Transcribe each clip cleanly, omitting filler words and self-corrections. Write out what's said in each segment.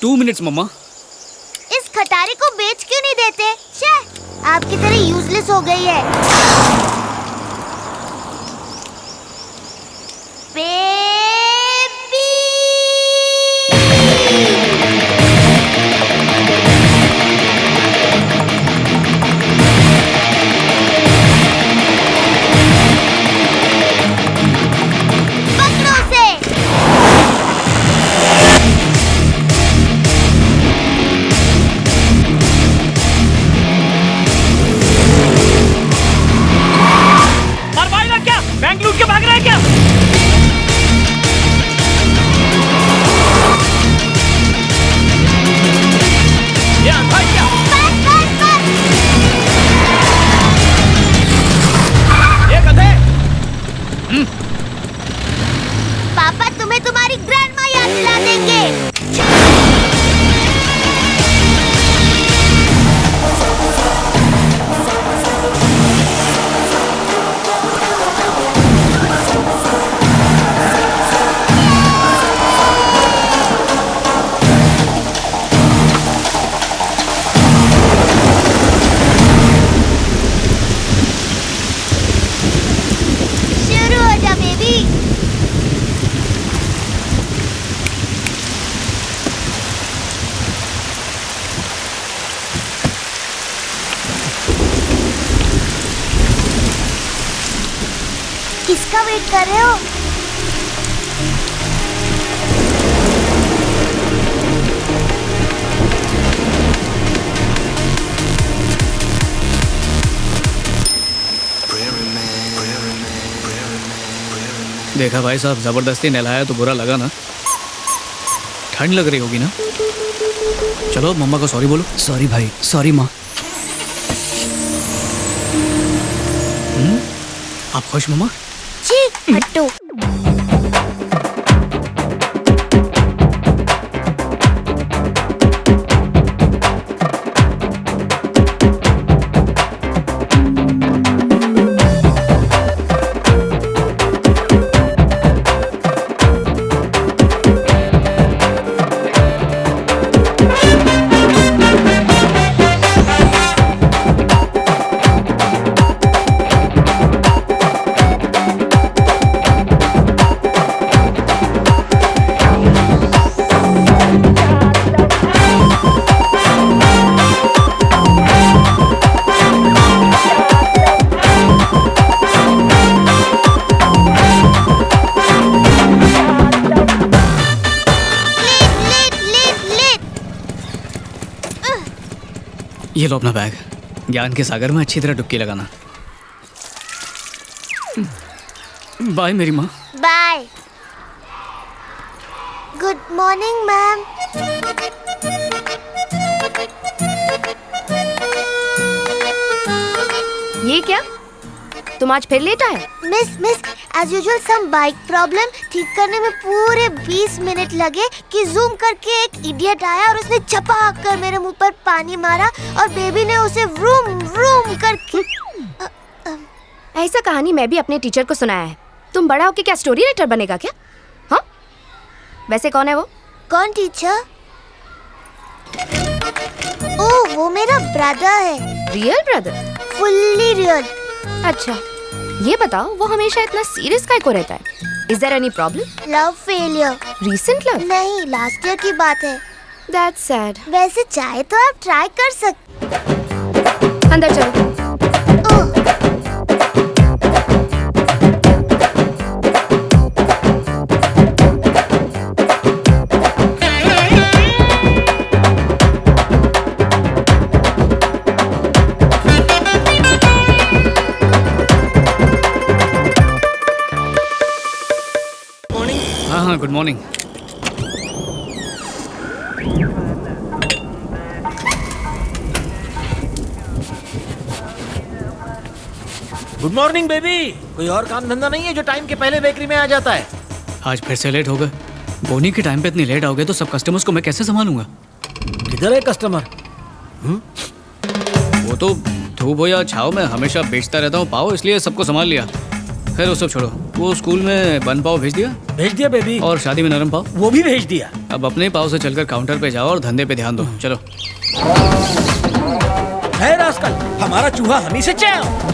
2 minutes मम्मा। इस खटारी को बेच क्यों नहीं देते? आपकी तरह यूजलेस हो गई है। पापा तुम्हें तुम्हारी ग्रैंडमा याद दिला देंगे। शुरू हो जा बेबी। किसका वेट कर रहे हो? देखा भाई साहब, जबरदस्ती नहलाया तो बुरा लगा ना? ठंड लग रही होगी ना? चलो मम्मा को सॉरी बोलो। सॉरी भाई, सॉरी माँ। आप खुश मम्मा? जी हट्टू। ये लो अपना बैग। ज्ञान के सागर में अच्छी तरह डुबकी लगाना। बाय मेरी माँ। बाय। Good morning ma'am. ये क्या? तुम आज फिर लेट आए? मिस एज यूजुअल सम बाइक प्रॉब्लम। ठीक करने में पूरे 20 मिनट लगे कि जूम करके एक इडियट आया और उसने चपाक कर मेरे मुंह पर पानी मारा और बेबी ने उसे व्रूम व्रूम करके। ऐसा कहानी मैं भी अपने टीचर को सुनाया है। तुम बड़ा होके क्या स्टोरी राइटर बनेगा क्या? हाँ? वैसे कौन है वो? कौन टीचर? ओह, वो मेरा ब्रदर है। Real brother? Fully real. अच्छा, ये बताओ वो हमेशा इतना सीरियस काहे को रहता है? Is there any problem? Love failure. Recent love? नहीं, लास्ट ईयर की बात है। That's sad. वैसे चाहे तो आप ट्राई कर सकते। अंदर चलो। हाँ, good morning. Good morning baby. कोई और काम धंधा नहीं है जो टाइम के पहले बेकरी में आ जाता है? आज फिर से लेट हो गए। बोनी के टाइम पे इतनी लेट आओगे तो सब कस्टमर्स को मैं कैसे संभालूंगा? किधर है कस्टमर? वो तो धूप हो या छाव में हमेशा बेचता रहता हूँ पाव, इसलिए सबको संभाल लिया। खैर वो सब छोड़ो। वो स्कूल में बन पाव भेज दिया बेबी। और शादी में नरम पाव। वो भी भेज दिया। अब अपने पाव से चलकर काउंटर पे जाओ और धंधे पे ध्यान दो। चलो। है रास्कल, हमारा चूहा हम ही से चाहो।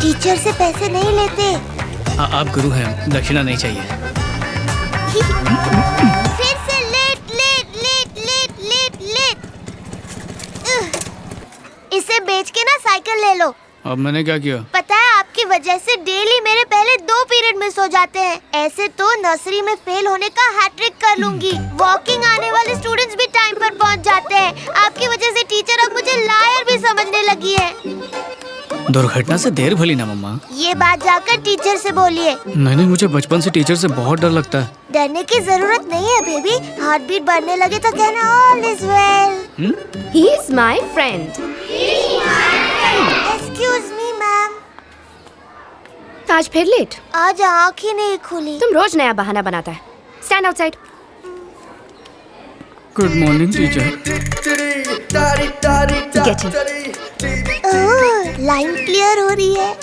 टीचर से पैसे नहीं लेते। आप गुरु हैं, दक्षिणा नहीं चाहिए। फिर से late late late late late late. इसे बेच के ना साइकिल ले लो। अब मैंने क्या किया? पता है आपकी वजह से डेली मेरे पहले 2 पीरियड मिस हो जाते हैं। ऐसे तो नर्सरी में फेल होने का हैट्रिक कर लूंगी। वॉकिंग आने वाले स्टूडेंट्स भी टाइम पर पहुंच जाते हैं। आपकी वजह से टीचर अब मुझे लायर भी समझने लगी है। दुर्घटना से देर भली ना मम्मा। ये बात जाकर टीचर से बोलिए। नहीं, मुझे बचपन से टीचर से बहुत डर लगता है। डरने की जरूरत नहीं है बेबी। हार्ट बीट बढ़ने लगे तो कहना all is well. He is my friend. Excuse me ma'am. आज फिर लेट? आज आँख ही नहीं खुली। तुम रोज नया बहाना बनाता है। Stand outside. Good morning teacher. Get in. Line clear हो रही है।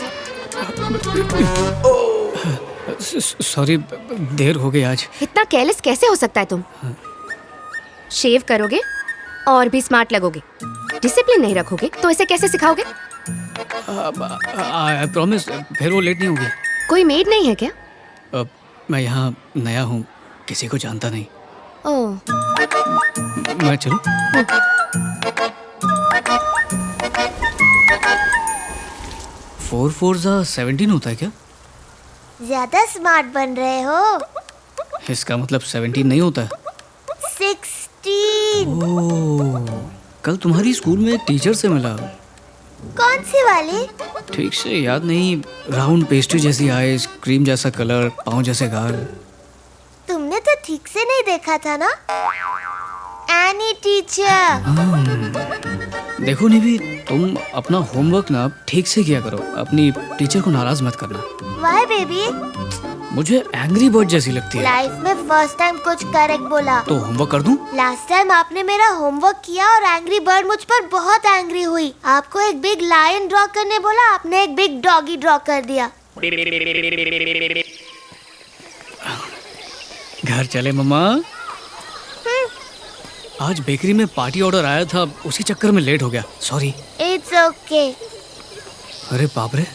सॉरी, देर हो गई आज। इतना केयरलेस कैसे हो सकता है तुम? शेव करोगे और भी स्मार्ट लगोगे। डिसिप्लिन नहीं रखोगे तो इसे कैसे सिखाओगे? आई प्रॉमिस, फिर वो लेट नहीं होगी। कोई मेड नहीं है क्या? मैं यहाँ नया हूँ, किसी को जानता नहीं। ओह, मैं चलूं? फोर 17 होता है क्या? ज्यादा स्मार्ट बन रहे हो। इसका मतलब 17 नहीं होता है। 16। ओह, कल तुम्हारी स्कूल में एक टीचर से मिला। कौन सी वाली? ठीक से याद नहीं। राउंड पेस्ट्री जैसी आईज, क्रीम जैसा कलर, पाँव जैसे गाल। तुमने तो ठीक से नहीं देखा था ना? Any teacher. देखो निवी, तुम अपना होमवर्क ना ठीक से किया करो। अपनी टीचर को नाराज मत करना। Why baby? मुझे एंग्री बर्ड जैसी लगती है। लाइफ में फर्स्ट टाइम कुछ करेक्ट बोला। तो होमवर्क कर दूं? लास्ट टाइम आपने मेरा होमवर्क किया और एंग्री बर्ड मुझ पर बहुत एंग्री हुई। आपको एक बिग लायन ड्रॉ करने बोला, आपने एक बिग डॉगी ड्रॉ कर दिया। घर चले मम्मा। आज बेकरी में पार्टी ऑर्डर आया था, उसी चक्कर में लेट हो गया। सॉरी। It's okay. अरे बाप रे,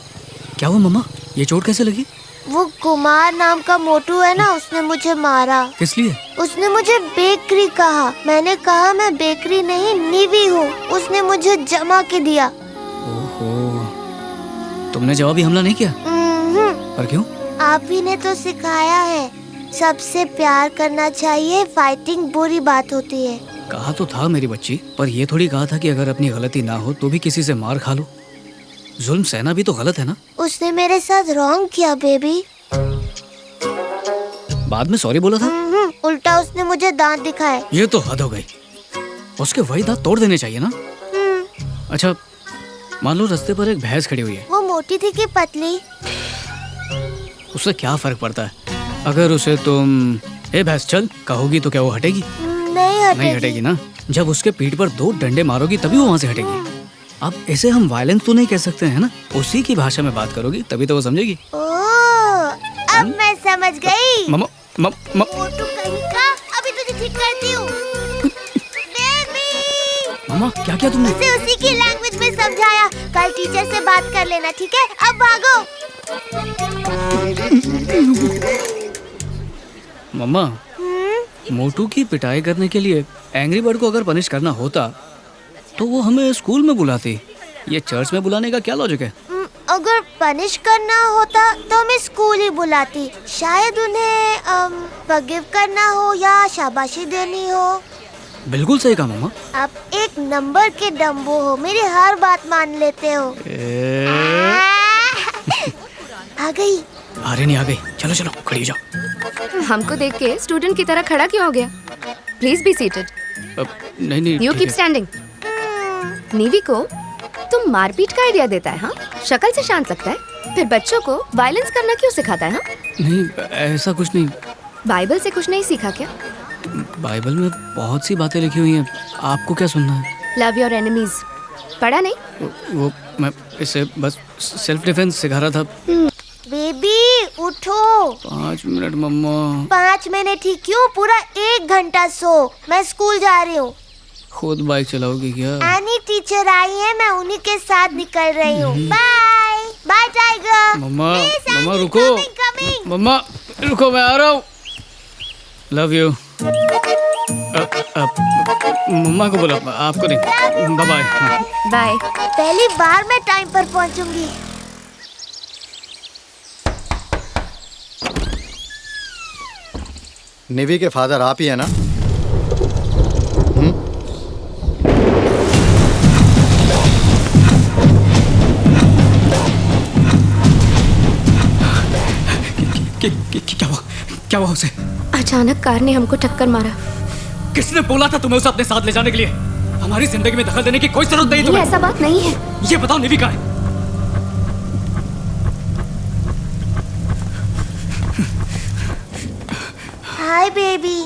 क्या हुआ मम्मा? ये चोट कैसे लगी? वो कुमार नाम का मोटू है ना, उसने मुझे मारा। किस लिए? उसने मुझे बेकरी कहा। मैंने कहा मैं बेकरी नहीं नीवी हूँ। उसने मुझे जमा के दिया। ओहो, तुमने जवाबी हमला नहीं किया? पर क्यों? आप ही ने तो सिखाया है, सबसे प्यार करना चाहिए, फाइटिंग बुरी बात होती है। कहा तो था मेरी बच्ची, पर ये थोड़ी कहा था कि अगर अपनी गलती ना हो तो भी किसी से मार खा लो। जुल्म सहना भी तो गलत है ना? उसने मेरे साथ रॉन्ग किया बेबी। बाद में सॉरी बोला था? उल्टा उसने मुझे दांत दिखाए। ये तो हद हो गई। उसके वही दांत तोड़ देने चाहिए ना। अच्छा, मान लो रास्ते पर एक भैंस खड़ी हुई है। वो मोटी थी कि पतली? उससे क्या फर्क पड़ता है? अगर उसे तुम ए भैंस चल कहोगी तो क्या वो हटेगी? नहीं हटेगी ना। जब उसके पीठ पर 2 डंडे मारोगी तभी वो वहाँ से हटेगी। अब ऐसे हम वायलेंस तो नहीं कह सकते हैं ना, उसी की भाषा में बात करोगी तभी तो वो समझेगी। अब मैं समझ गई। मोटू कहीं का, अभी तुझे ठीक करती हूँ। मम्मा क्या किया तुमने? उसे उसी की लैंग्वेज में समझाया। कल टीचर से बात कर लेना, ठीक है? अब भागो। मम्मा, मोटू की पिटाई करने के लिए एंग्री बर्ड को अगर पनिश करना होता तो वो हमें स्कूल में बुलाती। ये चर्च में बुलाने का क्या लॉजिक है? अगर पनिश करना होता तो हमें स्कूल ही बुलाती। शायद उन्हें फॉरगिव करना हो या शाबाशी देनी हो। बिल्कुल सही कहा मम्मा। आप एक नंबर के डम्बो हो, मेरी हर बात मान लेते हो। आ गई। अरे नहीं आ गई। चलो चलो खड़ी हो जाओ। हमको देख के स्टूडेंट की तरह खड़ा क्यों हो गया? Please be seated. नहीं यू कीप स्टैंडिंग। नीवी को तुम मारपीट का आइडिया देता है? हाँ, शक्ल से शांत लगता है, फिर बच्चों को वायलेंस करना क्यों सिखाता है? हाँ, नहीं ऐसा कुछ नहीं। बाइबल से कुछ नहीं सीखा क्या? बाइबल में बहुत सी बातें लिखी हुई हैं, आपको क्या सुनना है? लव योर एनिमीज पढ़ा नहीं? वो मैं इसे बस सेल्फ डिफेंस सिखा रहा था। बेबी उठो। 5 मिनट मम्मा। 5 मिनट ही क्यों, पूरा 1 घंटा सो। मैं स्कूल जा रही हूँ। खुद बाइक चलाओगी क्या? एनी टीचर आई है, मैं उन्हीं के साथ निकल रही हूँ। Bye bye tiger. मम्मा Please, मम्मा Aunty, रुको। coming. मम्मा रुको, मैं आ रहा हूँ। Love you. मम्मा को बोला, आपको नहीं। Bye bye. बाय। पहली बार मैं टाइम पर पहुँचूंगी। नेवी के फादर आप ही है ना? क्या हुआ उसे? अचानक कार ने हमको टक्कर मारा। किसने बोला था तुम्हें उसे अपने साथ ले जाने के लिए? हमारी जिंदगी में दखल देने की कोई जरूरत नहीं ये तुम्हें। ऐसा बात नहीं है। ये बताओ निवी कहाँ है? Hi baby.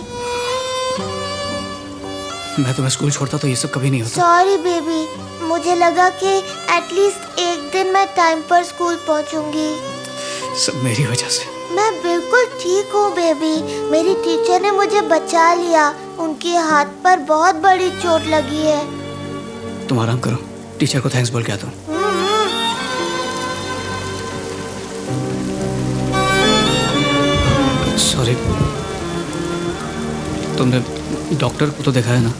मैं तुम्हें स्कूल छोड़ता तो ये सब कभी नहीं होता। सॉरी बेबी, मुझे लगा कि एटलीस्ट एक दिन मैं टाइम पर स्कूल पहुंचूंगी। सब मेरी वजह से। मैं बिल्कुल ठीक हूँ बेबी। मेरी टीचर ने मुझे बचा लिया। उनके हाथ पर बहुत बड़ी चोट लगी है। तुम आराम करो, टीचर को थैंक्स बोल के आता हूँ। सॉरी। तुमने डॉक्टर को तो देखा है ना?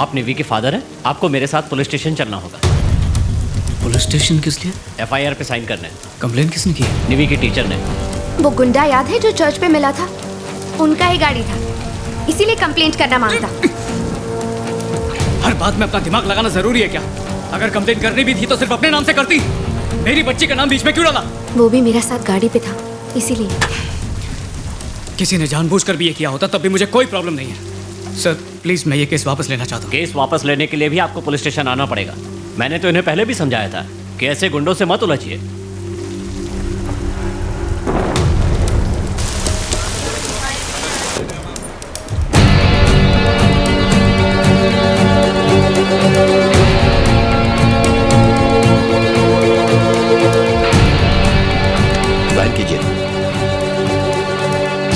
आप निवी के फादर हैं, आपको मेरे साथ पुलिस स्टेशन चलना होगा। पुलिस स्टेशन किस लिए? एफआईआर पे साइन करने। कंप्लेन किसने की? निवी की टीचर ने। वो गुंडा याद है जो चर्च पे मिला था? उनका ही गाड़ी था, इसीलिए कंप्लेंट करना मांगता। हर बात में अपना दिमाग लगाना जरूरी है क्या? अगर कंप्लेन करनी भी थी तो सिर्फ अपने नाम से करती। मेरी बच्ची का नाम बीच में क्यों डाला? वो भी मेरा साथ गाड़ी पे था, इसीलिए। किसी ने जानबूझकर भी ये किया होता तब भी मुझे कोई प्रॉब्लम नहीं है। सर प्लीज, मैं ये केस वापस लेना चाहता हूँ। केस वापस लेने के लिए भी आपको पुलिस स्टेशन आना पड़ेगा। मैंने तो इन्हें पहले भी समझाया था कि ऐसे गुंडों से मत उलझिए।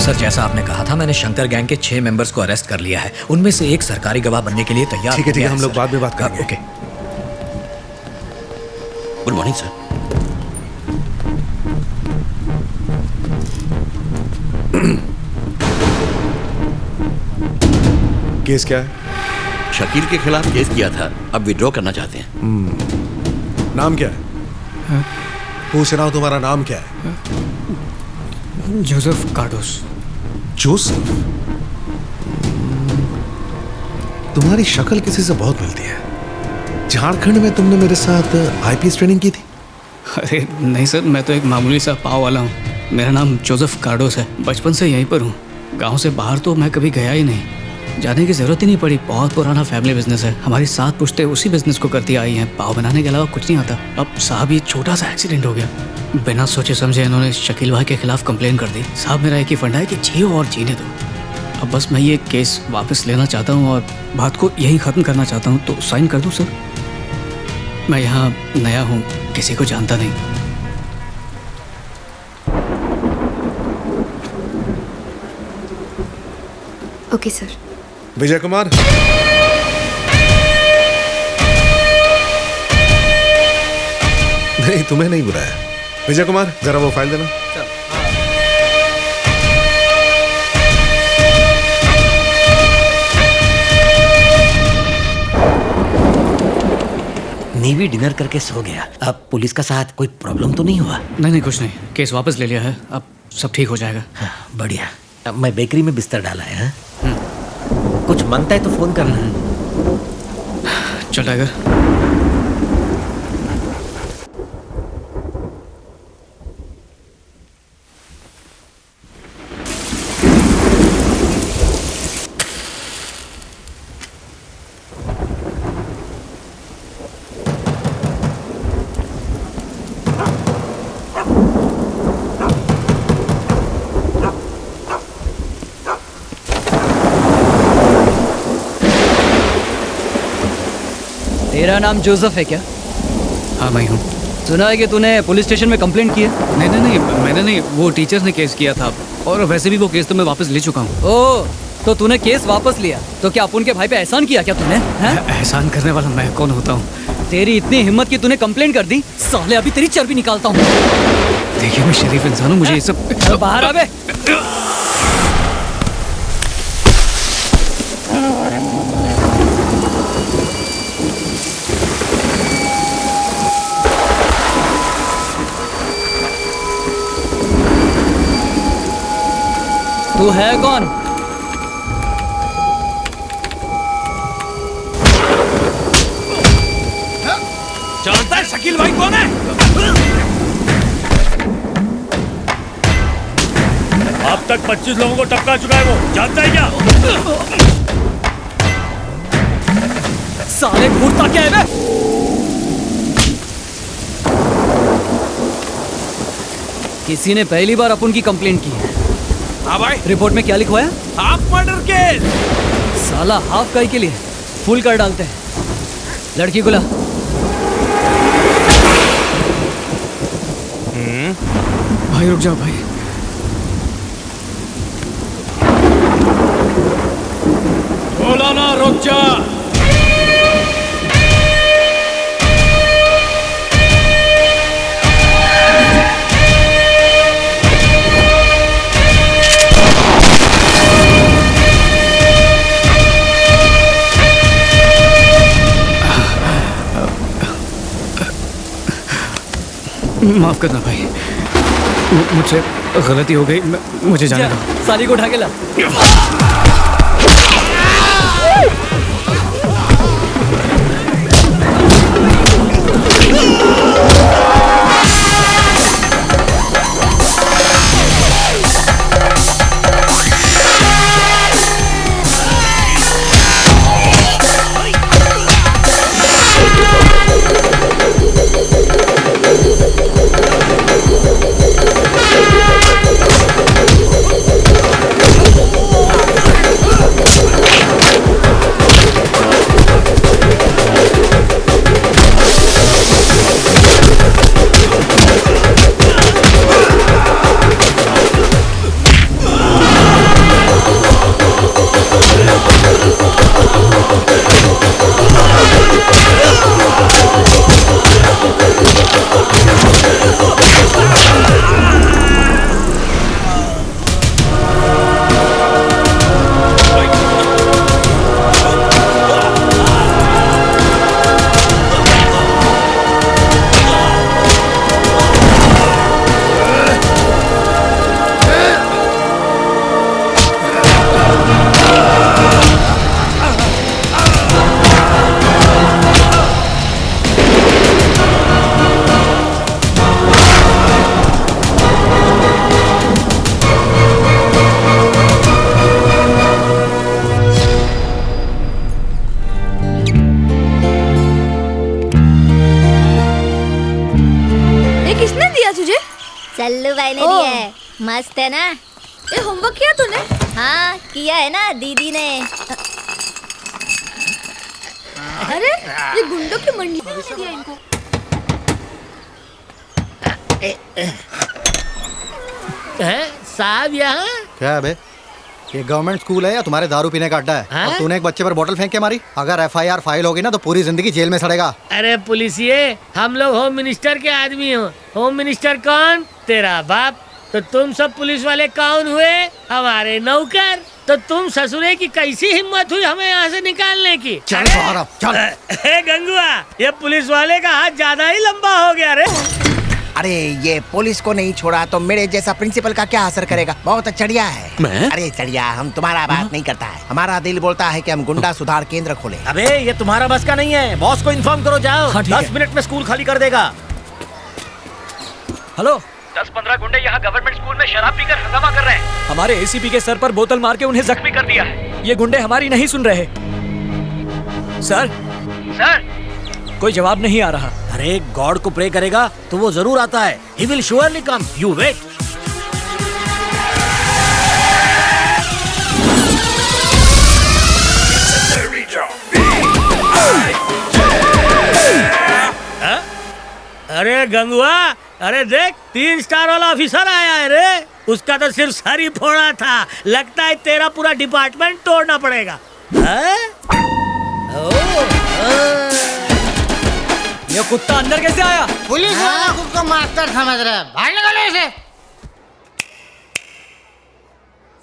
सर, जैसा आपने कहा था, मैंने शंकर गैंग के 6 मेंबर्स को अरेस्ट कर लिया है। उनमें से एक सरकारी गवाह बनने के लिए तैयार। ठीक है, हम लोग बाद में बात करेंगे। Okay. Good morning sir. Case क्या है? शकील के खिलाफ केस किया था, अब विड्रॉ करना चाहते हैं। नाम क्या है? पूछ रहा हूं, तुम्हारा नाम क्या है? जोसेफ कार्डोस। जोसेफ? तुम्हारी शक्ल किसी से बहुत मिलती है। झारखंड में तुमने मेरे साथ आईपीएस ट्रेनिंग की थी? अरे नहीं सर, मैं तो एक मामूली सा पाव वाला हूँ। मेरा नाम जोसेफ कार्डोस है। बचपन से यहीं पर हूँ। गांव से बाहर तो मैं कभी गया ही नहीं। जाने की जरूरत ही नहीं पड़ी। बहुत पुराना फैमिली बिजनेस है। हमारी 7 पुश्तें उसी बिजनेस को करती आई हैं। पाव बनाने के अलावा कुछ नहीं आता। अब साहब, ये छोटा सा एक्सीडेंट हो गया। बिना सोचे समझे इन्होंने शकील भाई के खिलाफ कंप्लेन कर दी। साहब, मेरा एक ही फंडा है कि जियो और जीने दो। अब बस मैं ये केस वापस लेना चाहता हूँ और बात को यहीं ख़त्म करना चाहता हूँ। तो साइन कर दूँ सर? मैं यहाँ नया हूँ, किसी को जानता नहीं। Okay sir. विजय कुमार, नहीं तुम्हें नहीं बुलाया। विजय कुमार, जरा वो फाइल देना। नेवी डिनर करके सो गया। अब पुलिस का साथ कोई प्रॉब्लम तो नहीं हुआ? नहीं, कुछ नहीं। केस वापस ले लिया है, अब सब ठीक हो जाएगा। हाँ, बढ़िया। अब मैं बेकरी में बिस्तर डाला है। कुछ मांगता है तो फोन करना। चल टाइगर। तेरा नाम जोसेफ है क्या? हाँ मैं हूँ। सुना है कि तूने पुलिस स्टेशन में कंप्लेंट की है? नहीं नहीं नहीं, मैंने नहीं, वो टीचर्स ने केस किया था और वैसे भी वो केस तो मैं वापस ले चुका हूँ। ओह, तो तूने केस वापस लिया, तो क्या अपुन के भाई पे एहसान किया क्या तूने? एहसान करने वाला मैं कौन होता हूँ? तेरी इतनी हिम्मत कि तूने कंप्लेंट कर दी? साले अभी तेरी चर्बी निकालता हूँ। देखिए मैं शरीफ इंसान हूँ, मुझे ये सब। बाहर आ बे। तू है कौन? जानता है शकील भाई कौन है? अब तक 25 लोगों को टपका चुका है वो, जानता है क्या? साले घूरता क्या है बे? किसी ने पहली बार अपुन की कंप्लेंट की है। हाँ भाई, रिपोर्ट में क्या लिखवाया? Half murder case. साला हाफ काई के लिए फुल कर डालते हैं। लड़की को ला। भाई रुक जाओ भाई। बोला ना रुक जा। माफ करना भाई, मुझसे गलती हो गई, मुझे जाने दो। साली को उठा के ला। सल्लू भाई ने दिया है, मस्त है ना? ये होमवर्क किया तूने? हाँ किया है ना दीदी ने। अरे ये गुंडों की मंडली ने दिया इनको। साहब यहाँ क्या है बे? ये गवर्नमेंट स्कूल है या तुम्हारे दारू पीने का अड्डा है? और तूने एक बच्चे पर बोतल फेंक के मारी, अगर FIR फाइल होगी ना तो पूरी जिंदगी जेल में सड़ेगा। अरे पुलिसिए, हम लोग होम मिनिस्टर के आदमी हो। होम मिनिस्टर कौन? तेरा बाप। तो तुम सब पुलिस वाले कौन हुए? हमारे नौकर। तो तुम ससुरे की कैसी हिम्मत हुई हमें यहाँ से निकालने की? चल बाहर अब, चल। गंगुआ, ये पुलिस वाले का हाथ ज्यादा ही लंबा हो गया रे। अरे ये पुलिस को नहीं छोड़ा तो मेरे जैसा प्रिंसिपल का क्या असर करेगा? बहुत चढ़िया है। मैं? अरे चढ़िया, हम तुम्हारा बात नहीं करता है। हमारा दिल बोलता है कि हम गुंडा सुधार केंद्र खोले। अबे ये तुम्हारा बस का नहीं है, बॉस को इन्फॉर्म करो, जाओ। हाँ, 10 मिनट में स्कूल खाली कर देगा। हेलो, 10-15 गुंडे यहाँ गवर्नमेंट स्कूल में शराब पीकर हंगामा कर रहे हैं। हमारे ACP के सर पर बोतल मार के उन्हें जख्मी कर दिया है। ये गुंडे हमारी नहीं सुन रहे। सर कोई जवाब नहीं आ रहा। अरे गॉड को प्रे करेगा तो वो जरूर आता है। He will surely come. You wait. अरे गंगुआ, अरे देख 3 स्टार वाला ऑफिसर आया है रे। उसका तो सिर्फ सर ही फोड़ा था, लगता है तेरा पूरा डिपार्टमेंट तोड़ना पड़ेगा। ये कुत्ता अंदर कैसे आया? पुलिस वाला खुद को मास्टर समझ रहा है, बाहर निकलो इसे।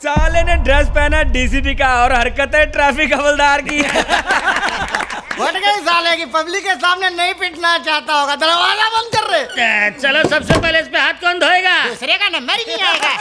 साले ने ड्रेस पहना डीसीपी का और हरकतें ट्रैफिक हवलदार की। फट गई साले की, पब्लिक के सामने नहीं पिटना चाहता होगा, दरवाजा बंद कर रहे। चलो सबसे पहले इस पे हाथ कौन धोएगा? दूसरे का नंबर ही नहीं आएगा।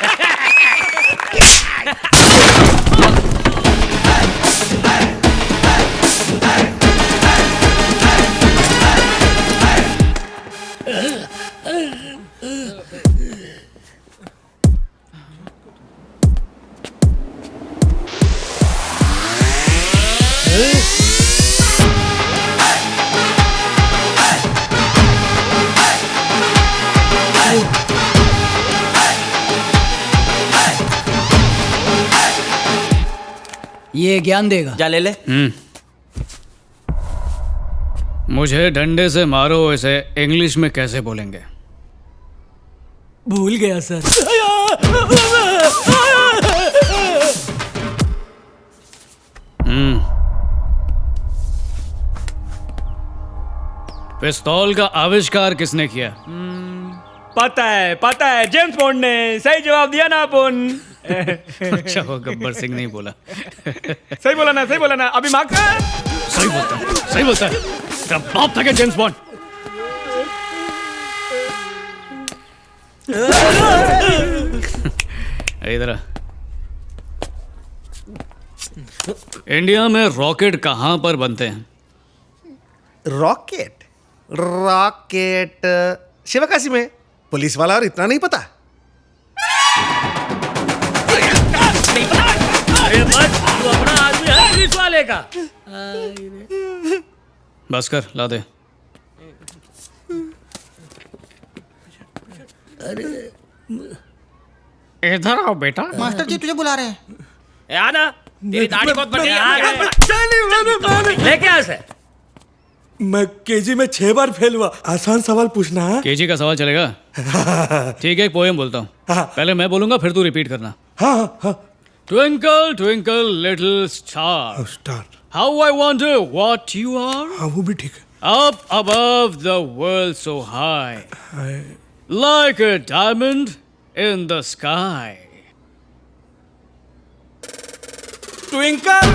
ये ज्ञान देगा। जा ले ले। मुझे डंडे से मारो, इसे इंग्लिश में कैसे बोलेंगे? भूल गया सर। पिस्तौल का आविष्कार किसने किया? पता है जेम्स बॉन्ड ने। सही जवाब दिया ना अपन। अच्छा वो गब्बर सिंह नहीं बोला। सही बोला ना अभी मार्क्स। सही बोलता है। तेरा बाप था क्या जेम्स बॉन्ड? इधर आ। इंडिया में रॉकेट कहां पर बनते हैं? रॉकेट शिवकाशी में। पुलिस वाला और इतना नहीं पता? अरे बस, तू अपना आदमी है पुलिस वाले का। बस कर, ला दे। इधर आओ बेटा। मास्टर जी तुझे बुला रहे हैं। आना, तेरी दाढ़ी बहुत बड़ी है। लेके आ से। मैं केजी में 6 बार फेल हुआ। आसान सवाल पूछना है। केजी का सवाल चलेगा? ठीक है, एक पोएम बोलता हूँ। पहले मैं बोलूंगा, फिर तू रिपीट करना। हाँ। Twinkle, twinkle, little star. Star. How I wonder what you are. हाँ वो भी ठीक है। Up above the world so high, like a diamond in the sky. Twinkle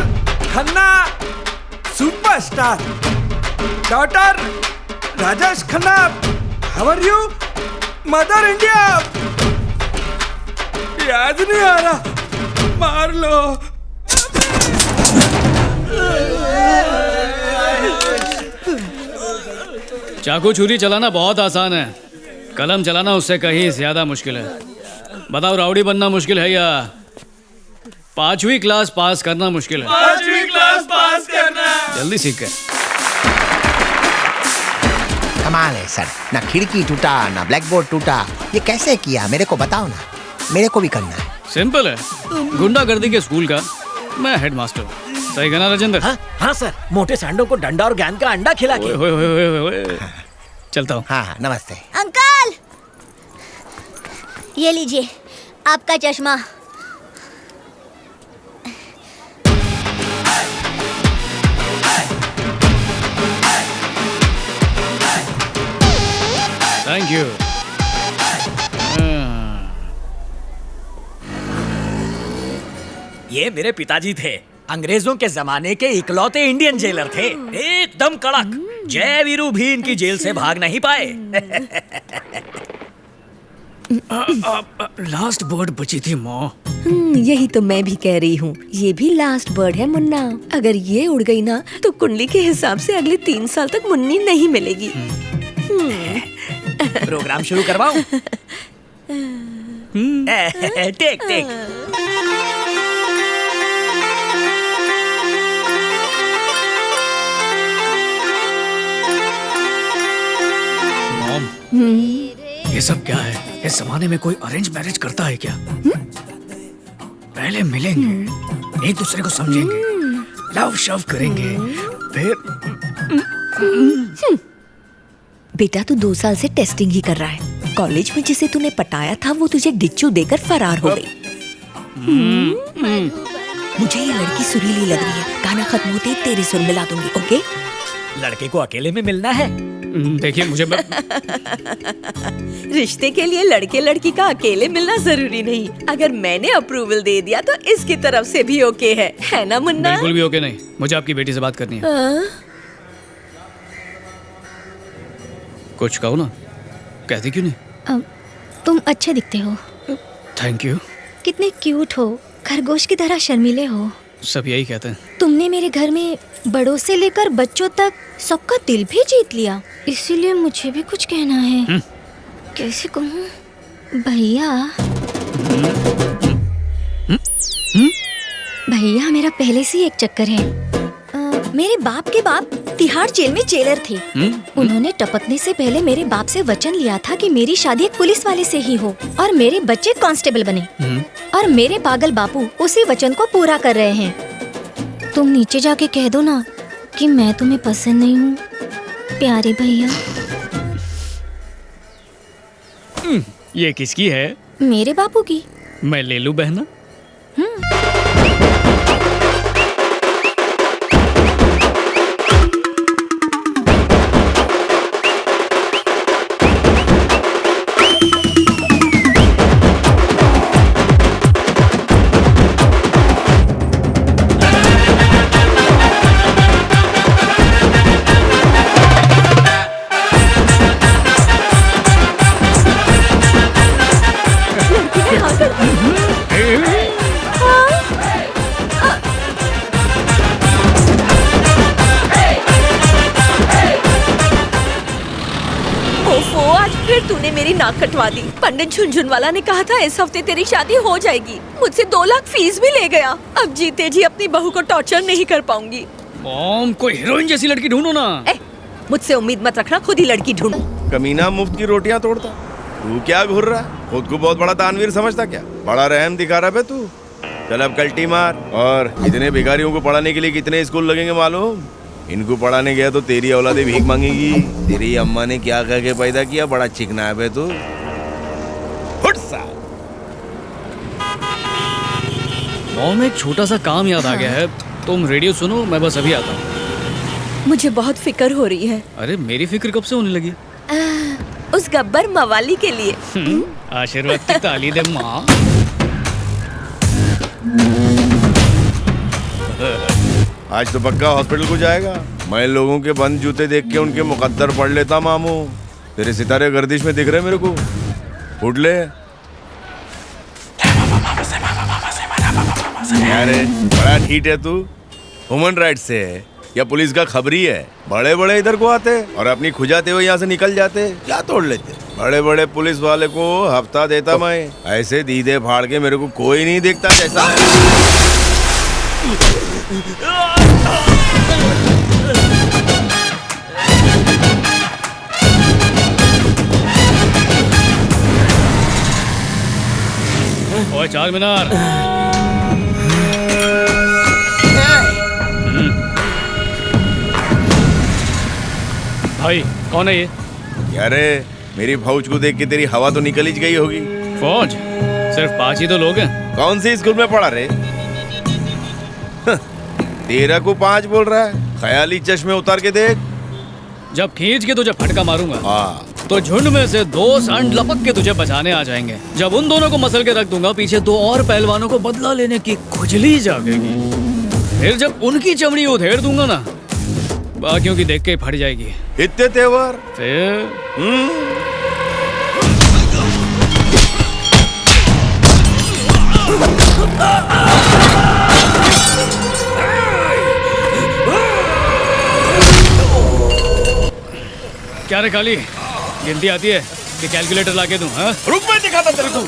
Khanna superstar. Daughter Rajesh Khanna, how are you? Mother India. याद नहीं आ रहा, मार लो। चाकू छुरी चलाना बहुत आसान है, कलम चलाना उससे कहीं ज्यादा मुश्किल है। बताओ, राउडी बनना मुश्किल है या 5वीं क्लास पास करना मुश्किल है? 5वीं क्लास पास करना। जल्दी सीख गए। कमाल है सर, ना खिड़की टूटा ना ब्लैक बोर्ड टूटा। ये कैसे किया, मेरे को बताओ ना, मेरे को भी करना है। सिंपल है, गुंडागर्दी के स्कूल का मैं हेडमास्टर। सही कहना राजेंद्र? हाँ सर, मोटे सांडों को डंडा और ज्ञान का अंडा खिला के। ओए, चलता हूँ। हाँ नमस्ते। अंकल, ये लीजिए आपका चश्मा। Thank you. ये मेरे पिताजी थे, अंग्रेजों के जमाने के इकलौते इंडियन जेलर थे, एकदम कड़क। जय वीरू भी इनकी जेल से भाग नहीं पाए। लास्ट बर्ड बची थी मॉ। यही तो मैं भी कह रही हूँ, ये भी लास्ट बर्ड है मुन्ना। अगर ये उड़ गई ना तो कुंडली के हिसाब से अगले 3 साल तक मुन्नी नहीं मिलेगी। प्रोग्राम शुरू करवाऊं? Take take. मॉम, ये सब क्या है? इस जमाने में कोई अरेंज मैरिज करता है क्या? पहले मिलेंगे, एक दूसरे को समझेंगे, लव शव करेंगे, फिर बेटा तू 2 साल से टेस्टिंग ही कर रहा है। कॉलेज में जिसे तूने पटाया था वो तुझे डिच्चू देकर फरार हो गई। मुझे ये लड़की सुरीली लग रही है। गाना खत्म होते ही तेरी सुर मिला दूंगी, ओके? लड़के को अकेले में मिलना है। देखिए मुझे रिश्ते के लिए लड़के लड़की का अकेले मिलना जरूरी नहीं। अगर मैंने अप्रूवल दे दिया तो इसकी तरफ से भी ओके है ना मुन्ना? बिल्कुल भी ओके नहीं। मुझे आपकी बेटी से बात करनी है। कुछ कहो ना, कहती क्यों नहीं? तुम अच्छे दिखते हो। Thank you. कितने क्यूट हो, खरगोश की तरह शर्मीले हो। सब यही कहते हैं। तुमने मेरे घर में बड़ों से लेकर बच्चों तक सबका दिल भी जीत लिया, इसीलिए मुझे भी कुछ कहना है। कैसे कहूँ भैया? भैया मेरा पहले से ही एक चक्कर है। मेरे बाप के बाप तिहाड़ जेल में जेलर थे। उन्होंने टपकने से पहले मेरे बाप से वचन लिया था कि मेरी शादी एक पुलिस वाले से ही हो और मेरे बच्चे कांस्टेबल बने। और मेरे पागल बापू उसी वचन को पूरा कर रहे हैं। तुम नीचे जाके कह दो ना कि मैं तुम्हें पसंद नहीं हूँ, प्यारे भैया। ये किसकी है? मेरे बापू की। मैं ले लूं बहना? तूने मेरी नाक कटवा दी। पंडित झुनझुनवाला ने कहा था इस हफ्ते तेरी शादी हो जाएगी। मुझसे 2 लाख फीस भी ले गया। अब जीते जी अपनी बहू को टॉर्चर नहीं कर पाऊंगी। मॉम, कोई हीरोइन जैसी लड़की ढूंढो ना। मुझसे उम्मीद मत रखना, खुद ही लड़की ढूंढो। कमीना मुफ्त की रोटियां तोड़ता, तू क्या घूर रहा? खुद को बहुत बड़ा दानवीर समझता क्या? बड़ा रहम दिखा रहा है तू। चल अब कल्टी मार। और इतने भिखारियों को पढ़ाने के लिए कितने स्कूल लगेंगे मालूम? इनको पढ़ाने गया तो तेरी औलादे भीख मांगेगी। तेरी अम्मा ने क्या कह के पैदा किया? बड़ा चिकना है बे तू। फुट सा। मॉम, एक छोटा सा काम याद आ गया है। तुम रेडियो सुनो, मैं बस अभी आता हूँ। मुझे बहुत फिक्र हो रही है। अरे मेरी फिक्र कब से होने लगी? उस गब्बर मवाली के लिए। आशीर्वाद की ताली दे माँ। आज तो पक्का हॉस्पिटल को जाएगा। मैं लोगों के बंद जूते देख के उनके मुकद्दर पढ़ लेता मामू। तेरे सितारे गर्दिश में दिख रहे मेरे को। उठ ले। अरे बड़ा ठीक है तू। ह्यूमन राइट्स से है या पुलिस का खबरी है? बड़े बड़े इधर को आते और अपनी खुजाते हुए यहाँ से निकल जाते। क्या तोड़ लेते? बड़े बड़े पुलिस वाले को हफ्ता देता मैं। ऐसे दीदे फाड़ के मेरे को कोई नहीं देखता जैसा। ओए चार मीनार। भाई कौन है ये? अरे मेरी फौज को देख के तेरी हवा तो निकल ही गई होगी। फौज? सिर्फ 5 ही तो लोग हैं। कौन सी स्कूल में पढ़ा रे? 13 को 5 बोल रहा है। ख्याली चश्मे उतार के देख। जब खींच के तुझे फटका मारूंगा तो झुंड में से 2 सांड लपक के तुझे बचाने आ जाएंगे। जब उन दोनों को मसल के रख दूंगा, पीछे 2 और पहलवानों को बदला लेने की खुजली जागेगी। फिर जब उनकी चमड़ी उधेड़ दूंगा ना, बाकियों की देख के फट जाएगी। इतने तेवर फिर क्या रे काली, गिनती आती है कि कैलकुलेटर लाके दूं? हाँ? रुक, मैं दिखाता तेरे को।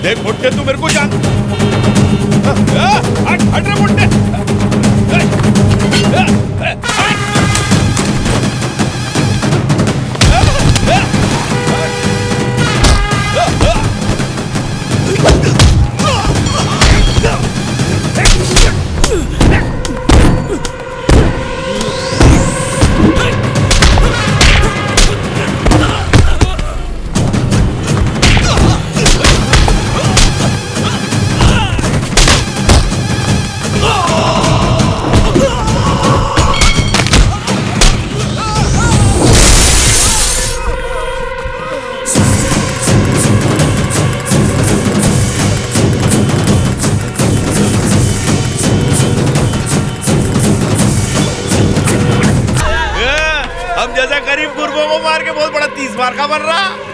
देख मुट्टे, तू मेरे को जान। हट हट रे मुट्टे।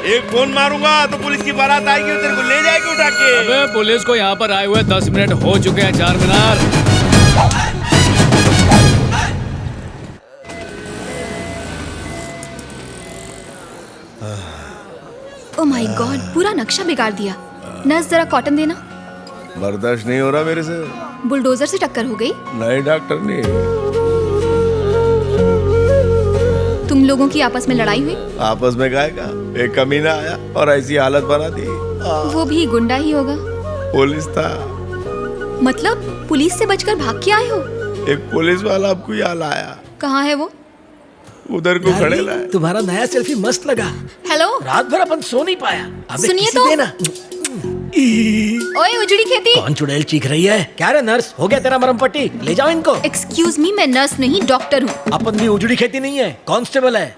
एक फोन मारूंगा तो पुलिस की बारात आएगी और तेरे को ले जाएगी उठा के। अबे पुलिस को यहाँ पर आए हुए 10 मिनट हो चुके हैं, चार मीनार। ओह माय गॉड, पूरा नक्शा बिगाड़ दिया। नर्स जरा कॉटन देना। बर्दाश्त नहीं हो रहा मेरे से। बुलडोजर से टक्कर हो गई? नहीं डॉक्टर नहीं। तुम लोगों की आपस में लड़ाई हुई? आपस में गायका एक कमीना आया और ऐसी हालत बना दी। वो भी गुंडा ही होगा। पुलिस था। मतलब पुलिस से बचकर भाग के आए हो? एक पुलिस वाला आपको यहाँ लाया। कहाँ है वो? उधर को खड़े लाया। तुम्हारा नया सेल्फी मस्त लगा। हेलो, रात भर अपन सो नहीं पाया। अबे सुनिए किसी तो। देना। ओए उजड़ी खेती। कौन चुड़ैल चीख रही है? क्या रे नर्स, हो गया तेरा मरम पट्टी? ले जाओ इनको। एक्सक्यूज मी, मैं नर्स नहीं डॉक्टर हूँ। अपन भी उजड़ी खेती नहीं है, कांस्टेबल है।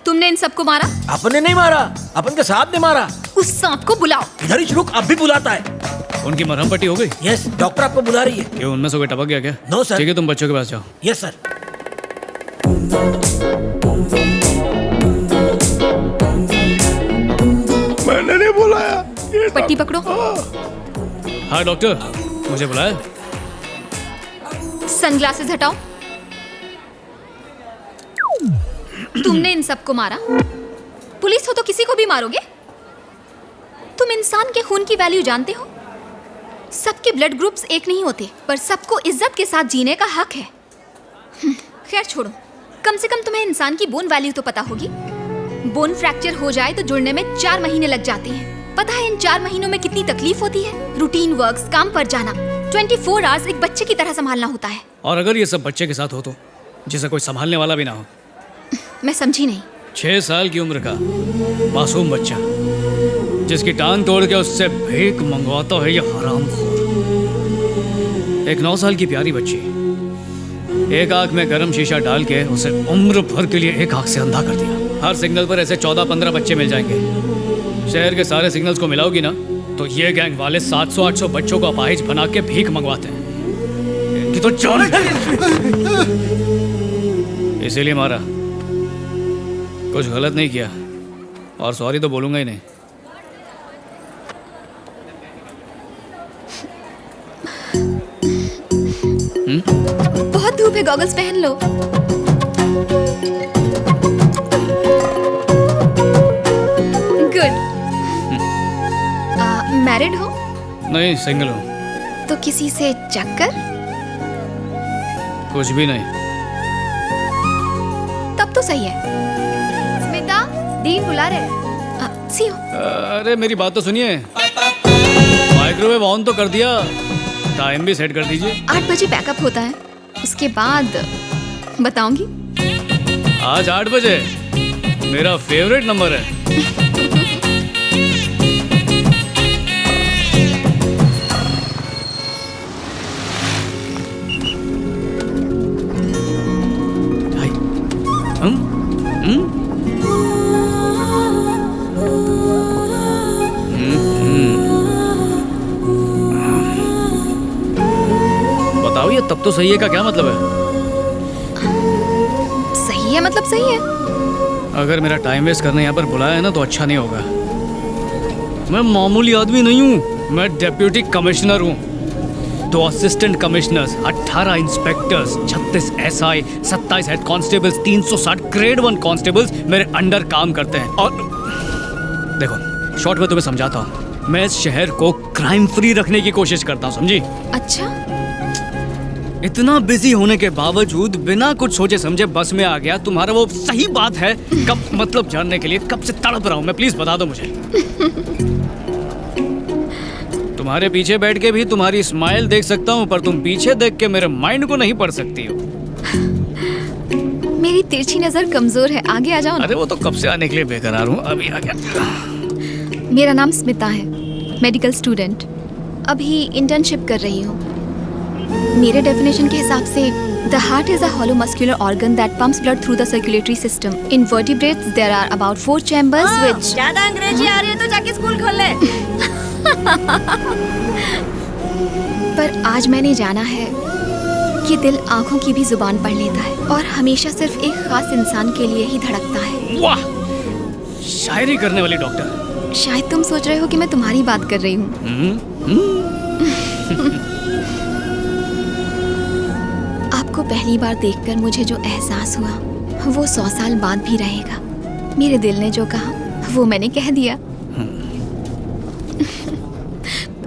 तुमने इन सबको मारा? अपन ने नहीं मारा, अपन के सांप ने मारा। उस सांप को बुलाओ। इधर ही रुक, अब भी बुलाता है। उनकी मरहम पट्टी हो गई? यस, डॉक्टर आपको बुला रही है। क्यों, उनमें से कोई टपक गया क्या? No sir. ठीक है, तुम बच्चों के पास जाओ। Yes sir. मैंने नहीं बुलाया। पट्टी पकड़ो। हाँ डॉक्टर, मुझे बुलाया? सनग्लासेस हटाओ। तुमने इन सबको मारा? पुलिस हो तो किसी को भी मारोगे? तुम इंसान के खून की वैल्यू जानते हो? सबके ब्लड ग्रुप्स एक नहीं होते, पर सबको इज्जत के साथ जीने का हक है। खैर छोड़ो, कम से कम तुम्हें इंसान की बोन वैल्यू तो पता होगी। बोन फ्रैक्चर हो जाए तो जुड़ने में 4 महीने लग जाते हैं। पता है इन 4 महीनों में कितनी तकलीफ होती है? रूटीन वर्क्स, काम पर जाना, 24 आवर्स एक बच्चे की तरह संभालना होता है। और अगर ये सब बच्चे के साथ हो तो, जिसे कोई संभालने वाला भी ना हो? मैं समझी नहीं। 6 साल की उम्र का मासूम बच्चा, जिसकी टांग तोड़ के उससे भीख मंगवाता है ये हरामखोर। एक 9 साल की प्यारी बच्ची, एक आंख में गर्म शीशा डाल के उसे उम्र भर के लिए एक आंख से अंधा कर दिया। हर सिग्नल पर ऐसे 14-15 बच्चे मिल जाएंगे। शहर के सारे सिग्नल्स को मिलाओगी ना तो ये गैंग वाले 700-800 बच्चों को अपाहिज बना के भीख मंगवाते हैं। इनकी तो जान। इसीलिए मारा, कुछ गलत नहीं किया, और सॉरी तो बोलूंगा ही नहीं। बहुत धूप है, गॉगल्स पहन लो। गुड। मैरिड हो? नहीं, सिंगल हूँ। तो किसी से चक्कर? कुछ भी नहीं। तब तो सही है। स्मिता, डीन बुला रहे। सी हो। अरे मेरी बात तो सुनिए। माइक्रोवेव ऑन तो कर दिया, टाइम भी सेट कर दीजिए। 8 बजे पैकअप होता है, उसके बाद बताऊंगी। आज 8 बजे मेरा फेवरेट नंबर है। बताओ ये तब तो सही है का क्या मतलब है? सही है मतलब सही है। अगर मेरा टाइम वेस्ट करने यहाँ पर बुलाया है ना तो अच्छा नहीं होगा। मैं मामूली आदमी नहीं हूँ, मैं डिप्टी कमिश्नर हूँ। 2 assistant commissioners, 18 inspectors, 36 SI, 27 head constables, 360 grade 1 constables मेरे अंडर काम करते हैं। और देखो, शॉर्ट में तुम्हें समझाता हूँ। मैं इस शहर को क्राइम फ्री रखने की कोशिश करता हूँ, समझी? अच्छा, इतना बिजी होने के बावजूद बिना कुछ सोचे समझे बस में आ गया। तुम्हारा वो सही बात है कब, मतलब जानने के लिए कब से तड़प रहा हूँ मैं, प्लीज बता दो मुझे। तुम्हारे पीछे बैठ के भी तुम्हारी स्माइल देख सकता हूँ, पर तुम पीछे देख के मेरे माइंड को नहीं पढ़ सकती हो। मेरी तिरछी नजर कमजोर है, आगे आ जाओ ना। अरे वो तो कब से आने के लिए बेकरार हूँ, अभी आ गया। मेरा नाम स्मिता है, मेडिकल स्टूडेंट, अभी इंटर्नशिप कर रही हूँ। मेरे डेफिनेशन के हिसाब से the heart is a hollow muscular organ that pumps blood through the circulatory system. In vertebrates there are about 4 chambers which ज्यादा अंग्रेजी आ रही है तो जाके स्कूल खोल ले। पर आज मैंने जाना है कि दिल आंखों की भी जुबान पढ़ लेता है और हमेशा सिर्फ एक खास इंसान के लिए ही धड़कता है। वाह, शायरी करने वाली डॉक्टर। शायद तुम सोच रहे हो कि मैं तुम्हारी बात कर रही हूँ। आपको पहली बार देखकर मुझे जो एहसास हुआ वो 100 साल बाद भी रहेगा। मेरे दिल ने जो कहा वो मैंने कह दिया।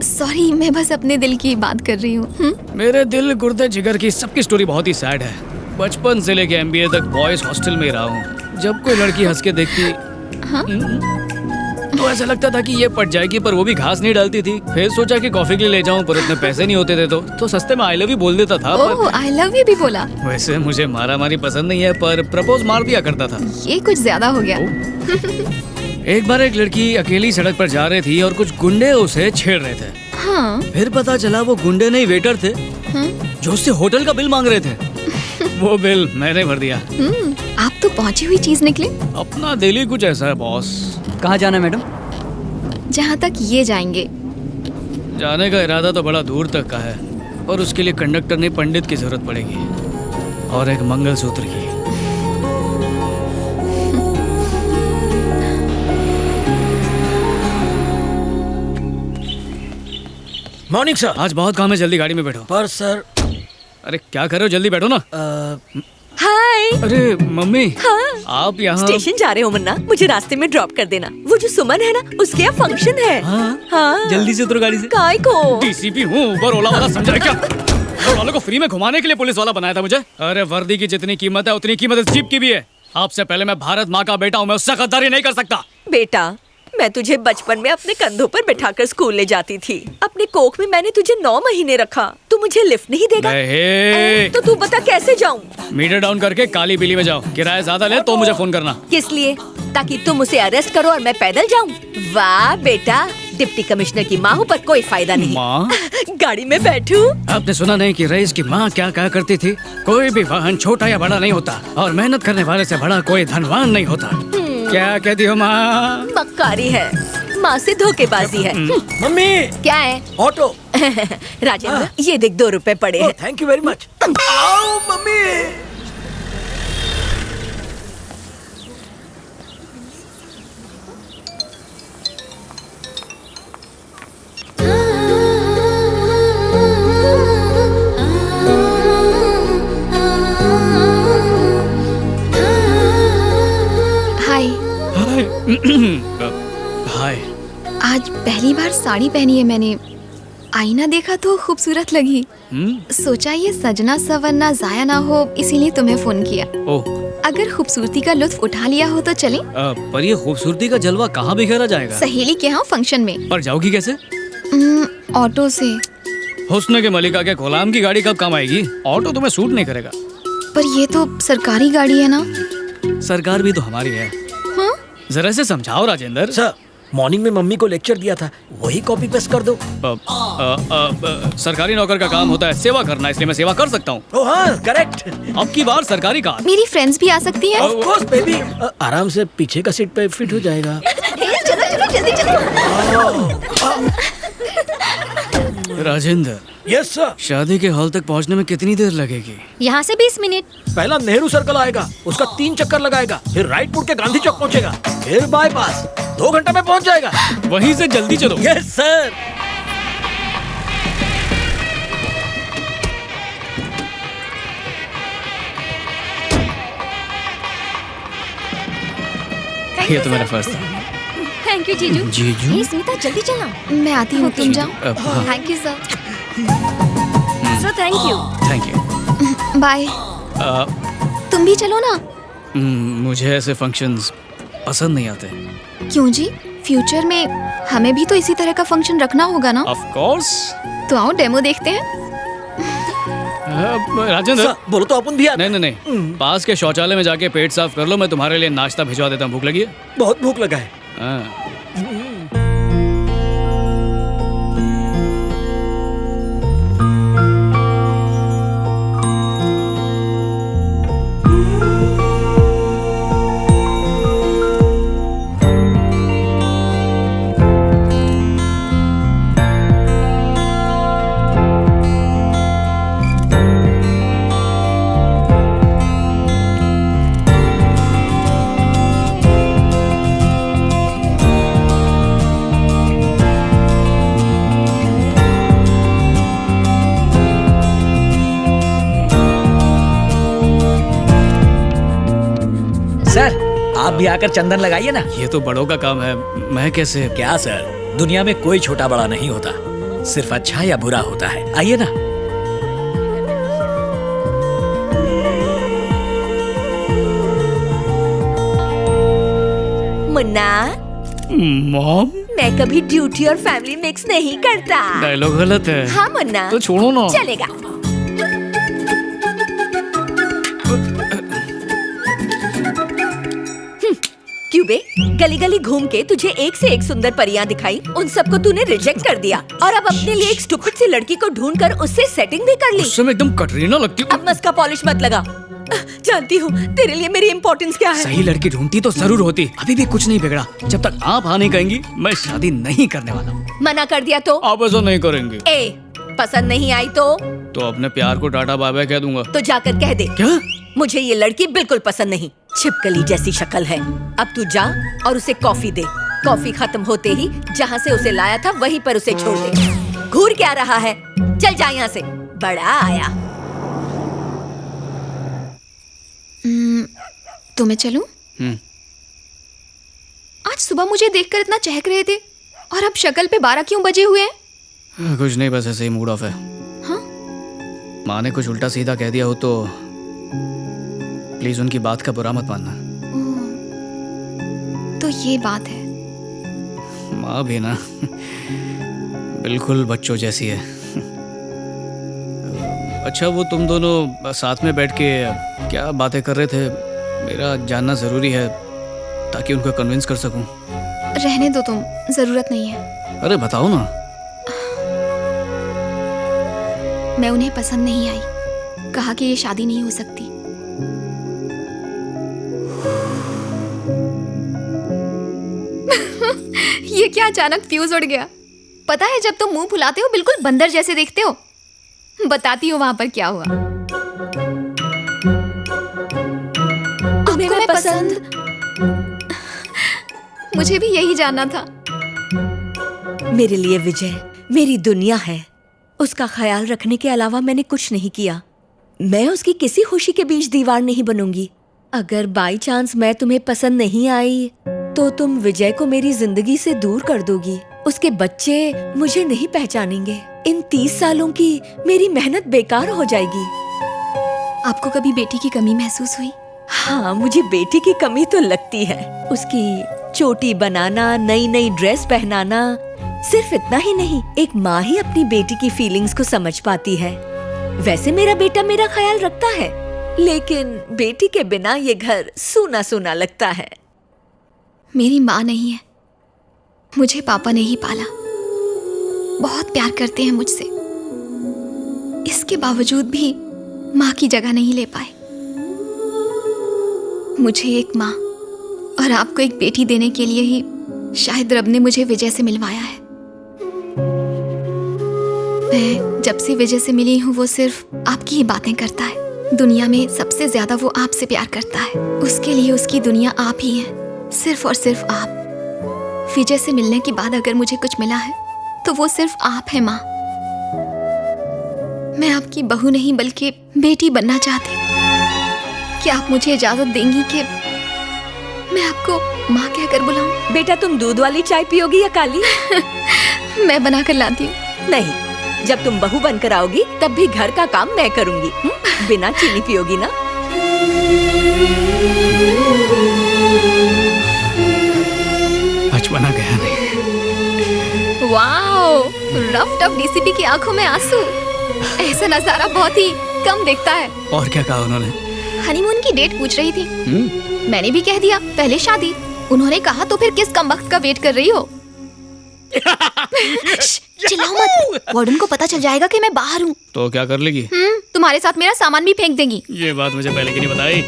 सॉरी, मैं बस अपने दिल की बात कर रही हूँ। मेरे दिल गुर्दे जिगर की सबकी स्टोरी बहुत ही सैड है। बचपन से लेके MBA तक बॉयज हॉस्टल में रहा हूँ। जब कोई लड़की हंस के देखती तो ऐसा लगता था कि ये पट जाएगी, पर वो भी घास नहीं डालती थी। फिर सोचा कि कॉफी के लिए ले जाऊं, पर उतने पैसे नहीं होते थे तो सस्ते में आई लव यू बोल देता था। ओह, आई लव यू भी बोला? वैसे मुझे मारा मारी पसंद नहीं है, पर प्रपोज मार दिया करता था। ये कुछ ज्यादा हो गया। एक बार एक लड़की अकेली सड़क पर जा रही थी और कुछ गुंडे उसे छेड़ रहे थे। हाँ। फिर पता चला वो गुंडे नहीं वेटर थे, जो उससे होटल का बिल मांग रहे थे। वो बिल मैंने भर दिया। आप तो पहुंची हुई चीज निकले। अपना दिल ही कुछ ऐसा है बॉस। कहाँ जाना है मैडम? जहाँ तक ये जाएंगे। जाने का इरादा तो बड़ा दूर तक का है, और उसके लिए कंडक्टर नहीं पंडित की जरूरत पड़ेगी, और एक मंगलसूत्र की। Morning sir. आज बहुत काम है, जल्दी गाड़ी में बैठो। पर सर। अरे क्या कर रहे हो, जल्दी बैठो ना। हाय। अरे मम्मी। हाँ। आप यहाँ स्टेशन जा रहे हो मन्ना, मुझे रास्ते में ड्रॉप कर देना। वो जो सुमन है ना, उसके यहाँ फंक्शन है। हाँ। जल्दी से उतरो गाड़ी से। काय को? DCP हूँ, ऊबर ओला वाला समझा है क्या? ऊबर वालों को फ्री में घुमाने के लिए पुलिस वाला बनाया था मुझे। अरे वर्दी की जितनी कीमत है उतनी कीमत इस जीप की भी है। आपसे पहले मैं भारत माँ का बेटा हूँ, मैं उससे गद्दारी नहीं कर सकता। बेटा, मैं तुझे बचपन में अपने कंधों पर बिठाकर स्कूल ले जाती थी। अपने कोख में मैंने तुझे 9 महीने रखा। तू मुझे लिफ्ट नहीं देगा? तो तू बता कैसे जाऊं? मीटर डाउन करके काली बिल्ली में जाओ। किराया ज्यादा ले तो मुझे फोन करना। किस लिए? ताकि तुम उसे अरेस्ट करो और मैं पैदल जाऊं? वाह बेटा, डिप्टी कमिश्नर की माँ हूँ पर कोई फायदा नहीं। माँ? गाड़ी में बैठू। आपने सुना नहीं कि रईस की माँ क्या कहा करती थी? कोई भी वाहन छोटा या बड़ा नहीं होता, और मेहनत करने वाले से बड़ा कोई धनवान नहीं होता। क्या कहती हो माँ? मक्कारी है, माँ से धोखेबाजी है। मम्मी। क्या है? ऑटो। राजेंद्र, ये देख 2 रुपए पड़े हैं। Thank you very much. आओ मम्मी। हाय। आज पहली बार साड़ी पहनी है मैंने। आईना देखा तो खूबसूरत लगी। सोचा ये सजना सवरना जाया ना हो, इसीलिए तुम्हें फोन किया। ओह। अगर खूबसूरती का लुत्फ उठा लिया हो तो चलें? पर ये खूबसूरती का जलवा कहाँ बिखेरा जाएगा? सहेली के यहाँ फंक्शन में। पर जाओगी कैसे? ऑटो से। हुस्न के मलिका के गुलाम की गाड़ी कब काम आएगी? ऑटो तुम्हें सूट नहीं करेगा। पर ये तो सरकारी गाड़ी है ना। सरकार भी तो हमारी है। हाँ? जरा से समझाओ राजेंद्र। सर, मॉर्निंग में मम्मी को लेक्चर दिया था, वही कॉपी पेस्ट कर दो। सरकारी नौकर का काम होता है सेवा करना, इसलिए मैं सेवा कर सकता हूँ। ओह हाँ, करेक्ट। अब की बार सरकारी कार। मेरी फ्रेंड्स भी आ सकती है? Of course baby. आराम से पीछे का सीट पे फिट हो जाएगा। चलो चलो जल्दी चलो। राजेंद्र। Yes sir. शादी के हॉल तक पहुंचने में कितनी देर लगेगी? यहाँ से 20 मिनट। पहला नेहरू सर्कल आएगा, उसका 3 चक्कर लगाएगा, फिर राइट मुड़ के गांधी चौक पहुंचेगा, फिर बाईपास। 2 घंटे में पहुंच जाएगा। वहीं से जल्दी चलो। Yes sir. ये तो मेरा फर्स्ट था। थैंक यू जीजू। जीजू? हे स्मिता जल्दी चलना। मैं आती हूँ, तुम जाओ। हाँ। Thank you sir. Sir thank you. Thank you. Bye. तुम भी चलो ना। मुझे ऐसे फंक्शंस पसंद नहीं आते। क्यों जी? फ्यूचर में हमें भी तो इसी तरह का फंक्शन रखना होगा ना। Of course. तो आओ डेमो देखते हैं। राजेंद्र बोलो तो अपन भी आते। नहीं नहीं नहीं, पास के शौचालय में जाके पेट साफ कर लो, मैं तुम्हारे लिए नाश्ता भिजवा देता हूँ। भूख लगी है? बहुत भूख लगा है। हाँ। सर आप भी आकर चंदन लगाइए ना। ये तो बड़ों का काम है, मैं कैसे? क्या सर, दुनिया में कोई छोटा बड़ा नहीं होता, सिर्फ अच्छा या बुरा होता है। आइए ना। मुन्ना, मॉम, मैं कभी ड्यूटी और फैमिली मिक्स नहीं करता। डायलॉग गलत है। हाँ मुन्ना, तो छोड़ो ना। चलेगा। क्यों बे, गली गली घूम के तुझे एक से एक सुंदर परियां दिखाई, उन सबको तूने रिजेक्ट कर दिया और अब अपने लिए एक स्टूपिड सी लड़की को ढूंढकर उससे सेटिंग भी कर ली। उससे मैं एकदम कटरीना लगती हूँ। अब मस्का पॉलिश मत लगा। जानती हूँ तेरे लिए मेरी इम्पोर्टेंस क्या है। सही लड़की ढूंढती तो जरूर होती। अभी भी कुछ नहीं बिगड़ा। जब तक आप हाँ नहीं कहेंगी मैं शादी नहीं करने वाला हूँ। मना कर दिया तो? आप ऐसा नहीं करेंगे। ए, पसंद नहीं आई तो अपने प्यार को टाटा बाय बाय कह दूंगा। तो जाकर कह दे। क्या? मुझे ये लड़की बिल्कुल पसंद नहीं, छिपकली जैसी शक्ल है। अब तू जा और उसे कॉफी दे। कॉफी खत्म होते ही जहाँ से उसे लाया था वहीं पर उसे छोड़ दे। घूर क्या रहा है, चल जा यहाँ से। बड़ा आया। तो मैं चलूं? आज सुबह मुझे देखकर इतना चहक रहे थे और अब शक्ल पे 12 क्यों बजे हुए हैं? कुछ नहीं, बस ऐसे ही मूड ऑफ है। हाँ? माँ ने कुछ उल्टा सीधा कह दिया हो तो प्लीज उनकी बात का बुरा मत मानना। तो ये बात है। माँ भी ना बिल्कुल बच्चों जैसी है। अच्छा, वो तुम दोनों साथ में बैठ के क्या बातें कर रहे थे? मेरा जानना जरूरी है ताकि उनको कन्विंस कर सकूं। रहने दो तुम, जरूरत नहीं है। अरे बताओ ना। मैं उन्हें पसंद नहीं आई, कहा कि ये शादी नहीं हो सकती। ये क्या अचानक फ्यूज उड़ गया? पता है जब तुम मुंह फुलाते हो बिल्कुल बंदर जैसे देखते हो। बताती हूँ वहां पर क्या हुआ। तुम्हें मैं पसंद? मुझे भी यही जानना था। मेरे लिए विजय मेरी दुनिया है। उसका ख्याल रखने के अलावा मैंने कुछ नहीं किया। मैं उसकी किसी खुशी के बीच दीवार नहीं बनूंगी। अगर बाई चांस मैं तुम्हें पसंद नहीं आई तो तुम विजय को मेरी जिंदगी से दूर कर दोगी। उसके बच्चे मुझे नहीं पहचानेंगे। इन 30 सालों की मेरी मेहनत बेकार हो जाएगी। आपको कभी बेटी की कमी महसूस हुई? हाँ, मुझे बेटी की कमी तो लगती है। उसकी चोटी बनाना, नई नई ड्रेस पहनाना, सिर्फ इतना ही नहीं, एक माँ ही अपनी बेटी की फीलिंग्स को समझ पाती है। वैसे मेरा बेटा मेरा ख्याल रखता है, लेकिन बेटी के बिना ये घर सूना सूना लगता है। मेरी माँ नहीं है, मुझे पापा ने ही पाला। बहुत प्यार करते हैं मुझसे, इसके बावजूद भी माँ की जगह नहीं ले पाए। मुझे एक माँ और आपको एक बेटी देने के लिए ही शायद रब ने मुझे विजय से मिलवाया है। मैं जब से विजय से मिली हूँ वो सिर्फ आपकी ही बातें करता है। दुनिया में सबसे ज्यादा वो आपसे प्यार करता है। उसके लिए उसकी दुनिया आप ही है, सिर्फ और सिर्फ आप। विजय से मिलने के बाद अगर मुझे कुछ मिला है तो वो सिर्फ आप है माँ। मैं आपकी बहू नहीं बल्कि बेटी बनना चाहती। क्या आप मुझे इजाजत देंगी कि मैं आपको माँ कहकर बुलाऊं? बेटा तुम दूध वाली चाय पियोगी या काली? मैं बना कर लाती हूँ। नहीं, जब तुम बहू बनकर आओगी तब भी घर का काम मैं करूंगी। बिना चीनी पियोगी ना? बचपना गया नहीं। वाओ, रफ टफ डीसीपी की आंखों में आंसू। ऐसा नजारा बहुत ही कम दिखता है। और क्या कहा उन्होंने? हनीमून की डेट पूछ रही थी। मैंने भी कह दिया पहले शादी। उन्होंने कहा तो फिर किस कमबख्त का वेट कर रही हो? चिल्लाओ मत, वार्डन को पता चल जाएगा कि मैं बाहर हूँ। तो क्या कर लेगी? तुम्हारे साथ मेरा सामान भी फेंक देंगी। ये बात मुझे पहले क्यों नहीं बताई?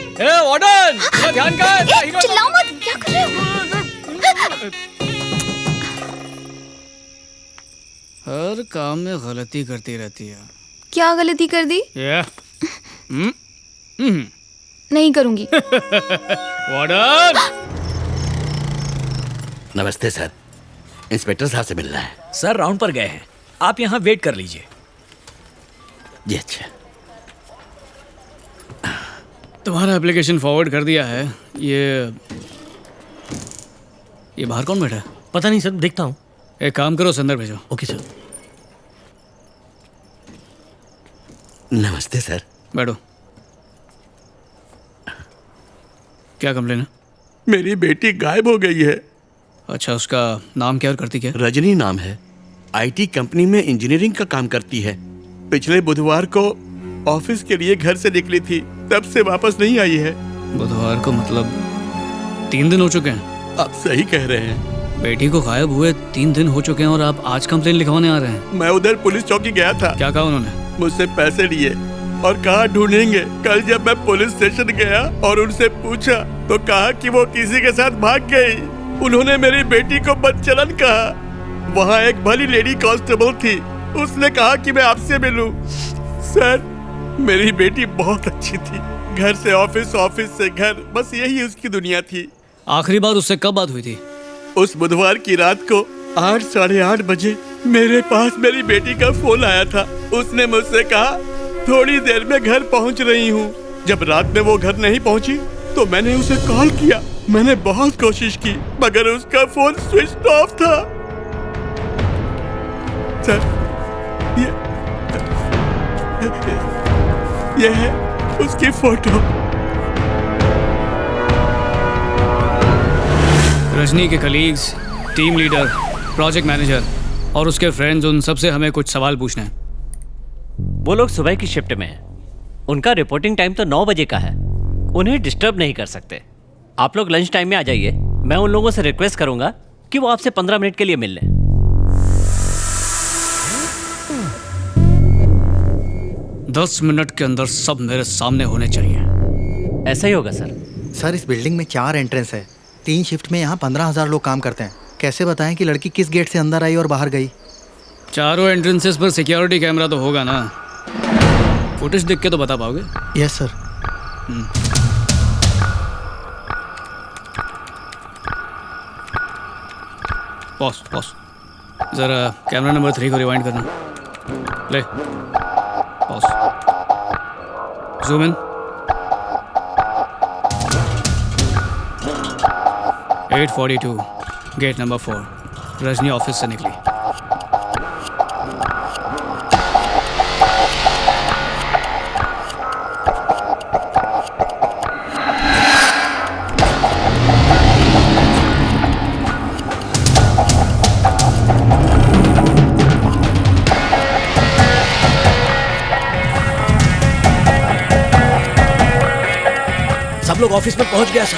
वार्डन, ध्यान कर। चिल्लाओ मत, क्या कर रहे हो? हर काम में गलती करती रहती है। क्या गलती कर दी? नहीं करूंगी। वार्डन! नमस्ते सर, इंस्पेक्टर साहब से मिलना है। सर राउंड पर गए हैं, आप यहाँ वेट कर लीजिए। जी अच्छा। तुम्हारा एप्लीकेशन फॉरवर्ड कर दिया है। ये बाहर कौन बैठा है? पता नहीं सर, देखता हूँ। एक काम करो, अंदर भेजो। Okay sir. नमस्ते सर। बैठो। क्या कंप्लेन है? मेरी बेटी गायब हो गई है। अच्छा, उसका नाम क्या और करती क्या? रजनी नाम है। आईटी कंपनी में इंजीनियरिंग का काम करती है। पिछले बुधवार को ऑफिस के लिए घर से निकली थी, तब से वापस नहीं आई है। बुधवार को मतलब 3 दिन हो चुके हैं? आप सही कह रहे हैं। बेटी को गायब हुए 3 दिन हो चुके हैं और आप आज कंप्लेन लिखवाने आ रहे हैं? मैं उधर पुलिस चौकी गया था। क्या कहा उन्होंने? मुझसे पैसे लिए और कहा ढूंढेंगे। कल जब मैं पुलिस स्टेशन गया और उनसे पूछा तो कहा कि वो किसी के साथ भाग गई। उन्होंने मेरी बेटी को बदचलन कहा। वहाँ एक भली लेडी कांस्टेबल थी, उसने कहा कि मैं आपसे मिलूं। सर, मेरी बेटी बहुत अच्छी थी। घर से ऑफिस, ऑफिस से घर, बस यही उसकी दुनिया थी। आखिरी बार उससे कब बात हुई थी? उस बुधवार की रात को 8, साढ़े 8 बजे मेरे पास मेरी बेटी का फोन आया था। उसने मुझसे कहा थोड़ी देर में घर पहुंच रही हूँ। जब रात में वो घर नहीं पहुंची तो मैंने उसे कॉल किया। मैंने बहुत कोशिश की मगर उसका फोन स्विच ऑफ था। सर, ये है उसकी फोटो। रजनी के colleagues, team leader, project manager और उसके फ्रेंड्स, उन सबसे हमें कुछ सवाल पूछने हैं। वो लोग सुबह की शिफ्ट में हैं। उनका रिपोर्टिंग टाइम तो 9 बजे का है। उन्हें डिस्टर्ब नहीं कर सकते। आप लोग लंच टाइम में आ जाइए। मैं उन लोगों से रिक्वेस्ट करूंगा कि वो आपसे 15 मिनट के लिए मिल लें। 10 मिनट के अंदर सब मेरे सामने होने चाहिए। ऐसा ही होगा सर। सर, इस बिल्डिंग में 4 एंट्रेंस है। 3 शिफ्ट में यहाँ 15,000 लोग काम करते हैं। कैसे बताएं कि लड़की किस गेट से अंदर आई और बाहर गई? चारों एंट्रेंसेस पर सिक्योरिटी कैमरा तो होगा ना? फुटेज देख के तो बता पाओगे? Yes sir. पॉज। जरा कैमरा नंबर 3 को रिवाइंड करना। ले, pause, zoom in. 8:42, gate number 4। Rajni office से निकली। सब लोग ऑफिस में पहुंच गया सर।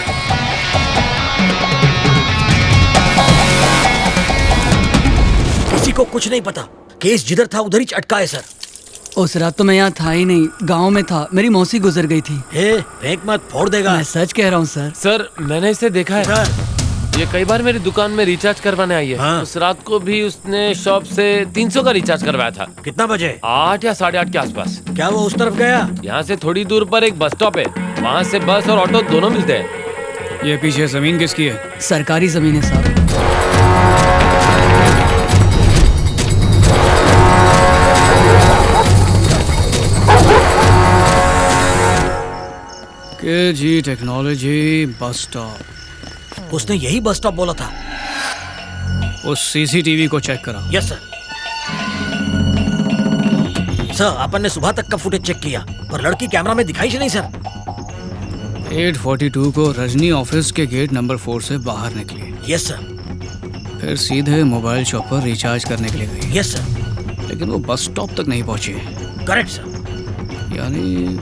किसी को कुछ नहीं पता। केस जिधर था उधर ही अटका है सर। उस रात तो मैं यहाँ था ही नहीं, गांव में था। मेरी मौसी गुजर गई थी। फेंक मत, फोड़ देगा। मैं सच कह रहा हूँ सर। सर, मैंने इसे देखा है सर। ये कई बार मेरी दुकान में रिचार्ज करवाने आई है। हाँ। उस रात को भी उसने शॉप से 300 का रिचार्ज करवाया था। कितना बजे? 8 या 8:30 के आसपास। क्या वो उस तरफ गया? यहाँ से थोड़ी दूर पर एक बस स्टॉप है, वहाँ से बस और ऑटो दोनों मिलते हैं। ये पीछे जमीन किसकी है? सरकारी जमीन है साहब। KG technology bus stop. उसने यही बस स्टॉप बोला था। उस सीसीटीवी को चेक कराओ। Yes sir. सर अपन ने सुबह तक का फुटेज चेक किया पर लड़की कैमरा में दिखाई ही नहीं सर। 8:42 को रजनी ऑफिस के गेट नंबर 4 से बाहर निकली। Yes sir. फिर सीधे मोबाइल शॉप पर रिचार्ज करने के लिए गई। Yes sir. लेकिन वो बस स्टॉप तक नहीं पहुंची। Correct sir. यानी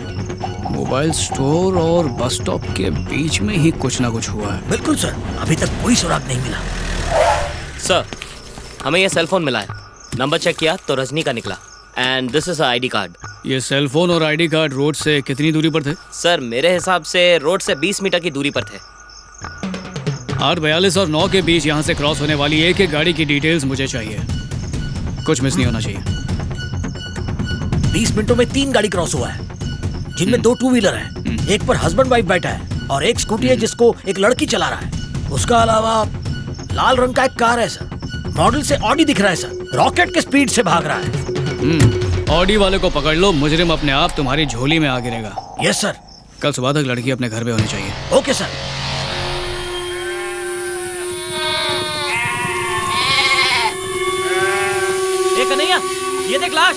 मोबाइल स्टोर और बस स्टॉप के बीच में ही कुछ ना कुछ हुआ है। बिल्कुल सर, अभी तक कोई सुराग नहीं मिला। सर, हमें ये सेल फोन मिला है। नंबर चेक किया तो रजनी का निकला। And this is ID card. ये सेल फोन और आईडी कार्ड रोड से कितनी दूरी पर थे? सर, मेरे हिसाब से रोड से 20 मीटर की दूरी पर थे। 8:42 और 9 के बीच यहाँ से क्रॉस होने वाली एक एक गाड़ी की डिटेल्स मुझे चाहिए। कुछ मिस नहीं होना चाहिए। 20 मिनटों में 3 गाड़ी क्रॉस हुआ है, जिनमें 2 टू व्हीलर हैं। एक पर हस्बैंड वाइफ बैठा है और एक स्कूटी है जिसको एक लड़की चला रहा है। उसका अलावा लाल रंग का एक कार है सर, मॉडल से ऑडी दिख रहा है सर, रॉकेट के स्पीड से भाग रहा है। ऑडी वाले को पकड़ लो, मुजरिम अपने आप तुम्हारी झोली में आ गिरेगा। Yes sir. कल सुबह तक लड़की अपने घर पे होनी चाहिए। Okay sir. कन्हैया, ये देख लाश।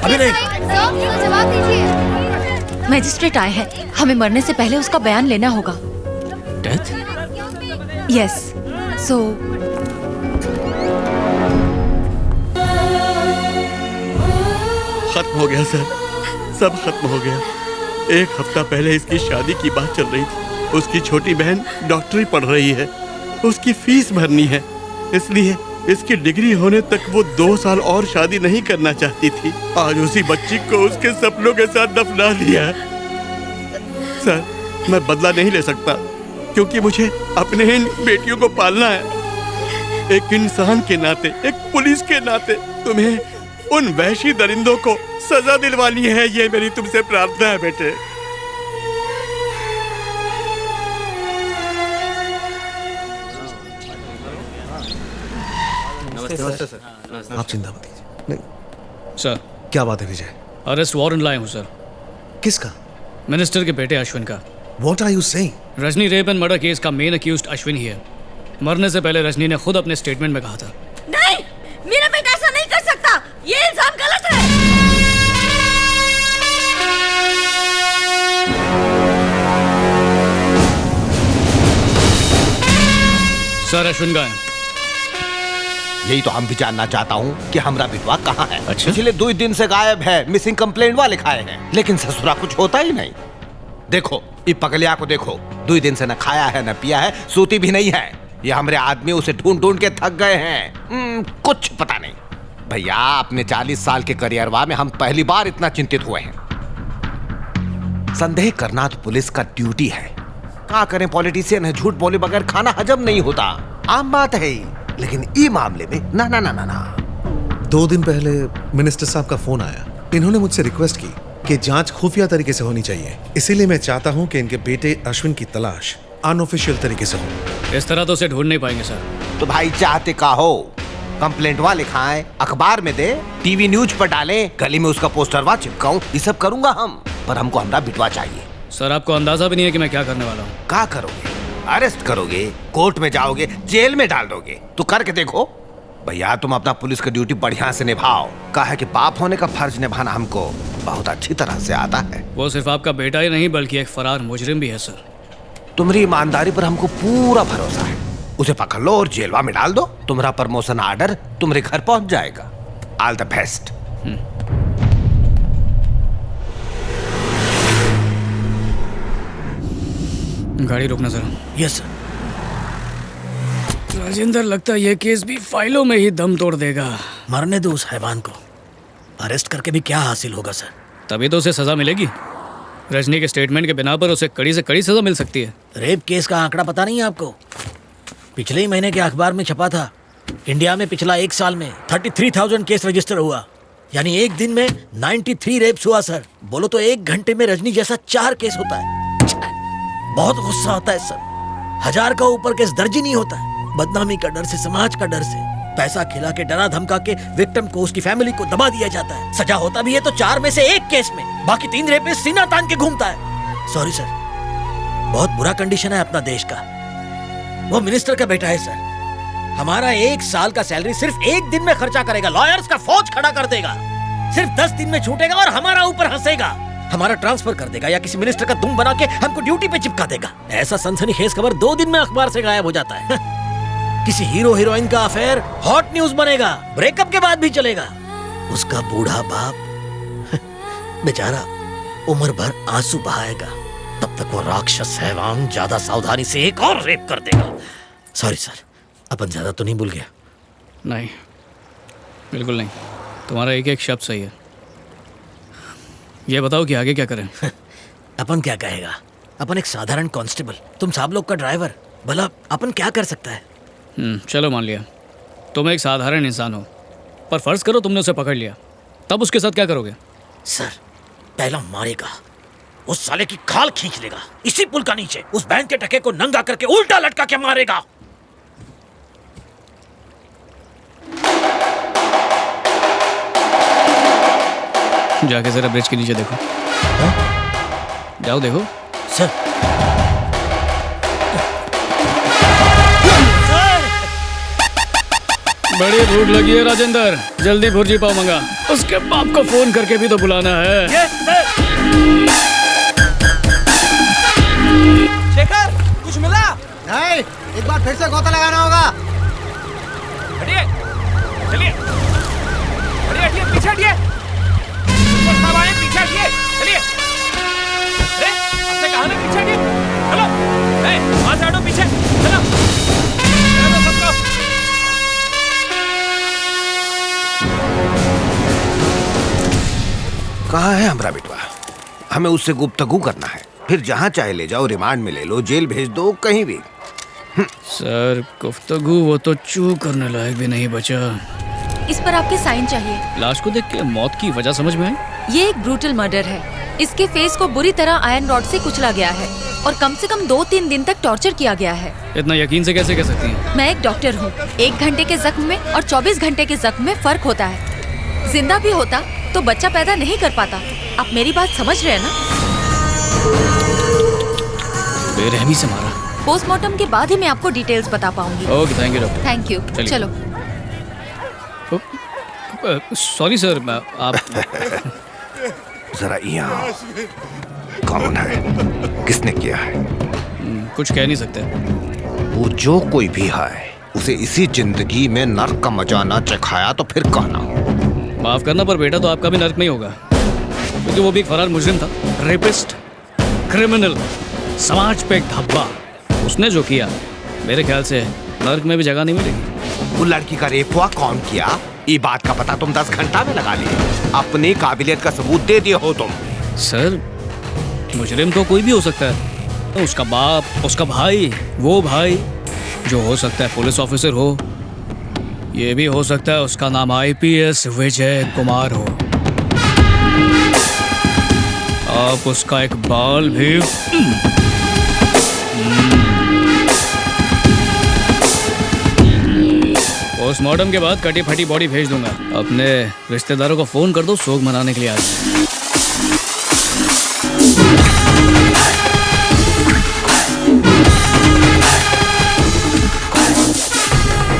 अभी नहीं। जवाब दीजिए। मजिस्ट्रेट आए हैं, हमें मरने से पहले उसका बयान लेना होगा। डेथ? यस। सो खत्म हो गया सर, सब खत्म हो गया। 1 हफ्ता पहले इसकी शादी की बात चल रही थी। उसकी छोटी बहन डॉक्टरी पढ़ रही है, उसकी फीस भरनी है, इसलिए इसकी डिग्री होने तक वो 2 साल और शादी नहीं करना चाहती थी। आज उसी बच्ची को उसके सपनों के साथ दफना दिया। सर, मैं बदला नहीं ले सकता क्योंकि मुझे अपने इन बेटियों को पालना है। एक इंसान के नाते, एक पुलिस के नाते तुम्हें उन वहशी दरिंदों को सजा दिलवानी है, ये मेरी तुमसे प्रार्थना है बेटे। नमस्ते सर। आप चिंता मत कीजिए। नहीं सर। क्या बात है विजय? अरेस्ट वारंट लाए हूँ सर। किसका? मिनिस्टर के बेटे अश्विन का। What are you saying? Rajni rape and murder case का मेन अक्यूज्ड अश्विन ही है। मरने से पहले रजनी ने खुद अपने स्टेटमेंट में कहा था, नहीं, मेरा बेटा ऐसा नहीं कर सकता, ये इल्जाम गलत है। सर अश्विन का है। यही तो हम भी जानना चाहता हूँ कि हमरा बिटवा कहाँ है। अच्छा? पिछले 2 दिन से गायब है, मिसिंग कंप्लेंट वाले खाए हैं, लेकिन ससुरा कुछ होता ही नहीं। देखो ये पगलिया को देखो, 2 दिन से न खाया है न पिया है, सोती भी नहीं है। ये हमारे आदमी उसे ढूंढ ढूंढ के थक गए हैं। कुछ पता नहीं भैया। अपने 40 साल के करियरवा में हम पहली बार इतना चिंतित हुए हैं। संदेह करना तो पुलिस का ड्यूटी है। क्या करें, पॉलिटिशियन है, झूठ बोले बगैर खाना हजम नहीं होता, आम बात है। लेकिन ई मामले में ना ना ना ना ना। 2 दिन पहले मिनिस्टर साहब का फोन आया। इन्होंने मुझसे रिक्वेस्ट की कि जांच खुफिया तरीके से होनी चाहिए। इसीलिए मैं चाहता हूं कि इनके बेटे अश्विन की तलाश अनऑफिशियल तरीके से हो। इस तरह तो उसे ढूंढ नहीं पाएंगे सर। तो भाई चाहते का हो, कंप्लेंट वा लिखाएं, अखबार में दे, टीवी न्यूज पर डालें, गली में उसका पोस्टर वा चिपकाऊं, ये सब करूंगा हम, पर हमको हमरा बिटवा चाहिए। सर आपको अंदाजा भी नहीं है कि मैं क्या करने वाला हूँ। क्या करोगे? अरेस्ट करोगे, कोर्ट में जाओगे, जेल में डाल दोगे, तो करके देखो। भैया तुम अपना पुलिस की ड्यूटी बढ़िया से निभाओ। कहा है कि बाप होने का फर्ज निभाना हमको बहुत अच्छी तरह से आता है। वो सिर्फ आपका बेटा ही नहीं बल्कि एक फरार मुजरिम भी है सर। तुम्हारी ईमानदारी पर हमको पूरा भरोसा है। उसे पकड़ लो और जेलवा में डाल दो, तुम्हारा प्रमोशन ऑर्डर तुम्हारे घर पहुंच जाएगा। All the best. गाड़ी रोकना सर। Yes sir. राजेंद्र, लगता है ये केस भी फाइलों में ही दम तोड़ देगा। मरने दो उस हैवान को, अरेस्ट करके भी क्या हासिल होगा सर? तभी तो उसे सजा मिलेगी। रजनी के स्टेटमेंट के बिना पर उसे कड़ी से कड़ी सजा मिल सकती है। रेप केस का आंकड़ा पता नहीं है आपको? पिछले ही महीने के अखबार में छपा था। इंडिया में पिछला 1 साल में 33,000 केस रजिस्टर हुआ, यानी एक दिन में 93 रेप्स हुआ सर। बोलो तो 1 घंटे में रजनी जैसा 4 केस होता है। बहुत गुस्सा आता है सर। 1000 का ऊपर केस दर्ज ही नहीं होता है। बदनामी का डर से, समाज का डर से। पैसा खिला के डरा धमका के विक्टिम को उसकी फैमिली को दबा दिया जाता है। सजा होता भी है तो 4 में से 1 केस में, बाकी 3 रेपिस्ट सीना तान के घूमता है। सॉरी सर, बहुत बुरा कंडीशन है अपना देश का। वो मिनिस्टर का बेटा है सर। हमारा 1 साल का सैलरी सिर्फ 1 दिन में खर्चा करेगा, लॉयर्स का फौज खड़ा कर देगा, सिर्फ 10 दिन में छूटेगा और हमारा ऊपर हंसेगा, हमारा ट्रांसफर कर देगा या किसी मिनिस्टर का दुम बना के हमको ड्यूटी पे चिपका देगा। ऐसा सनसनीखेज खबर 2 दिन में अखबार से गायब हो जाता है। किसी हीरो हीरोइन का अफेयर हॉट न्यूज बनेगा, ब्रेकअप के बाद भी चलेगा। उसका बूढ़ा बाप बेचारा उम्र भर आंसू बहाएगा, तब तक वो राक्षस हैवान ज्यादा सावधानी से एक और रेप कर देगा। सॉरी सर, अपन ज्यादा तो नहीं भूल गया? नहीं, बिल्कुल नहीं। तुम्हारा एक एक शब्द सही है। ये बताओ कि आगे क्या करें? अपन क्या कहेगा, अपन एक साधारण कांस्टेबल, तुम सब लोग का ड्राइवर, भला अपन क्या कर सकता है? चलो मान लिया तुम एक साधारण इंसान हो, पर फर्ज करो तुमने उसे पकड़ लिया, तब उसके साथ क्या करोगे? सर, पहला मारेगा, उस साले की खाल खींच लेगा, इसी पुल का नीचे उस बैंक के टके को नंगा करके उल्टा लटका के मारेगा। जाके जरा ब्रिज के नीचे देखो। जाओ देखो। सर, बड़ी भूख लगी है राजेंद्र, जल्दी भुर्जी पाव मंगा। उसके बाप को फोन करके भी तो बुलाना है। शेखर, कुछ मिला? नहीं, एक बार फिर से गोता लगाना होगा। हटिए, चलिए, हटिए, पीछे हटिए, पीछे हटिए, चलिए। अरे, आपसे कहा ना पीछे हटिए, चलो, वहां से हटो, पीछे, चलो, चलो सबको। कहाँ है हमारा बेटवा? हमें उससे गुफ्तगू करना है, फिर जहाँ चाहे ले जाओ, रिमांड में ले लो, जेल भेज दो, कहीं भी। सर, गुफ्तगू वो तो चू करने लायक भी नहीं बचा। इस पर आपके साइन चाहिए। लाश को देख के मौत की वजह समझ में आई? ये एक ब्रूटल मर्डर है। इसके फेस को बुरी तरह आयरन रॉड से कुचला गया है और कम से कम 2-3 दिन तक टॉर्चर किया गया है। इतना यकीन से कैसे कह सकती हैं? मैं एक डॉक्टर हूँ। 1 घंटे के जख्म में और 24 घंटे के जख्म में फर्क होता है। जिंदा भी होता तो बच्चा पैदा नहीं कर पाता। आप मेरी बात समझ रहे हैं ना? बेरहमी से मारा। पोस्टमार्टम के बाद ही मैं आपको डिटेल्स बता पाऊंगी। Okay, thank you doctor. Thank you. चलो। सॉरी सर, आप जरा यहाँ कौन है, किसने किया है? कुछ कह नहीं सकते। वो जो कोई भी है, उसे इसी जिंदगी में नर्क का मजा ना चखाया तो फिर कहना। माफ करना, पर बेटा तो आपका भी नर्क में ही होगा, क्योंकि वो भी एक फरार मुजरिम था, रेपिस्ट, क्रिमिनल, समाज पे एक धब्बा। उसने जो किया, मेरे ख्याल से नर्क में भी जगह नहीं मिलेगी। वो लड़की का रेप हुआ कौन किया, ये बात का पता तुम 10 घंटा में लगा लिए। अपनी काबिलियत का सबूत दे दिए हो तुम। सर, मुजरिम तो कोई भी हो सकता है। उसका बाप, उसका भाई, वो भाई जो हो सकता है पुलिस ऑफिसर हो, ये भी हो सकता है उसका नाम IPS विजय कुमार हो। आप उसका एक बाल भी पोस्टमार्टम के बाद कटी फटी बॉडी भेज दूंगा। अपने रिश्तेदारों को फोन कर दो, शोक मनाने के लिए आ जाए।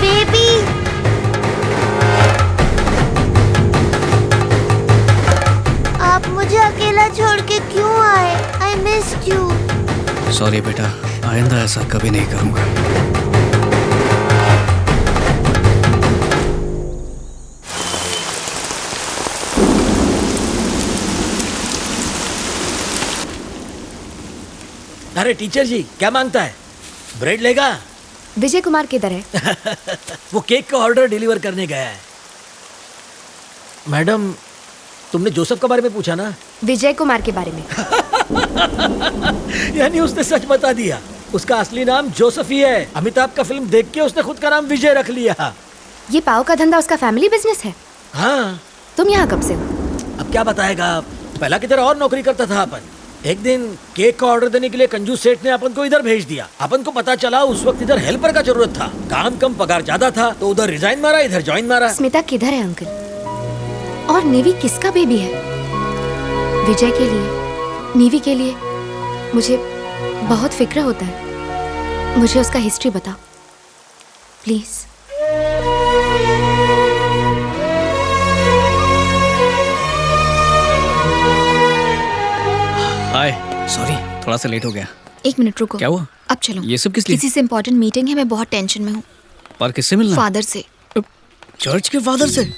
बेबी, आप मुझे अकेला छोड़ के क्यों आए? I missed you. सॉरी बेटा, आइंदा ऐसा कभी नहीं करूंगा। अरे टीचर जी, क्या मांगता है? ब्रेड लेगा? विजय कुमार किधर है? वो केक का ऑर्डर डिलीवर करने गया है। मैडम, तुमने जोसेफ के बारे में पूछा ना? विजय कुमार के बारे में। यानी उसने सच बता दिया। उसका असली नाम जोसेफ ही है। अमिताभ का फिल्म देख के उसने खुद का नाम विजय रख लिया। ये पाव का धंधा उसका फैमिली बिजनेस है? हाँ। तुम यहाँ कब से हो? अब क्या बताएगा, पहला की तरह और नौकरी करता था अपन। एक दिन केक का ऑर्डर देने के लिए कंजूस सेठ ने अपन को इधर भेज दिया। अपन को पता चला उस वक्त इधर हेल्पर का जरूरत था, काम कम पगार ज्यादा था, तो उधर रिजाइन मारा, इधर ज्वाइन मारा। स्मिता किधर है अंकल? और नेवी किसका बेबी है? विजय के लिए, नेवी के लिए मुझे बहुत फिक्र होता है। मुझे उसका हिस्ट्री बताओ प्लीज। हाय, सॉरी थोड़ा सा लेट हो गया। 1 मिनट रुको। क्या हुआ? अब चलो। ये सब किस लिए? किसी से इम्पोर्टेंट मीटिंग है, मैं बहुत टेंशन में हूँ। पर किससे मिलना? फादर से। चर्च के फादर से?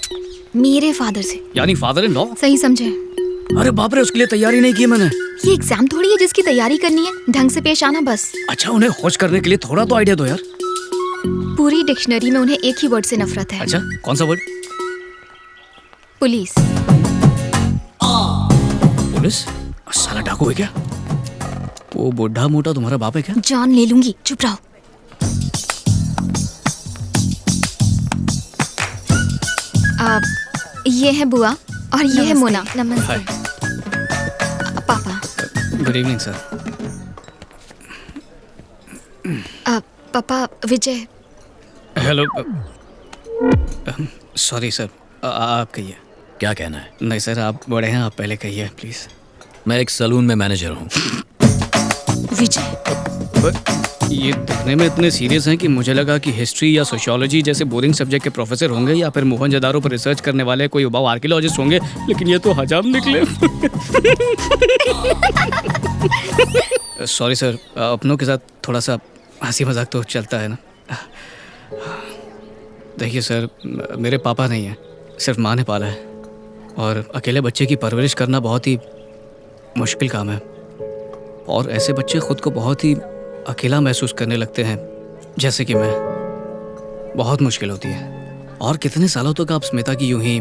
मेरे फादर से। यानी फादर इन लॉ? सही समझे। अरे बाप रे, उसके लिए तैयारी नहीं की मैंने। ये एग्जाम थोड़ी है जिसकी तैयारी करनी है, ढंग से पेश आना बस। अच्छा, उन्हें खोज करने के लिए थोड़ा तो आइडिया दो यार। पूरी डिक्शनरी में उन्हें एक ही वर्ड से नफरत है। अच्छा, कौन सा वर्ड? पुलिस। पुलिस? साला डाकू है क्या? वो बुढ़ा मोटा तुम्हारा बाप है क्या? जान ले लूंगी, चुप रहो। ये है बुआ और ये है मोना। नमस्ते। पापा। Good evening sir. पापा, विजय। हेलो। सॉरी सर, आप कहिए। क्या कहना है? नहीं सर, आप बड़े हैं, आप पहले कहिए प्लीज। मैं एक सलून में मैनेजर हूँ। विजय, ये दिखने में इतने सीरियस हैं कि मुझे लगा कि हिस्ट्री या सोशियोलॉजी जैसे बोरिंग सब्जेक्ट के प्रोफेसर होंगे या फिर मोहनजोदारो पर रिसर्च करने वाले कोई युवा आर्कियोलॉजिस्ट होंगे, लेकिन ये तो हजाम निकले। सॉरी सर, अपनों के साथ थोड़ा सा हंसी मजाक तो चलता है ना। देखिए सर, मेरे पापा नहीं है, सिर्फ माँ ने पाला है, और अकेले बच्चे की परवरिश करना बहुत ही मुश्किल काम है, और ऐसे बच्चे खुद को बहुत ही अकेला महसूस करने लगते हैं, जैसे कि मैं। बहुत मुश्किल होती है। और कितने सालों तक आप स्मिता की यूं ही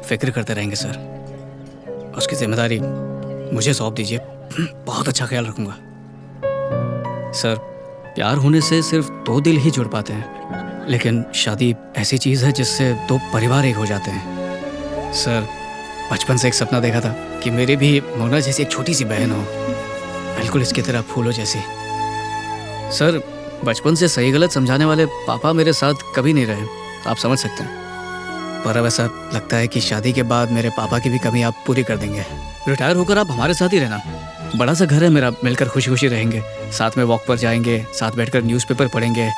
फिक्र करते रहेंगे सर? उसकी जिम्मेदारी मुझे सौंप दीजिए, बहुत अच्छा ख्याल रखूंगा। सर, प्यार होने से सिर्फ 2 दिल ही जुड़ पाते हैं, लेकिन शादी ऐसी चीज़ है जिससे 2 परिवार एक हो जाते हैं। सर, बचपन से एक सपना देखा था कि मेरी भी मोना जैसी एक छोटी सी बहन हो, बिल्कुल इसकी तरह फूलों जैसी। सर, बचपन से सही गलत समझाने वाले पापा मेरे साथ कभी नहीं रहे, आप समझ सकते हैं। पर अब ऐसा लगता है कि शादी के बाद मेरे पापा की भी कमी आप पूरी कर देंगे। रिटायर होकर आप हमारे साथ ही रहना। बड़ा सा घर है मेरा, मिलकर खुशी खुशी रहेंगे, साथ में वॉक पर जाएंगे, साथ बैठकर न्यूज़पेपर पढ़ेंगे,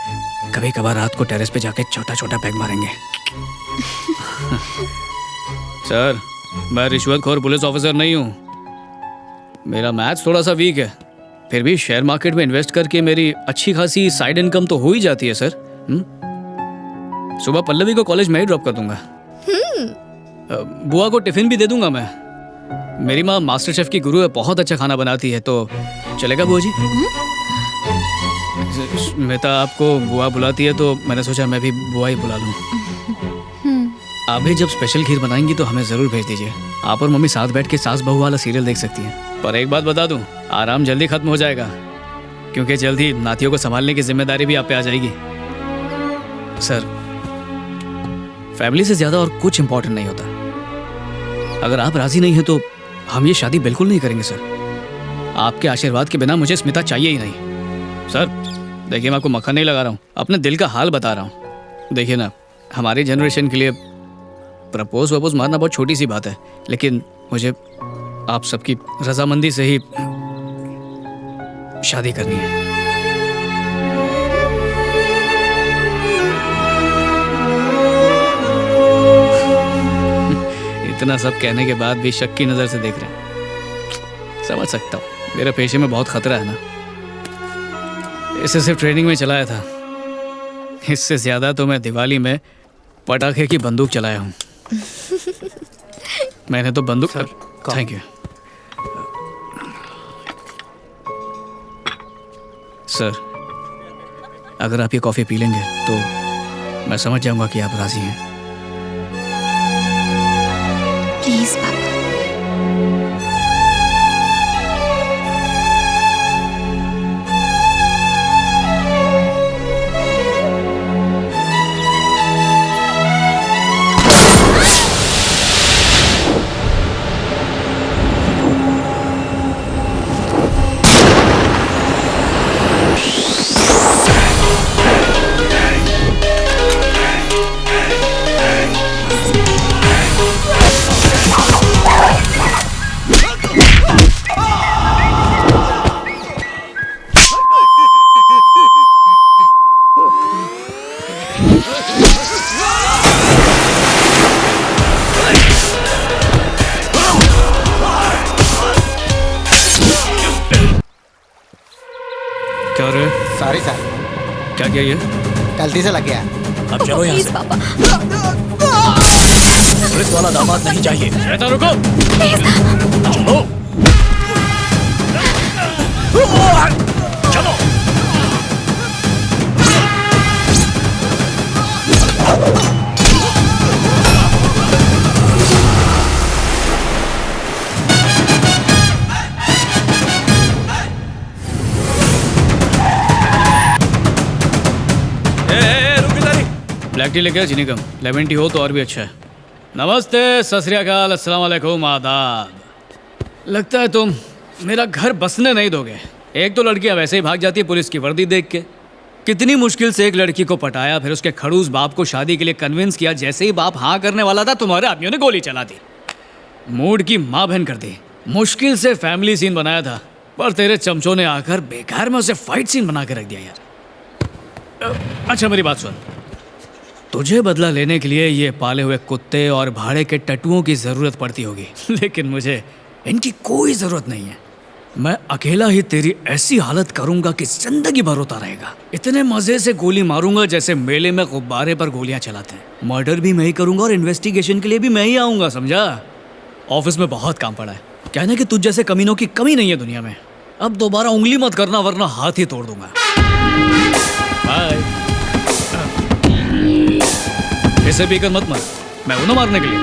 कभी कभार रात को टेरेस पे जाके छोटा छोटा पैग मारेंगे। सर, मैं रिश्वतखोर पुलिस ऑफिसर नहीं हूँ। मेरा मैथ्स थोड़ा सा वीक है, फिर भी शेयर मार्केट में इन्वेस्ट करके मेरी अच्छी खासी साइड इनकम तो हो ही जाती है सर। सुबह पल्लवी को कॉलेज में ही ड्रॉप कर दूंगा। बुआ को टिफिन भी दे दूंगा मैं। मेरी माँ मास्टर शेफ की गुरु है, बहुत अच्छा खाना बनाती है, तो चलेगा बुआ जी? स्मिता आपको बुआ बुलाती है तो मैंने सोचा मैं भी बुआ ही बुला लूं। आप भी जब स्पेशल खीर बनाएंगी तो हमें जरूर भेज दीजिए। आप और मम्मी साथ बैठ के सास बहू वाला सीरियल देख सकती हैं। पर एक बात बता दूं, आराम जल्दी खत्म हो जाएगा, क्योंकि जल्दी नातियों को संभालने की जिम्मेदारी भी आप पे आ जाएगी। सर, फैमिली से ज्यादा और कुछ इंपॉर्टेंट नहीं होता। अगर आप राजी नहीं हैं तो हम ये शादी बिल्कुल नहीं करेंगे सर। आपके आशीर्वाद के बिना मुझे स्मिता चाहिए ही नहीं। सर देखिए, मैं आपको मक्खन नहीं लगा रहा हूँ, अपने दिल का हाल बता रहा हूँ। देखिए ना, हमारी जनरेशन के लिए प्रपोज वपोज मारना बहुत छोटी सी बात है, लेकिन मुझे आप सबकी रजामंदी से ही शादी करनी है। इतना सब कहने के बाद भी शक की नजर से देख रहे हैं। समझ सकता हूँ, मेरे पेशे में बहुत खतरा है ना। इसे सिर्फ ट्रेनिंग में चलाया था, इससे ज्यादा तो मैं दिवाली में पटाखे की बंदूक चलाया हूँ। मैंने तो बंदूक। Thank you sir. अगर आप ये कॉफी पी लेंगे तो मैं समझ जाऊंगा कि आप राजी हैं। प्लीज पापा। क्या रे? Sorry sir. क्या किया ये? गलती से लग गया। अब चलो यहाँ से। पुलिस वाला दामाद नहीं चाहिए। श्वेता रुको। चलो। चलो। ब्लैक टी लेके आ, चीनी कम। लेमन टी हो तो और भी अच्छा है। नमस्ते, सत श्री अकाल, अस्सलाम वालेकुम, आदाब। लगता है तुम मेरा घर बसने नहीं दोगे। एक तो लड़कियां वैसे ही भाग जाती है पुलिस की वर्दी देख के। कितनी मुश्किल से एक लड़की को पटाया, फिर उसके खड़ूस बाप को शादी के लिए कन्विंस किया। जैसे ही बाप हाँ करने वाला था, तुम्हारे आदमियों ने गोली चला दी। मूड की माँ बहन कर दी। मुश्किल से फैमिली सीन बनाया था, पर तेरे चमचों ने आकर बेकार में उसे फाइट सीन बना के रख दिया यार। अच्छा मेरी बात सुन, तुझे बदला लेने के लिए ये पाले हुए कुत्ते और भाड़े के टट्टुओं की ज़रूरत पड़ती होगी, लेकिन मुझे इनकी कोई ज़रूरत नहीं है। मैं अकेला ही तेरी ऐसी हालत करूंगा कि जिंदगी भर होता रहेगा। इतने मज़े से गोली मारूंगा जैसे मेले में गुब्बारे पर गोलियां चलाते हैं। मर्डर भी मैं ही करूंगा और इन्वेस्टिगेशन के लिए भी मैं ही आऊँगा, समझा? ऑफिस में बहुत काम पड़ा है। कहने कि तुझ जैसे कमीनों की कमी नहीं है दुनिया में। अब दोबारा उंगली मत करना वरना हाथ ही तोड़ दूंगा। बाय। इसे पीकर मत मर, मैं हूं ना मारने के लिए।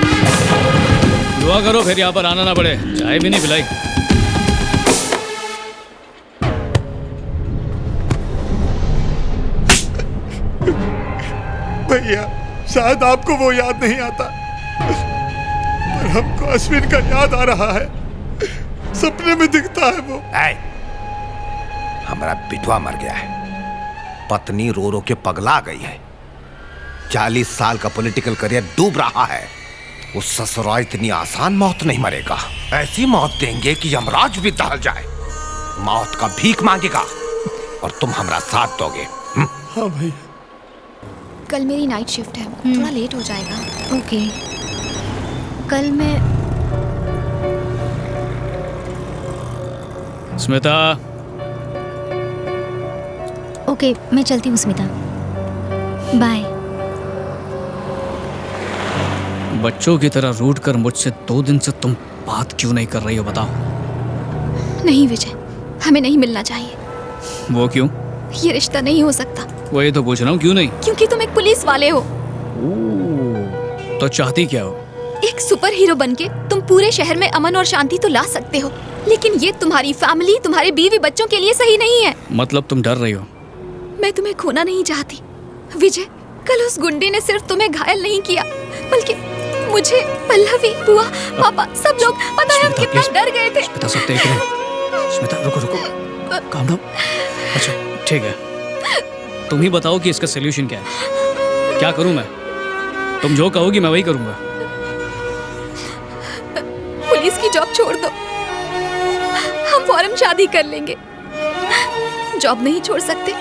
दुआ करो फिर यहाँ पर आना ना पड़े। चाय भी नहीं पिलाई। भैया शायद आपको वो याद नहीं आता, पर हमको अश्विन का याद आ रहा है। सपने में दिखता है वो। हमारा बिटवा मर गया है, पत्नी रो रो के पगला गई है, 40 साल का पॉलिटिकल करियर डूब रहा है। वो ससुरा इतनी आसान मौत नहीं मरेगा। ऐसी मौत देंगे कि यमराज भी दहल जाए। मौत का भीख मांगेगा और तुम हमारा साथ दोगे। हाँ भैया। कल मेरी नाइट शिफ्ट है, थोड़ा लेट हो जाएगा। ओके, कल मैं। स्मिता। ओके, मैं चलती हूँ स्मिता, बाय। बच्चों की तरह रूठ कर मुझसे 2 दिन से तुम बात क्यों नहीं कर रही हो, बताओ? नहीं विजय, हमें नहीं मिलना चाहिए। वो क्यों? ये रिश्ता नहीं हो सकता। वही तो पूछ रहा हूँ, क्यों नहीं? क्योंकि तुम एक पुलिस वाले हो। तो चाहती क्या हो? एक सुपर हीरो बनके तुम पूरे शहर में अमन और शांति तो ला सकते हो, लेकिन ये तुम्हारी फैमिली, तुम्हारे बीवी बच्चों के लिए सही नहीं है। मतलब तुम डर रही हो? मैं तुम्हें खोना नहीं चाहती विजय। कल उस गुंडे ने सिर्फ तुम्हें घायल नहीं किया, बल्कि मुझे, पल्लवी, बुआ, पापा, सब लोग, पता है हम कितना डर गए थे। स्मिता सब देख रहे हैं। स्मिता रुको रुको, काम डाउन। अच्छा ठीक है, तुम ही बताओ कि इसका सलूशन क्या है। क्या करूं मैं? तुम जो कहोगी मैं वही करूंगा। पुलिस की जॉब छोड़ दो, हम फौरन शादी कर लेंगे। जॉब नहीं छोड़ सकते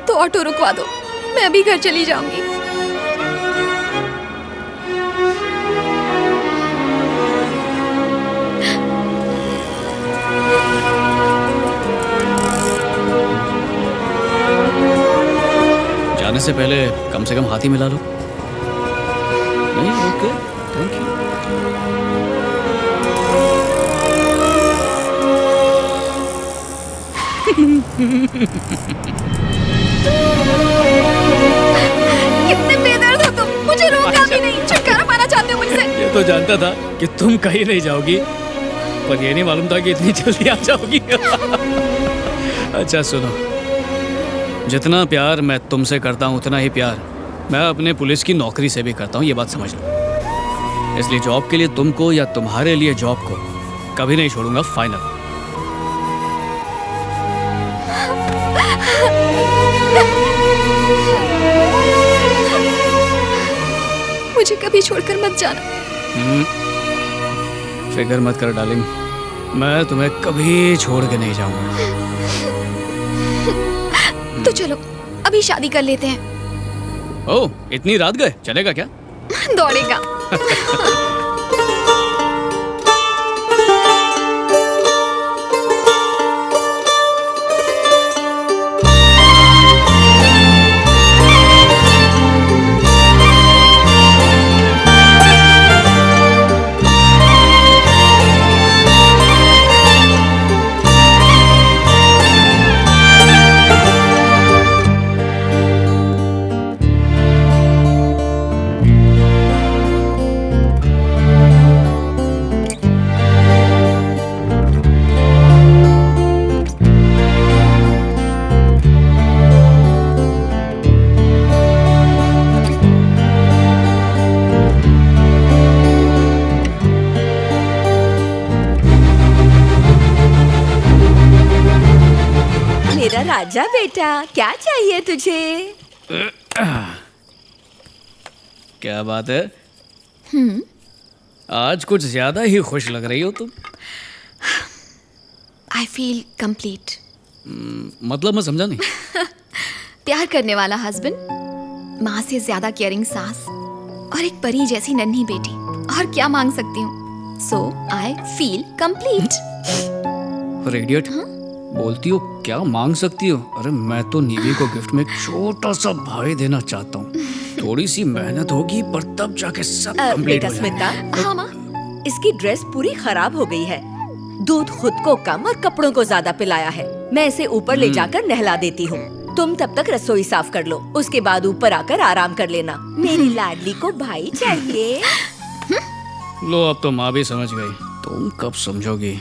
तो ऑटो रुकवा दो, मैं अभी घर चली जाऊंगी। जाने से पहले कम से कम हाथ ही मिला लो। नहीं? Okay, thank you. कितने बेदर्द हो तुम, मुझे रोका भी नहीं, छुटकारा पाना चाहते हो मुझसे। ये तो जानता था कि तुम कहीं नहीं जाओगी, पर ये नहीं मालूम था कि इतनी जल्दी आ जाओगी। अच्छा सुनो, जितना प्यार मैं तुमसे करता हूँ उतना ही प्यार मैं अपने पुलिस की नौकरी से भी करता हूँ, ये बात समझ लो। इसलिए जॉब के लिए तुमको या तुम्हारे लिए जॉब को कभी नहीं छोड़ूंगा, फाइनल। मुझे कभी छोड़कर मत जाना। फिक्र मत कर डार्लिंग, मैं तुम्हें कभी छोड़ के नहीं जाऊंगा। तो चलो अभी शादी कर लेते हैं। ओह, इतनी रात गए? चलेगा क्या? दौड़ेगा। मेरा राजा बेटा, क्या चाहिए तुझे? क्या बात है? आज कुछ ज्यादा ही खुश लग रही हो तुम। I feel complete. मतलब मैं समझा नहीं। प्यार करने वाला हस्बैंड, माँ से ज्यादा केयरिंग सास और एक परी जैसी नन्ही बेटी, और क्या मांग सकती हूँ? सो आई फील कंप्लीट। पर इडियट, बोलती हो क्या मांग सकती हो? अरे मैं तो निवी को गिफ्ट में एक छोटा सा भाई देना चाहता हूँ। थोड़ी सी मेहनत होगी पर तब जाके सब कंप्लीट हो स्मिता, जाएगा। हाँ माँ, इसकी ड्रेस पूरी खराब हो गई है। दूध खुद को कम और कपड़ों को ज्यादा पिलाया है। मैं इसे ऊपर ले जाकर नहला देती हूँ। तुम तब तक रसोई साफ कर लो, उसके बाद ऊपर आकर आराम कर लेना। मेरी लाडली को भाई चाहिए। लो अब तो माँ भी समझ गई, तुम कब समझोगी?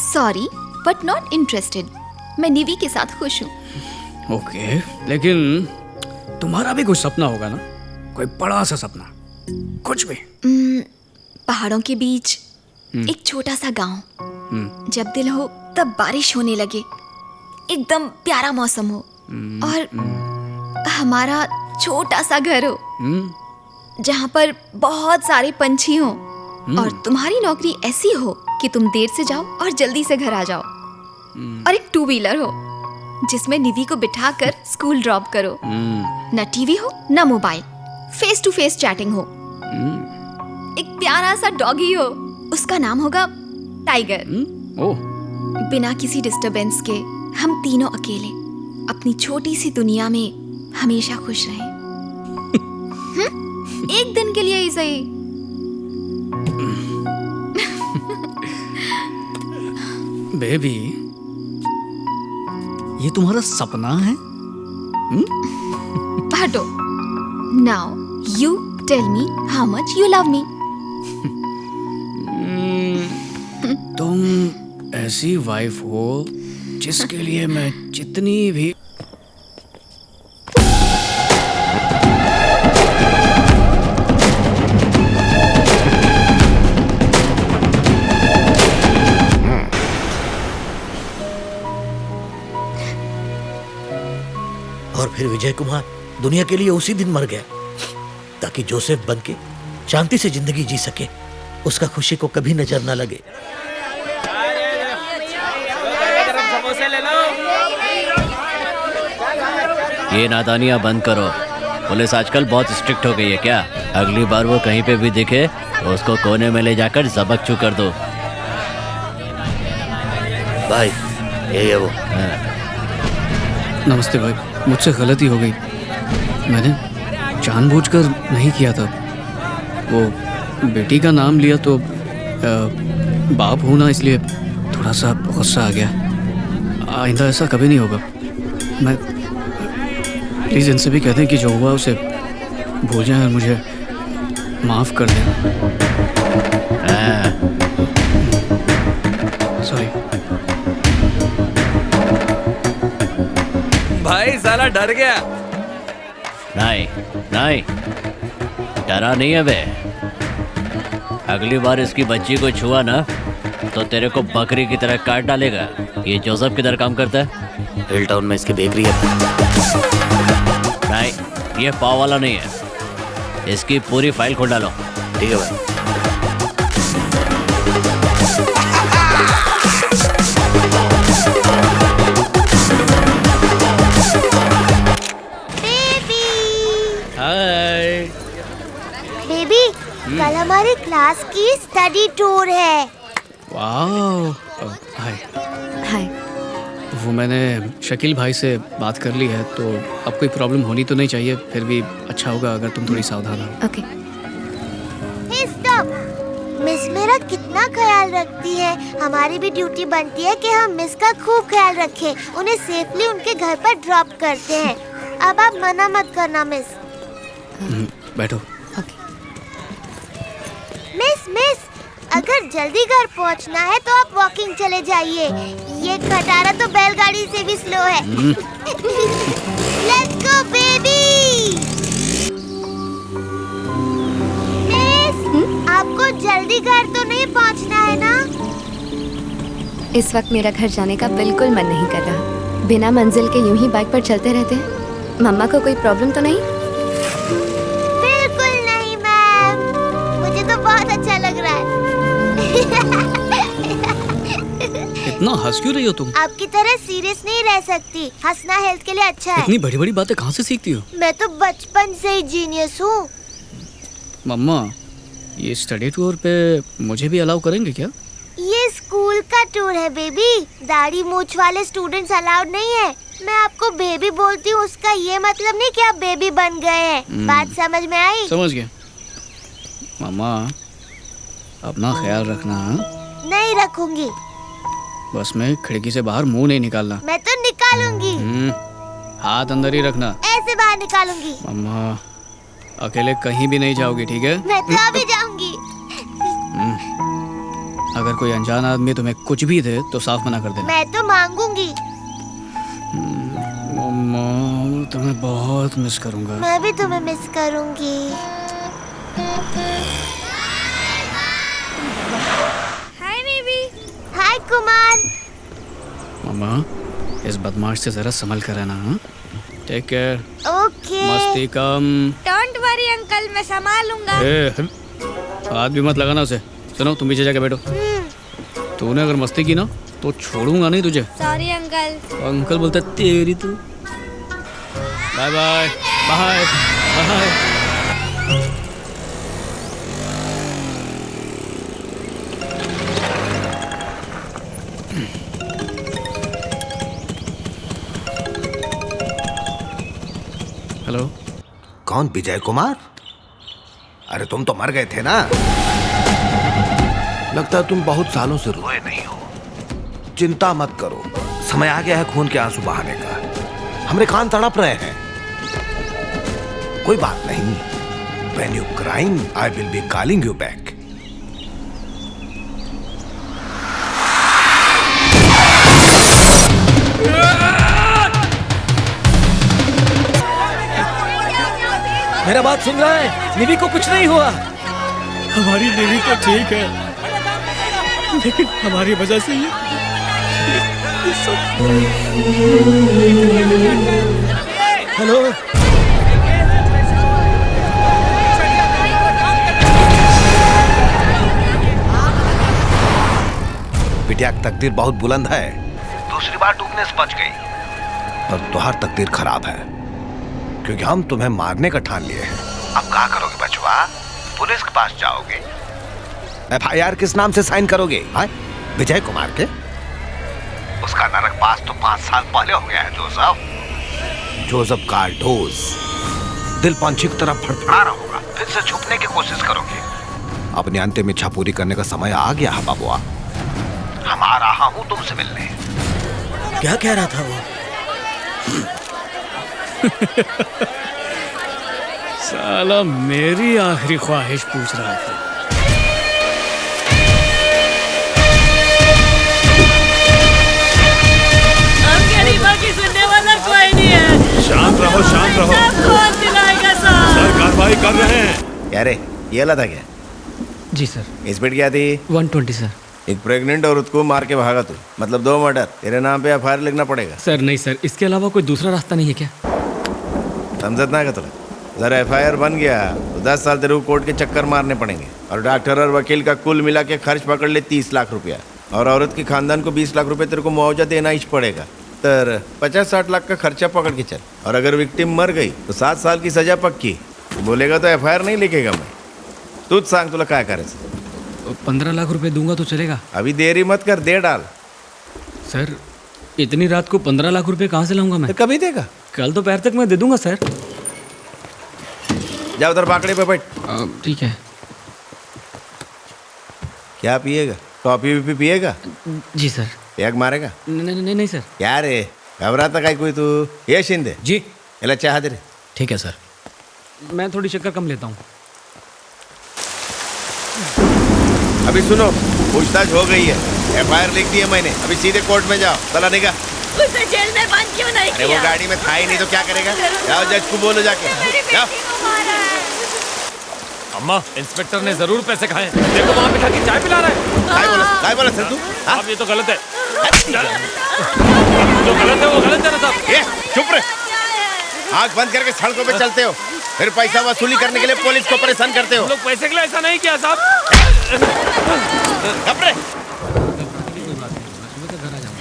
Sorry but not interested. मैं निवी के साथ खुश हूँ। ओके, लेकिन तुम्हारा भी कुछ सपना होगा ना? कोई बड़ा सा सपना, कुछ भी। पहाड़ों के बीच एक छोटा सा गांव, जब दिल हो तब बारिश होने लगे, एकदम प्यारा मौसम हो, और हमारा छोटा सा घर हो जहाँ पर बहुत सारे पंछी हो, और तुम्हारी नौकरी ऐसी हो कि तुम देर से जाओ और जल्दी से घर आ जाओ, और एक 2 व्हीलर हो जिसमें निवी को बिठाकर स्कूल ड्रॉप करो। न टीवी हो न mobile, face to face chatting हो। एक प्यारा सा डॉगी हो, उसका नाम होगा टाइगर। बिना किसी डिस्टरबेंस के हम तीनों अकेले अपनी छोटी सी दुनिया में हमेशा खुश रहें। एक दिन के लिए ही सही। बेबी, ये तुम्हारा सपना है? हटो। Now you tell me how much you love me. तुम ऐसी वाइफ हो जिसके लिए मैं जितनी भी और फिर विजय कुमार दुनिया के लिए उसी दिन मर गया ताकि जोसेफ बन के शांति से जिंदगी जी सके, उसका खुशी को कभी नजर न लगे। ये नादानियां बंद करो। पुलिस आजकल बहुत स्ट्रिक्ट हो गई है क्या? अगली बार वो कहीं पे भी दिखे तो उसको कोने में ले जाकर जबक चू कर दो। भाई ये है वो। नमस्ते भाई, मुझसे गलती हो गई। मैंने जानबूझकर नहीं किया था। वो बेटी का नाम लिया तो बाप हूँ ना, इसलिए थोड़ा सा गुस्सा आ गया। आइंदा ऐसा कभी नहीं होगा। मैं प्लीज़ इनसे भी कहते हैं कि जो हुआ उसे भूल जाएं और मुझे माफ़ कर दें। सॉरी भाई, साला डर गया। नहीं नहीं, डरा नहीं है बे। अगली बार इसकी बच्ची को छुआ ना तो तेरे को बकरी की तरह काट डालेगा। ये जोसेफ किधर काम करता है? हिल टाउन में इसकी बेकरी है। नहीं, ये पाव वाला नहीं है। इसकी पूरी फाइल खोल डालो। ठीक है भाई। हाय बेबी, कल हमारी क्लास की स्टडी टूर है। वाओ। हाय हाय। वो मैंने शकील भाई से बात कर ली है, तो अब कोई प्रॉब्लम होनी तो नहीं चाहिए। फिर भी अच्छा होगा अगर तुम थोड़ी सावधान हो। ओके। हे स्टॉप। मिस मेरा कितना ख्याल रखती है। हमारी भी ड्यूटी बनती है कि हम मिस का खूब ख्याल रखें, उन्हें सेफली उनके घर पर ड्रॉप करते हैं। अब आप मना मत करना मिस। बैठो। मिस, अगर जल्दी घर पहुंचना है तो आप वॉकिंग चले जाइए। ये खटारा तो बैलगाड़ी से भी स्लो है। Let's go baby. मिस, आपको जल्दी घर तो नहीं पहुंचना है ना? इस वक्त मेरा घर जाने का बिल्कुल मन नहीं कर रहा। बिना मंजिल के यूं ही बाइक पर चलते रहते हैं। मम्मा को कोई प्रॉब्लम तो नहीं? बिल्कुल नहीं मैम, मुझे तो बहुत अच्छा लग रहा है। इतना हंस क्यों रही हो तुम? आपकी तरह सीरियस नहीं रह सकती, हंसना हेल्थ के लिए अच्छा है। इतनी बड़ी बड़ी बातें कहाँ से सीखती हो? मैं तो बचपन से ही जीनियस हूँ। मम्मा, ये स्टडी टूर पे मुझे भी अलाउ करेंगे क्या? ये स्कूल का टूर है बेबी, दाढ़ी मूछ वाले स्टूडेंट्स अलाउड नहीं है। मैं आपको बेबी बोलती हूँ, उसका ये मतलब नहीं कि आप बेबी बन गए हैं। बात समझ में आई? समझ गया। मम्मा, अपना ख्याल रखना। नहीं रखूंगी। बस में खिड़की से बाहर मुंह नहीं निकालना। मैं तो निकालूंगी। हाथ अंदर ही रखना। ऐसे बाहर निकालूंगी। मम्मा, अकेले कहीं भी नहीं जाओगी, ठीक है? मैं तो अभी जाऊंगी। अगर कोई अनजान आदमी तुम्हें कुछ भी दे तो साफ मना कर देना। मैं तो मांगूंगी। मम्मा, तुम्हें बहुत मिस करूंगा। मैं भी तुम्हें मिस करूंगी। हाय नेवी। हाय कुमार। मम्मा, इस बदमाश से जरा संभल कर रहना। Take care. ओके। मस्ती कम। डोंट वरी अंकल, मैं संभालूंगा। हाथ भी मत लगाना उसे। सुनो, तुम पीछे जाके बैठो। तूने अगर मस्ती की ना तो छोड़ूंगा नहीं तुझे। Sorry uncle. अंकल बोलता तेरी तू। Bye bye bye bye. Hello, कौन? विजय कुमार? अरे तुम तो मर गए थे ना। लगता है तुम बहुत सालों से रोए नहीं हो। चिंता मत करो, समय आ गया है खून के आंसू बहाने का। हमरे कान तड़प रहे हैं। कोई बात नहीं। When you crying, I will be calling you back. मेरा बात सुन रहा है? निवी को कुछ नहीं हुआ। हमारी निवी तो ठीक है, लेकिन हमारी वजह से ये सब। हेलो, बिटिया की तकदीर बहुत बुलंद है। दूसरी बार डूबने से बच गई, पर तुम्हारी तकदीर खराब है, क्योंकि हम तुम्हें मारने का ठान लिए हैं। अब क्या करोगे बचवा? पुलिस के पास जाओगे? FIR किस नाम से साइन करोगे? हाँ? विजय कुमार के? उसका नरक पास तो 5 साल पहले हो गया है जोसेफ कार्डोज। दिल पंछी की तरफ फड़फड़ा रहा होगा, फिर से छुपने की कोशिश करोगे। अपनी अंतिम इच्छा पूरी करने का समय आ गया है बाबुआ। हम आ रहा हूं तुमसे मिलने। क्या कह रहा था वो? साला मेरी आखिरी ख्वाहिश पूछ रहा था। सुनने वाला कोई नहीं है। शांत रहो, शांत रहो। कौन दिलाएगा सर, कार्रवाई कर रहे हैं। क्या रे, ये लगा क्या? जी सर। स्पीड क्या थी? 120 सर। एक प्रेग्नेंट और उसको मार के भागा तू, मतलब 2 मर्डर। तेरे नाम पे FIR लिखना पड़ेगा। सर नहीं सर, इसके अलावा कोई दूसरा रास्ता नहीं है क्या? समझत ना तुला? जरा FIR बन गया तो 10 साल तेरे को कोर्ट के चक्कर मारने पड़ेंगे, और डॉक्टर और वकील का कुल मिला के खर्च पकड़ ले 30 लाख रुपया, और औरत के खानदान को 20 लाख रुपए तेरे को मुआवजा देना ही पड़ेगा। तर 50-60 लाख का खर्चा पकड़ के चल। और अगर विक्टिम मर गई तो 7 साल की सजा पक्की। बोलेगा तो FIR नहीं लिखेगा मैं। तू सांग तुला काय करायचं? 15 लाख रुपए दूंगा तो चलेगा? अभी देरी मत कर, दे डाल। सर, इतनी रात को 15 लाख रुपए कहाँ से लाऊंगा मैं? तो कभी देगा? कल दोपहर तक मैं दे दूंगा सर। जा उधर बाकड़े पे बैठ। ठीक है। क्या पिएगा? कॉफी भी पिएगा? जी सर। एक मारेगा? नहीं नहीं सर। क्या रे, घबराता काय कोई तू? ये शिंदे जी, एला चाह दे रे। ठीक है सर। मैं थोड़ी शक्कर कम लेता हूँ। अभी सुनो, पूछताछ हो गई है, FIR लिख दी है मैंने। अभी सीधे कोर्ट में जाओ। चला निकाल। उसे जेल में बंद क्यों नहीं अरे वो गाड़ी में था ही नहीं तो क्या करेगा? जाओ जज को बोलो जाके। जाओ। अम्मा, इंस्पेक्टर ने जरूर पैसे खाए। देखो वहाँ पे खा के चाय पिला रहा है। काय बोला सर तू? अब ये तो गलत है। जो गलत है वो गलत है ना साहब। ए, चुप रहे। आंख बंद करके सड़कों पे चलते हो, फिर पैसा वसूली करने के लिए पुलिस को परेशान करते हो। हम लोग पैसे के लिए ऐसा नहीं किया साहब।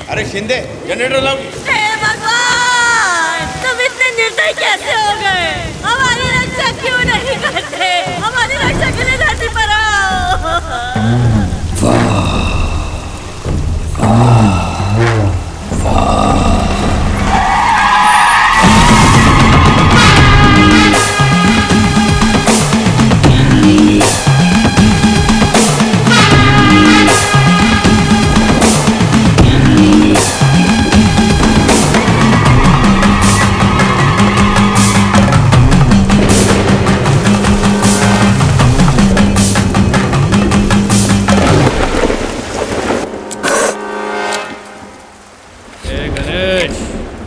अरे शिंदे, जनरेटर लाओ। हे भगवान, तुम इतने निर्दयी कैसे हो गए? हमारी रक्षा क्यों नहीं करते? हमारी रक्षा के लिए धरती पर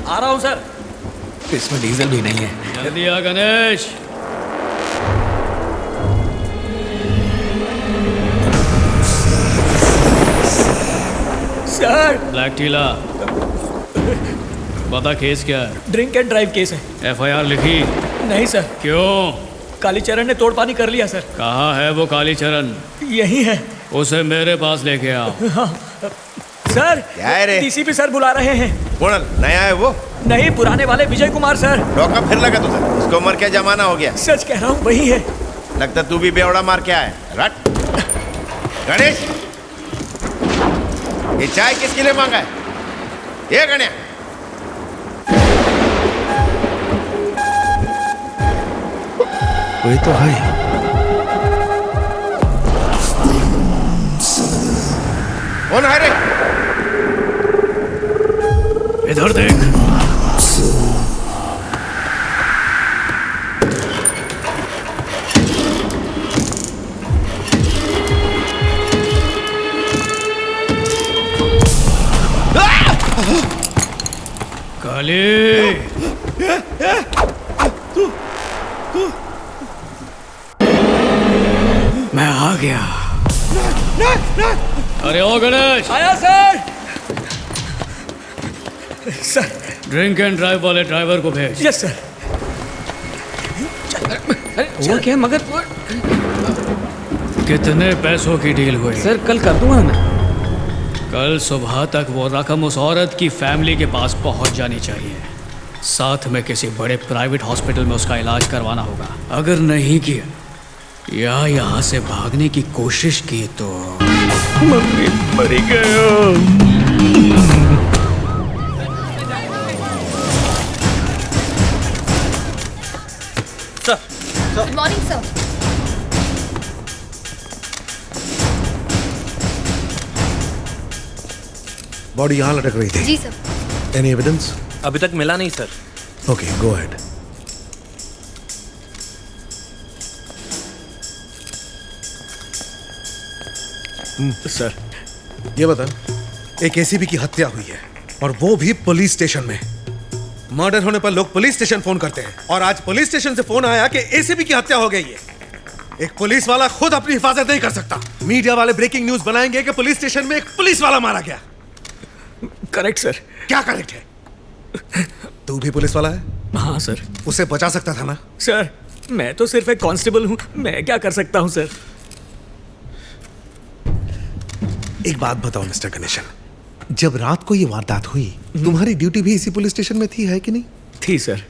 आ रहा हूँ सर। इसमें डीजल भी नहीं है। जल्दी आ गणेश। सर ब्लैक टीला, बता केस क्या है? ड्रिंक एंड ड्राइव केस है। एफआईआर लिखी? नहीं सर। क्यों? कालीचरण ने तोड़ पानी कर लिया सर। कहाँ है वो कालीचरण? यही है। उसे मेरे पास लेके आओ। हाँ। सर क्या है रे? डीसीपी सर बुला रहे हैं। कौन नया है वो? नहीं, पुराने वाले विजय कुमार सर। रोका फिर लगा तुझे? उसको उम्र क्या जमाना हो गया? सच कह रहा हूँ, वही है। लगता तू भी बेवड़ा मार के आया। रट। गणेश, ये चाय किसके लिए मांगा है? ये गण्या, वही तो है। कौन है रे? इधर देख। काली, मैं आ गया। अरे ओ गणेश। आया sir. Sir drink and drive वाले ड्राइवर को भेज। Yes sir. वो क्या मगर कितने पैसों की डील हुई? सर कल कर दूंगा मैं। कल सुबह तक वो रकम उस औरत की फैमिली के पास पहुंच जानी चाहिए। साथ में किसी बड़े प्राइवेट हॉस्पिटल में उसका इलाज करवाना होगा। अगर नहीं किया या यहाँ से भागने की कोशिश की तो मम्मी मरी गयो। Good morning sir. बॉडी यहाँ लटक रही थी। जी सर। Any evidence? अभी तक मिला नहीं sir. Okay, go ahead. Sir ये बता, एक एसीपी की हत्या हुई है और वो भी पुलिस स्टेशन में। मर्डर होने पर लोग पुलिस स्टेशन फोन करते हैं और आज पुलिस स्टेशन से फोन आया कि एसीपी की हत्या हो गई है। एक पुलिस वाला खुद अपनी हिफाजत नहीं कर सकता। मीडिया वाले ब्रेकिंग न्यूज बनाएंगे कि पुलिस स्टेशन में एक पुलिस वाला मारा गया। Correct sir. क्या करेक्ट है? तू भी पुलिस वाला है? हाँ सर। उसे बचा सकता था ना? सर मैं तो सिर्फ एक कांस्टेबल हूँ, मैं क्या कर सकता हूँ सर। एक बात बताओ मिस्टर गणेशन, जब रात को ये वारदात हुई तुम्हारी ड्यूटी भी इसी पुलिस स्टेशन में थी, है कि नहीं? थी सर।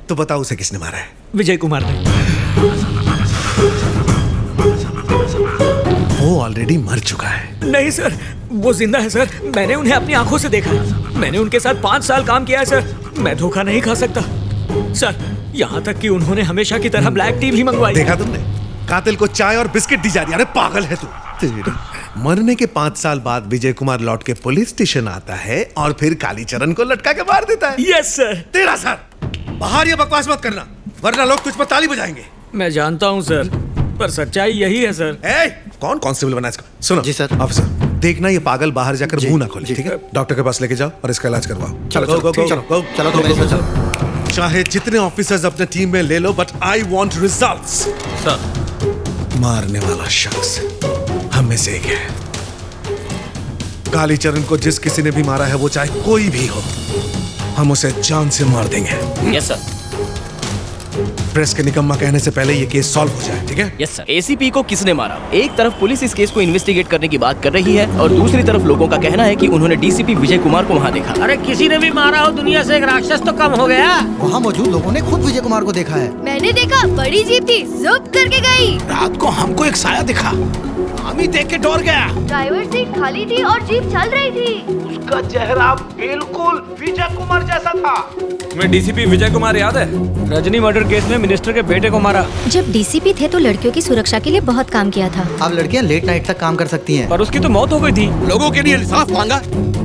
तो बताओ उसे किसने मारा है? विजय कुमार ने। वो ऑलरेडी मर चुका है। नहीं सर, वो जिंदा है सर। मैंने उन्हें अपनी आंखों से देखा है। मैंने उनके साथ 5 साल काम किया है सर। मैं धोखा नहीं खा सकता सर। यहाँ तक कि उन्होंने हमेशा की तरह ब्लैक टी भी मंगवाई। देखा तुमने? कातिल को चाय और बिस्किट दी जा रही है। अरे पागल है तू। मरने के 5 साल बाद विजय कुमार लौट के पुलिस स्टेशन आता है और फिर कालीचरण को लटका के मार देता है। Yes sir. तेरा सर, बाहर ये बकवास मत करना वरना लोग तुझ पर ताली बजाएंगे। मैं जानता हूँ सर, पर सच्चाई यही है सर। कौन कांस्टेबल बना इसको? सुनो जी सर। ऑफिसर देखना ये पागल बाहर जाकर मुंह ना खोले, ठीक है? डॉक्टर के पास लेके जाओ और इसका इलाज करवाओ। चलो चलो चलो चलो चलो। चाहे जितने ऑफिसर्स अपने टीम में ले लो, बट आई वांट रिजल्ट्स। सर मारने वाला शख्स हम में से एक है। कालीचरण को जिस किसी ने भी मारा है, वो चाहे कोई भी हो, हम उसे जान से मार देंगे। Yes sir. प्रेस के निकम्मा कहने से पहले ये केस सॉल्व हो जाए, ठीक है? Yes sir. एसीपी को किसने मारा? एक तरफ पुलिस इस केस को इन्वेस्टिगेट करने की बात कर रही है और दूसरी तरफ लोगों का कहना है कि उन्होंने डीसीपी विजय कुमार को वहाँ देखा। अरे किसी ने भी मारा हो, दुनिया से एक राक्षस तो कम हो गया। वहाँ मौजूद लोगों ने खुद विजय कुमार को देखा है। मैंने देखा, बड़ी जीप थी, ज़ुप करके गई। रात को हमको एक साया दिखा, हम ही देख के डर गया। ड्राइवर सीट खाली थी और जीप चल रही थी। उसका चेहरा बिल्कुल विजय कुमार जैसा था। तुम्हें डीसीपी विजय कुमार याद है? रजनी मर्डर केस में मिनिस्टर के बेटे को मारा। जब डीसीपी थे तो लड़कियों की सुरक्षा के लिए बहुत काम किया था। अब लड़कियां लेट नाइट तक काम कर सकती हैं। पर उसकी तो मौत हो गई थी। लोगों के लिए इंसाफ मांगा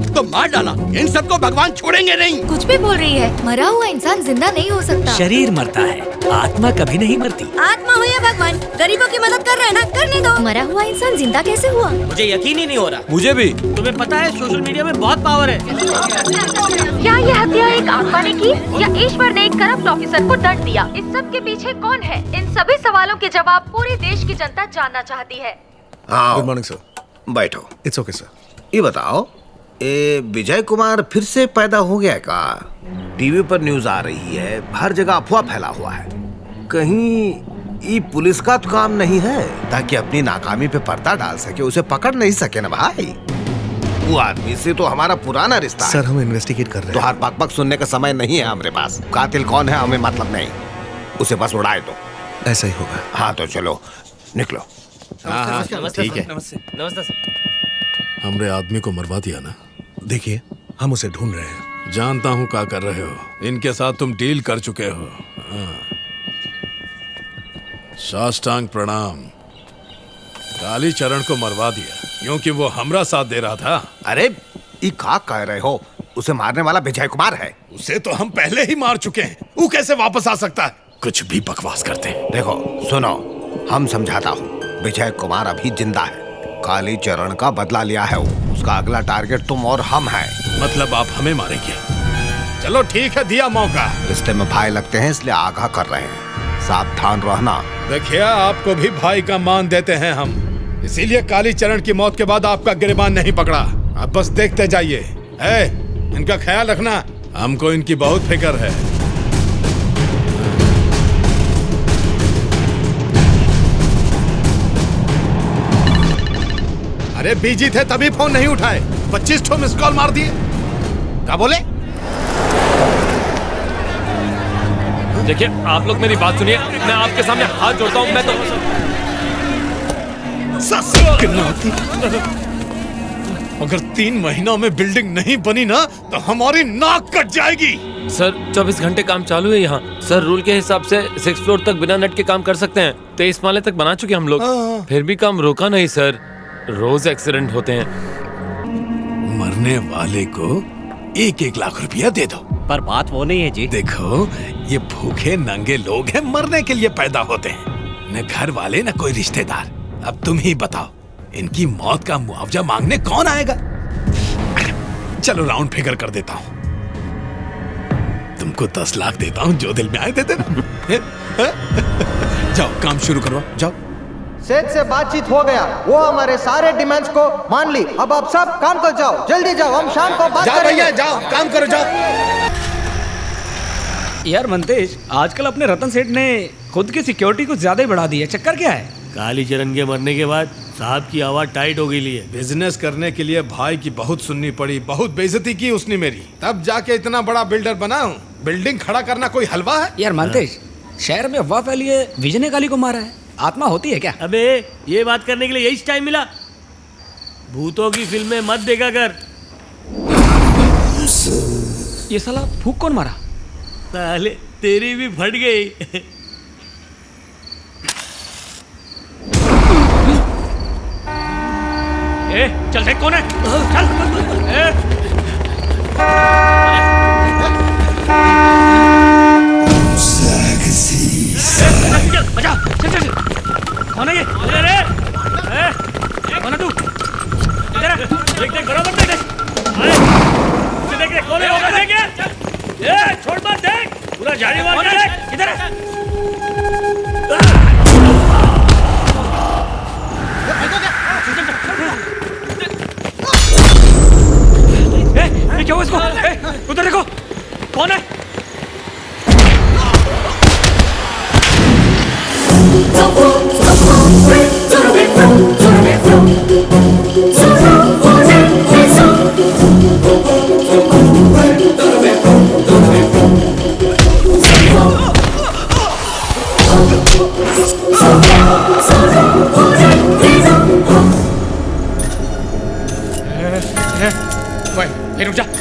तो मार डाला। इन सबको भगवान छोड़ेंगे नहीं। कुछ भी बोल रही है। मरा हुआ इंसान जिंदा नहीं हो सकता। शरीर मरता है, आत्मा कभी नहीं मरती। आत्मा हो या भगवान, गरीबों की मदद कर रहे हैं ना, करने दो। मरा हुआ इंसान जिंदा कैसे हुआ? मुझे यकीन ही नहीं हो रहा। मुझे भी। तुम्हें पता है सोशल मीडिया में बहुत पावर है। क्या ये हत्या एक आत्मा ने की या ईश्वर ने एक करप्ट ऑफिसर को दंड दिया? इस सब के पीछे कौन है? इन सभी सवालों के जवाब पूरे देश की जनता जानना चाहती है। Good morning sir. बैठो। It's okay sir. ये बताओ, ये विजय कुमार फिर से पैदा हो गया का? टीवी पर न्यूज आ रही है, हर जगह अफवाह फैला हुआ है। कहीं ये पुलिस का तो काम नहीं है ताकि अपनी नाकामी पे पर्दा डाल सके, उसे पकड़ नहीं सके ना भाई? वो आदमी से तो हमारा पुराना रिश्ता है। सर हम इन्वेस्टिगेट कर रहे हैं। तो हर बक सुनने का समय नहीं है हमारे पास। कातिल कौन है हमें मतलब नहीं, उसे बस उड़ाए दो। ऐसा ही होगा। हाँ तो चलो निकलो। हाँ, ठीक है। नमस्ते सर। हमरे आदमी को मरवा दिया ना? देखिए हम उसे ढूंढ रहे हैं। जानता हूँ क्या कर रहे हो। इनके साथ तुम डील कर चुके हो। हाँ। साष्टांग प्रणाम। कालीचरण को मरवा दिया क्योंकि वो हमरा साथ दे रहा था। अरे ये क्या कह रहे हो? उसे मारने वाला विजय कुमार है। उसे तो हम पहले ही मार चुके हैं, वो कैसे वापस आ सकता है? कुछ भी बकवास करते हैं। देखो सुनो, हम समझाता हूँ। विजय कुमार अभी जिंदा है, कालीचरण का बदला लिया है वो। उसका अगला टारगेट तुम और हम हैं। मतलब आप हमें मारेंगे? चलो ठीक है, दिया मौका। रिश्ते में भाई लगते हैं इसलिए आगाह कर रहे हैं, सावधान रहना। देखिए आपको भी भाई का मान देते हैं हम, इसीलिए कालीचरण की मौत के बाद आपका गिरबान नहीं पकड़ा। अब बस देखते जाइए। इनका ख्याल रखना, हमको इनकी बहुत फिक्र है। अरे बिजी थे तभी फोन नहीं उठाए। 25 ठो मिस कॉल मार दिए। क्या बोले? देखिए आप लोग मेरी बात सुनिए, मैं आपके सामने हाथ जोड़ता हूँ। मैं तो अगर 3 महीनों में बिल्डिंग नहीं बनी ना तो हमारी नाक कट जाएगी। सर 24 घंटे काम चालू है यहाँ। सर रूल के हिसाब से 6th फ्लोर तक बिना नेट के काम कर सकते हैं। 23 माले तक बना चुके हम लोग, फिर भी काम रोका नहीं सर। रोज एक्सीडेंट होते हैं। मरने वाले को 1-1 लाख रुपया दे दो। पर बात वो नहीं है जी। देखो ये भूखे नंगे लोग हैं, मरने के लिए पैदा होते हैं, न घर वाले न कोई रिश्तेदार। अब तुम ही बताओ, इनकी मौत का मुआवजा मांगने कौन आएगा? चलो राउंड फिगर कर देता हूँ, तुमको 10 लाख देता हूँ, जो दिल में आए दे देना। जाओ काम शुरू करो, जाओ। सेठ से बातचीत हो गया, वो हमारे सारे डिमांड्स को मान ली। अब आप सब काम कर जाओ, जल्दी जाओ, हम शाम को बात जाओ करेंगे। भैया जाओ, काम करो जाओ। यार मंतेश, आजकल अपने रतन सेठ ने खुद की सिक्योरिटी कुछ ज्यादा ही बढ़ा दी है। चक्कर क्या है? कालीचरण के मरने के बाद साहब की आवाज टाइट हो गई लिए। बिजनेस करने के लिए भाई की बहुत सुननी पड़ी, बहुत बेइज्जती की उसने मेरी, तब जाके इतना बड़ा बिल्डर बना हूँ। बिल्डिंग खड़ा करना कोई हलवा है? यार मंतेश, शहर में अफवाह फैली है विजय ने काली को मारा है। आत्मा होती है क्या? अबे ये बात करने के लिए यही टाइम मिला। भूतों की फिल्में मत देखा कर। ये साला फूक कौन मारा? साले तेरी भी फट गई। चल देख कौन है, चल। बजा, चल। कौन है ये? अरे कौन है तू? इधर देख बराबर देख। देख कौन है? ओवर देख। छोड़ मत देख, पूरा झाड़ी मार के देख। इधर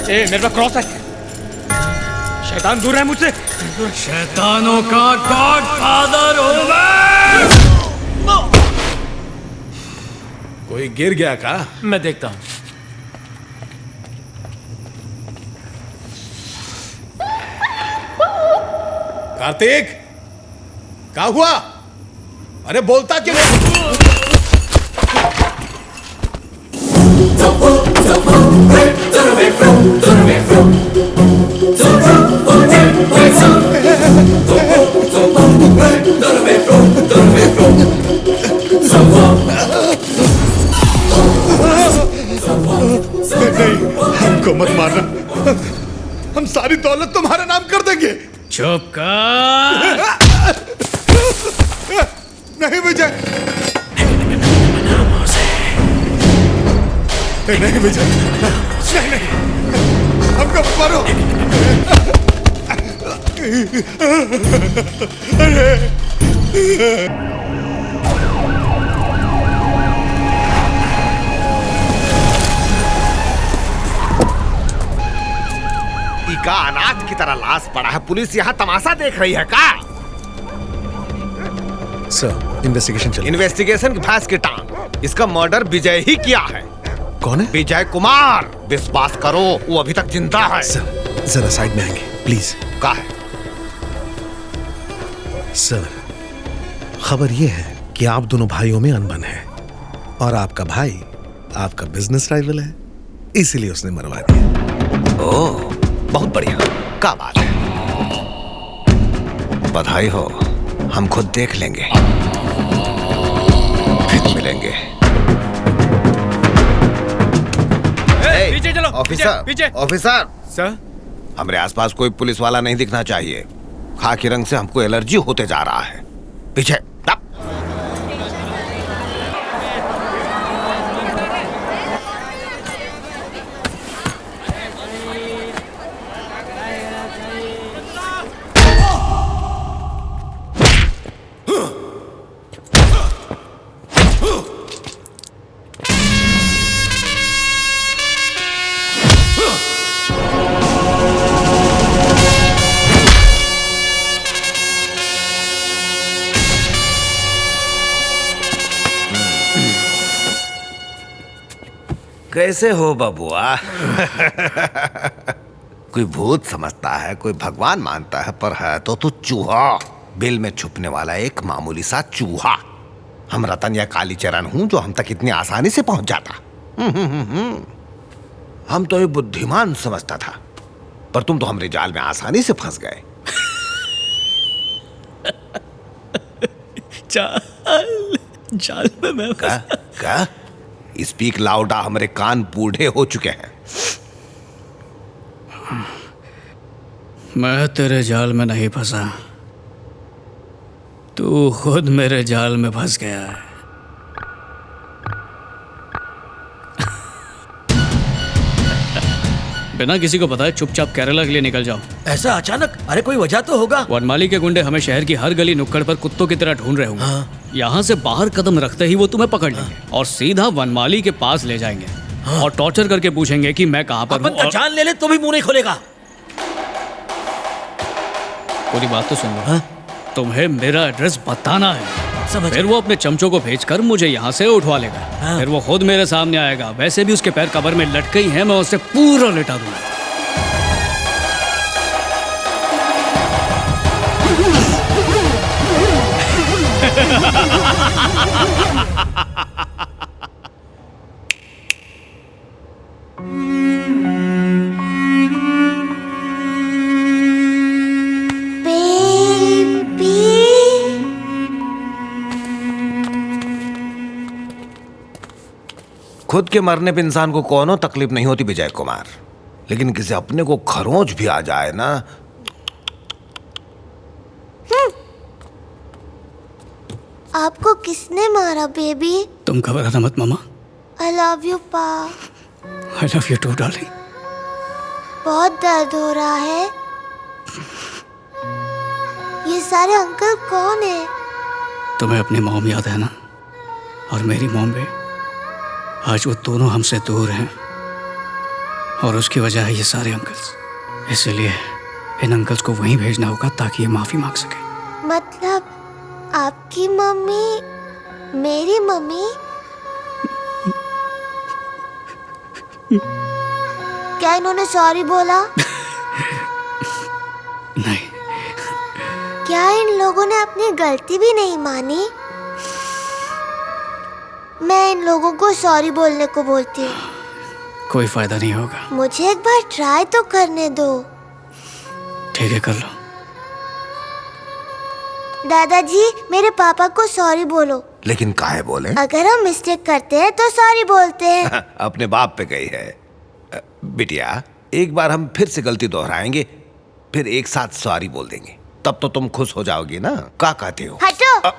ए मेरे पास क्रॉस है। शैतान दूर है मुझसे। शैतानों का गॉडफादर हूं मैं। कोई गिर गया का? मैं देखता हूँ। कार्तिक, क्या हुआ? अरे बोलता क्यों नहीं? नहीं, हमको मत मारना। हम सारी दौलत तुम्हारे नाम कर देंगे। चुप कर। नहीं विजय, नहीं विजय, नहीं नहीं, हमको मत मारो। का अनाथ की तरह लाश पड़ा है, पुलिस यहाँ तमाशा देख रही है का? सर, इन्वेस्टिगेशन चल। इन्वेस्टिगेशन की भैंस की टांग। इसका मर्डर विजय ही किया है। कौन है? विजय कुमार। विश्वास करो, वो अभी तक जिंदा है। सर, जरा साइड में आएंगे प्लीज। का है? सर, खबर ये है कि आप दोनों भाइयों में अनबन है और आपका भाई आपका बिजनेस राइवल है, इसीलिए उसने मरवा दिया। ओह, बहुत बढ़िया, क्या बात है। बधाई हो, हम खुद देख लेंगे, फिर मिलेंगे। पीछे चलो। ऑफिसर, पीछे। ऑफिसर सर, हमारे आसपास कोई पुलिस वाला नहीं दिखना चाहिए। खाकी रंग से हमको एलर्जी होते जा रहा है। पीछे। कैसे हो बबुआ? कोई भूत समझता है, कोई भगवान मानता है, पर है तो तू चूहा, बिल में छुपने वाला एक मामूली सा चूहा। हम रतन या कालीचरण हूं जो हम तक इतनी आसानी से पहुंच जाता। हम तो एक बुद्धिमान समझता था, पर तुम तो हमारे जाल में आसानी से फंस गए। जाल में मैं क्या? स्पीक लाउडा, हमारे कान बूढ़े हो चुके हैं। मैं तेरे जाल में नहीं फंसा, तू खुद मेरे जाल में फंस गया है। बिना किसी को बताए चुपचाप केरला के लिए निकल जाओ। ऐसा अचानक? अरे कोई वजह तो होगा। वनमाली के गुंडे हमें शहर की हर गली नुक्कड़ पर कुत्तों की तरह ढूंढ रहे होंगे। हाँ। यहाँ से बाहर कदम रखते ही वो तुम्हें पकड़ लेंगे और सीधा वनमाली के पास ले जाएंगे। हाँ। और टॉर्चर करके पूछेंगे कि मैं कहाँ पर हूँ। और... जान ले तो भी मुंह नहीं खोलेगा। पूरी बात तो सुन लो। हाँ? तुम्हें मेरा एड्रेस बताना है, फिर वो अपने चमचों को भेजकर मुझे यहाँ से उठवा लेगा। हाँ। फिर वो खुद मेरे सामने आएगा। वैसे भी उसके पैर कब्र में लटके ही हैं, मैं उसे पूरा लिटा दूंगा। खुद के मरने पे इंसान को कोनो तकलीफ नहीं होती विजय कुमार, लेकिन किसी अपने को खरोंच भी आ जाए ना। आपको किसने मारा बेबी? तुम घबराना मत मामा। I love you पा। I love you too darling. बहुत दर्द हो रहा है। ये सारे अंकल कौन है? तुम्हें अपनी मॉम याद है ना? और मेरी मॉम भी। आज वो दोनों हमसे दूर हैं। और उसकी वजह है ये सारे अंकल्स। इसलिए इन अंकल्स को वहीं भेजना होगा ताकि ये माफी मांग सके। मतलब आपकी मम्मी मेरी मम्मी? क्या इन्होंने सॉरी बोला? नहीं। क्या इन लोगों ने अपनी गलती भी नहीं मानी? मैं इन लोगों को सॉरी बोलने को बोलती हूँ। कोई फायदा नहीं होगा। मुझे एक बार ट्राई तो करने दो। ठीक है, कर लो। दादाजी मेरे पापा को सॉरी बोलो। लेकिन काहे बोले? अगर हम मिस्टेक करते हैं तो सॉरी बोलते हैं। अपने बाप पे गई है। बिटिया, एक बार हम फिर से गलती दोहराएंगे, फिर एक साथ सॉरी बोल देंगे, तब तो तुम खुश हो जाओगी ना। क्या कहते हो? हटो।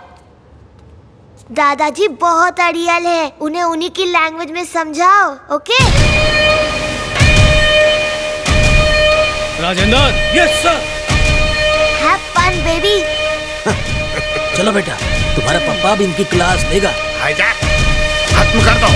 दादाजी बहुत अड़ियल है, उन्हें उन्हीं की लैंग्वेज में समझाओ। Okay? Rajendra. Yes sir. Have fun baby. चलो बेटा, तुम्हारा पापा भी इनकी क्लास लेगा। हाईजैक खत्म कर दो।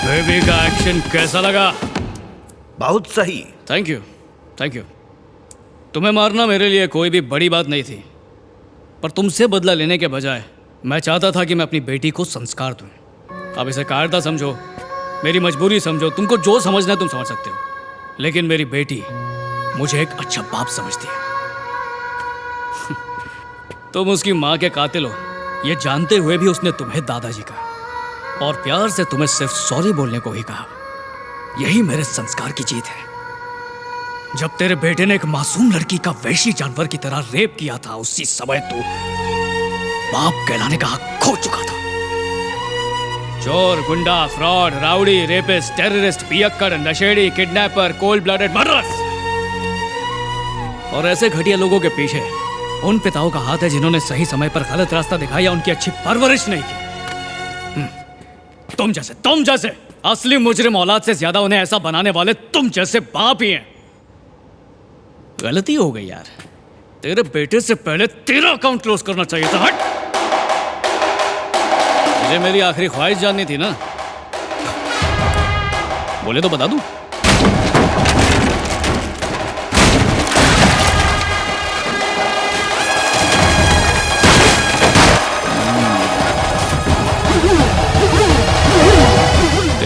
बेबी का एक्शन कैसा लगा? बहुत सही। Thank you, thank you. तुम्हें मारना मेरे लिए कोई भी बड़ी बात नहीं थी, पर तुमसे बदला लेने के बजाय मैं चाहता था कि मैं अपनी बेटी को संस्कार दूं। अब इसे कायरता समझो, मेरी मजबूरी समझो, तुमको जो समझना है तुम समझ सकते हो, लेकिन मेरी बेटी मुझे एक अच्छा बाप समझती है। तुम उसकी माँ के कातिल हो, ये जानते हुए भी उसने तुम्हें दादाजी कहा और प्यार से तुम्हें सिर्फ सॉरी बोलने को ही कहा। यही मेरे संस्कार की जीत है। जब तेरे बेटे ने एक मासूम लड़की का वैशी जानवर की तरह रेप किया था, उसी समय तू बाप कहलाने का हक खो चुका था। चोर, गुंडा, फ्रॉड, राउडी, रेपिस्ट, टेररिस्ट, पियक्कड़, नशेड़ी, किडनैपर, कोल्ड ब्लडेड मर्डरर्स और ऐसे घटिया लोगों के पीछे उन पिताओं का हाथ है जिन्होंने सही समय पर गलत रास्ता दिखाया, उनकी अच्छी परवरिश नहीं की। तुम जैसे असली मुजरिम औलाद से ज्यादा उन्हें ऐसा बनाने वाले तुम जैसे बाप ही हैं। गलती हो गई यार, तेरे बेटे से पहले तेरा अकाउंट क्लोज करना चाहिए था। हट। मुझे मेरी आखिरी ख्वाहिश जाननी थी ना, बोले तो बता दूं।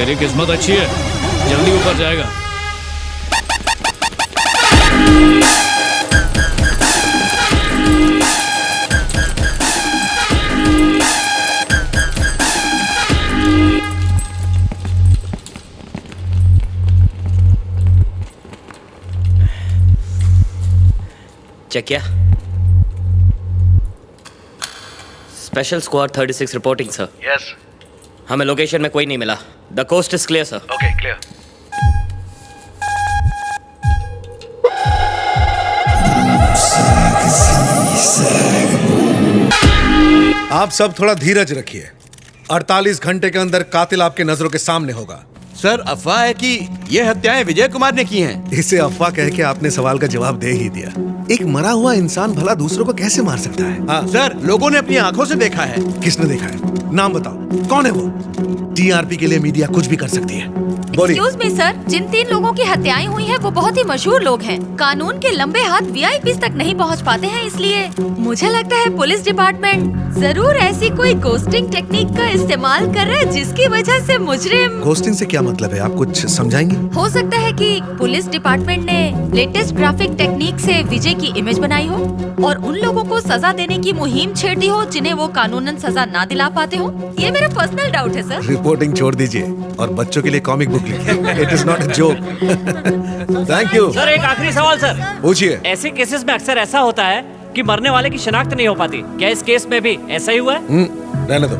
तेरी किस्मत अच्छी है, जल्दी ऊपर जाएगा। चेक किया? Special squad 36 reporting sir. Yes. हमें लोकेशन में कोई नहीं मिला। The coast is clear sir. Okay, clear. आप सब थोड़ा धीरज रखिए। 48 घंटे के अंदर कातिल आपके नजरों के सामने होगा। सर, अफवाह है कि ये हत्याएं विजय कुमार ने की हैं। इसे अफवाह कह के आपने सवाल का जवाब दे ही दिया। एक मरा हुआ इंसान भला दूसरों को कैसे मार सकता है? हाँ सर, लोगों ने अपनी आंखों से देखा है। किसने देखा है? नाम बताओ, कौन है वो? टीआरपी के लिए मीडिया कुछ भी कर सकती है। एक्सक्यूज मी सर, जिन 3 लोगों की हत्याएं हुई हैं वो बहुत ही मशहूर लोग हैं। कानून के लंबे हाथ वीआईपीज़ तक नहीं पहुंच पाते हैं, इसलिए मुझे लगता है पुलिस डिपार्टमेंट जरूर ऐसी कोई गोस्टिंग टेक्निक का इस्तेमाल कर रहा है जिसकी वजह से मुजरिम। घोस्टिंग से क्या मतलब है? आप कुछ समझाएंगे? हो सकता है कि पुलिस डिपार्टमेंट ने लेटेस्ट ग्राफिक टेक्निक से विजय की इमेज बनाई हो और उन लोगों को सजा देने की मुहिम छेड़ दी हो जिन्हें वो कानूनन सजा ना दिला पाते हो। ये मेरा पर्सनल डाउट है सर। रिपोर्टिंग छोड़ दीजिए और बच्चों के लिए कॉमिक बुक लिखिए। It is not a joke. Thank you sir. एक आखिरी सवाल सर। पूछिए। ऐसे केसेस में अक्सर ऐसा होता है कि मरने वाले की शिनाख्त नहीं हो पाती, क्या इस केस में भी ऐसा ही हुआ है? रहने दो।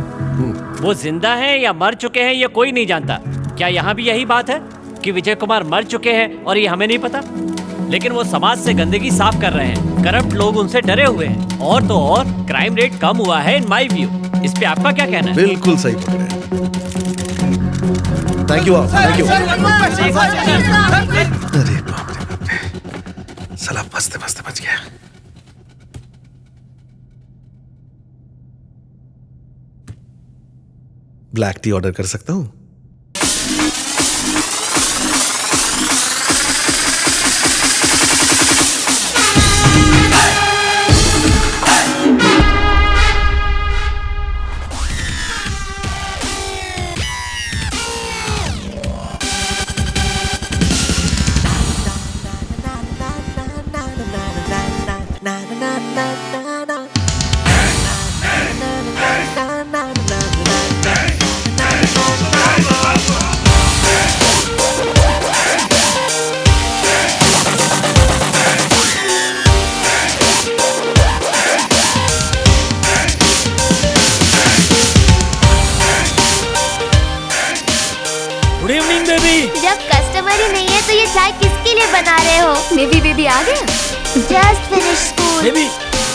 वो जिंदा हैं या मर चुके हैं ये कोई नहीं जानता। क्या यहाँ भी यही बात है कि विजय कुमार मर चुके हैं और ये हमें नहीं पता, लेकिन वो समाज से गंदगी साफ कर रहे हैं, करप्ट लोग उनसे डरे हुए हैं, और तो और क्राइम रेट कम हुआ है इन माय व्यू। इस पे आपका क्या कहना है? बिल्कुल सही पकड़े। Thank you. Thank you. अरे बाप रे बाप रे, साला बचते बचते बच गया। ब्लैक टी ऑर्डर कर सकता हूँ? जब कस्टमर ही नहीं है तो ये चाय किसके लिए बना रहे हो? बेबी आ गया? Just finish school. बेबी,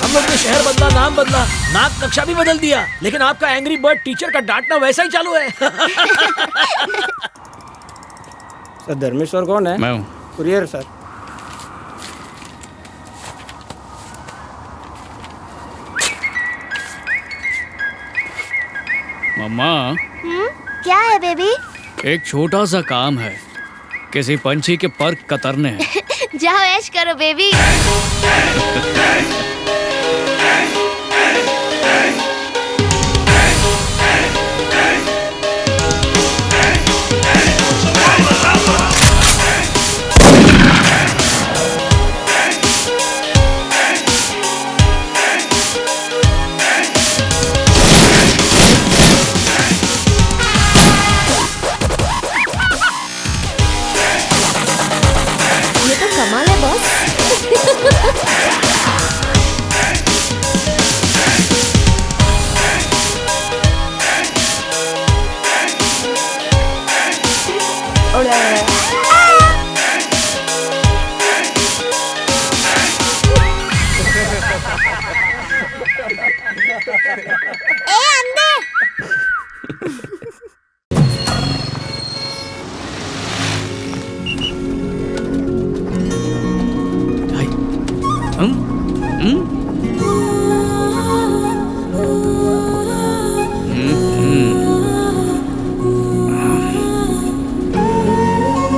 हम लोग ने शहर बदला, नाम बदला, नाक नक्शा भी बदल दिया, लेकिन आपका एंग्री बर्ड टीचर का डांटना वैसा ही चालू है। सर, धर्मेश्वर कौन है? मैं हूँ। Courier sir. मम्मा। क्या है बेबी? एक छोटा सा काम है, किसी पंछी के पर कतरने हैं। जाओ ऐश करो बेबी। कमाल है बॉस।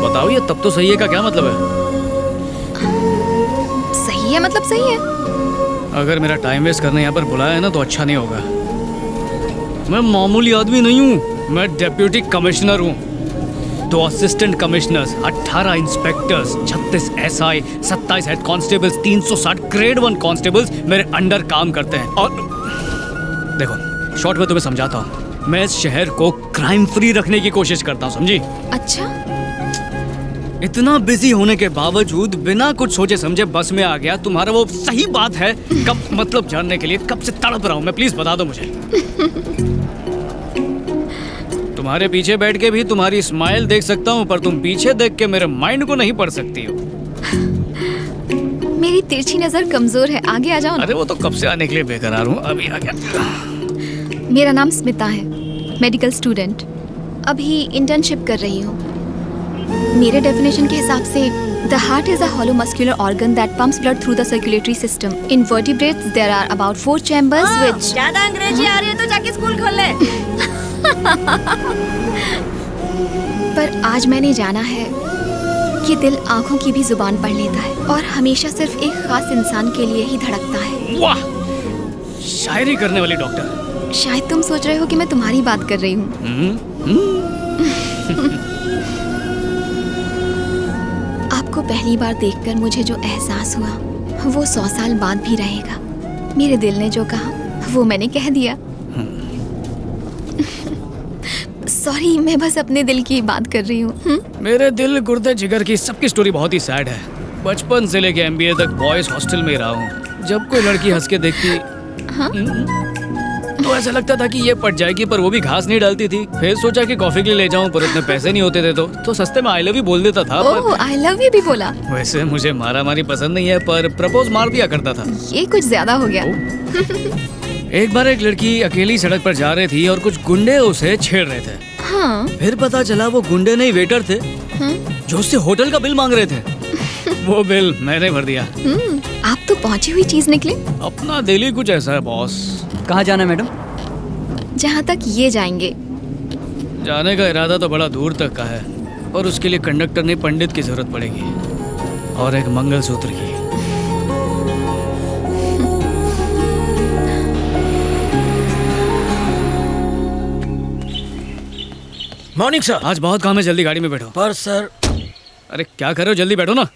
बताओ, ये तब तो सही है का क्या मतलब है? सही है मतलब सही है। अगर मेरा टाइम वेस्ट करने यहाँ पर बुलाया है ना तो अच्छा नहीं होगा। मैं मामूली आदमी नहीं हूँ, मैं डिप्टी कमिश्नर हूँ। 2 assistant commissioners, 18 inspectors, 36 SI, 27 head constables, 360 grade 1 constables मेरे अंडर काम करते हैं। और देखो, शॉर्ट में तुम्हें समझाता हूँ, मैं इस शहर को क्राइम फ्री रखने की कोशिश करता हूँ, समझी? अच्छा, इतना बिजी होने के बावजूद बिना कुछ सोचे समझे बस में आ गया। तुम्हारा वो सही बात है कब मतलब जानने के लिए कब से तड़प रहा हूँ मैं, प्लीज बता दो मुझे। तुम्हारे पीछे बैठ के भी तुम्हारी स्माइल देख सकता हूँ, पर तुम पीछे देख के मेरे माइंड को नहीं पढ़ सकती हो। मेरी तिरछी नजर कमजोर है, आगे आ जाओ ना। अरे वो तो कब से आने के लिए बेकरार हूँ, अभी आ गया। मेरा नाम स्मिता है, मेडिकल स्टूडेंट, अभी इंटर्नशिप कर रही हूँ। मेरे डेफिनेशन के हिसाब से the heart is a hollow muscular organ that pumps blood through the circulatory system. In vertebrates there are about 4 chambers which ज्यादा अंग्रेजी आ रही है तो जाके स्कूल खोल ले। पर आज मैंने जाना है कि दिल आंखों की भी जुबान पढ़ लेता है और हमेशा सिर्फ एक खास इंसान के लिए ही धड़कता है। वाह, शायरी करने वाली डॉक्टर। शायद तुम सोच रहे हो कि मैं तुम्हारी बात कर रही हूँ। आपको पहली बार देखकर मुझे जो एहसास हुआ वो 100 साल बाद भी रहेगा। मेरे दिल ने जो कहा वो मैंने कह दिया। सॉरी, मैं बस अपने दिल की बात कर रही हूँ। मेरे दिल गुर्दे जिगर की सबकी स्टोरी बहुत ही सैड है। बचपन से लेके MBA तक बॉयज हॉस्टल में रहा हूँ। जब कोई लड़की हंस के देखती तो ऐसा लगता था कि ये पट जाएगी, पर वो भी घास नहीं डालती थी। फिर सोचा कि कॉफी के लिए ले जाऊं, पर उतने पैसे नहीं होते थे तो सस्ते में आई लव यू बोल देता था। ओह, आई लव यू भी बोला? वैसे मुझे मारा मारी पसंद नहीं है, पर प्रपोज मार दिया करता था। ये कुछ ज्यादा हो गया। एक बार एक लड़की अकेली सड़क पर जा रही थी और कुछ गुंडे उसे छेड़ रहे थे। हाँ। फिर पता चला वो गुंडे नहीं वेटर थे, जो उससे होटल का बिल मांग रहे थे। वो बिल मैंने भर दिया। आप तो पहुंची हुई चीज निकले। अपना दिल ही कुछ ऐसा है बॉस। कहाँ जाना है मैडम? जहाँ तक ये जाएंगे। जाने का इरादा तो बड़ा दूर तक का है, और उसके लिए कंडक्टर नहीं पंडित की जरूरत पड़ेगी, और एक मंगलसूत्र की। Morning sir. आज बहुत काम है, जल्दी गाड़ी में बैठो। पर सर। अरे क्या कर रहे हो, जल्दी बैठो ना।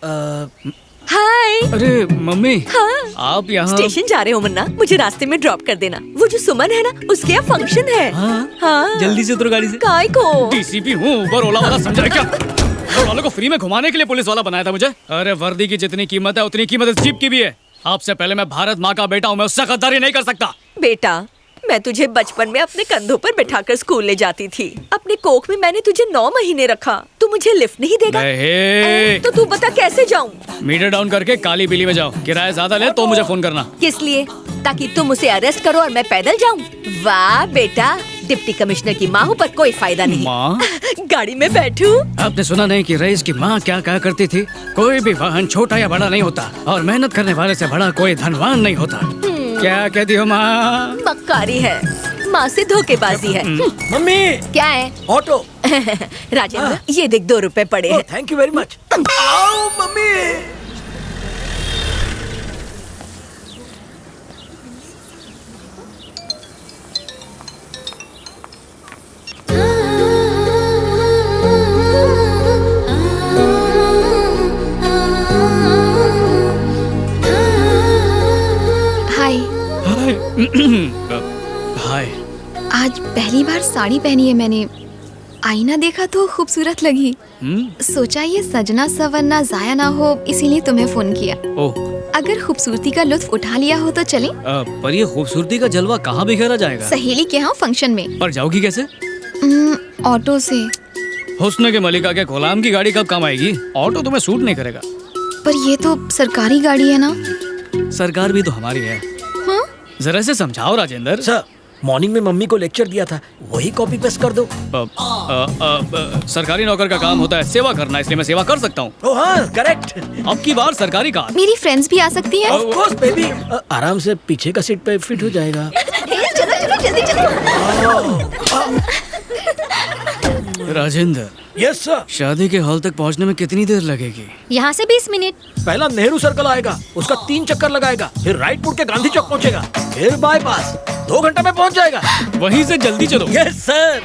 हाय। अरे मम्मी। हाँ। आप यहाँ स्टेशन जा रहे हो मन्ना, मुझे रास्ते में ड्रॉप कर देना। वो जो सुमन है ना, उसके यहाँ फंक्शन है। हाँ। जल्दी से उतरो गाड़ी से। काय को? DCP हूँ, ऊबर ओला वाला समझा है क्या? ऊबर वालों को फ्री में घुमाने के लिए पुलिस वाला बनाया था मुझे। अरे वर्दी की जितनी कीमत है उतनी कीमत इस जीप की भी है। आपसे पहले मैं भारत माँ का बेटा हूँ, मैं उससे गद्दारी नहीं कर सकता। बेटा, मैं तुझे बचपन में अपने कंधों पर बिठाकर स्कूल ले जाती थी। अपने कोख में मैंने तुझे 9 महीने रखा। तू मुझे लिफ्ट नहीं देगा? तो तू बता कैसे जाऊं? मीटर डाउन करके काली बिल्ली में जाओ। किराया ज्यादा ले तो मुझे फोन करना। किस लिए? ताकि तुम उसे अरेस्ट करो और मैं पैदल जाऊं? वाह बेटा, डिप्टी कमिश्नर की माँ हूँ पर कोई फायदा नहीं। माँ? गाड़ी में बैठू। आपने सुना नहीं कि रईस की माँ क्या कहा करती थी? कोई भी वाहन छोटा या बड़ा नहीं होता, और मेहनत करने वाले से बड़ा कोई धनवान नहीं होता। क्या कहती हो माँ? मक्कारी है, माँ से धोखेबाजी है। मम्मी। क्या है? ऑटो। राजेंद्र, ये देख 2 रुपए पड़े हैं। Thank you very much. आओ मम्मी। हाय। आज पहली बार साड़ी पहनी है मैंने। आईना देखा तो खूबसूरत लगी। सोचा ये सजना सवरना जाया ना हो, इसीलिए तुम्हें फोन किया। ओह। अगर खूबसूरती का लुत्फ उठा लिया हो तो चलें? पर ये खूबसूरती का जलवा कहाँ बिखेरा जाएगा? सहेली के यहाँ फंक्शन में। पर जाओगी कैसे? ऑटो से। हुस्न के मलिका के गुलाम की गाड़ी कब काम आएगी? ऑटो तुम्हें सूट नहीं करेगा। पर ये तो सरकारी गाड़ी है ना। सरकार भी तो हमारी है। हाँ? जरा से समझाओ राजेंद्र। सर, मॉर्निंग में मम्मी को लेक्चर दिया था, वही कॉपी पेस्ट कर दो। सरकारी नौकर का काम होता है सेवा करना, इसलिए मैं सेवा कर सकता हूँ। ओह हाँ, करेक्ट। अब की बार सरकारी कार। मेरी फ्रेंड्स भी आ सकती है? Of course baby. आराम से पीछे का सीट पे फिट हो जाएगा। चलो चलो जल्दी चलो। राजेंद्र। Yes sir. शादी के हॉल तक पहुंचने में कितनी देर लगेगी? यहाँ से 20 मिनट। पहला नेहरू सर्कल आएगा, उसका 3 चक्कर लगाएगा, फिर राइट मुड़ के गांधी चौक पहुंचेगा, फिर बाईपास। 2 घंटे में पहुंच जाएगा। वहीं से जल्दी चलो। Yes sir.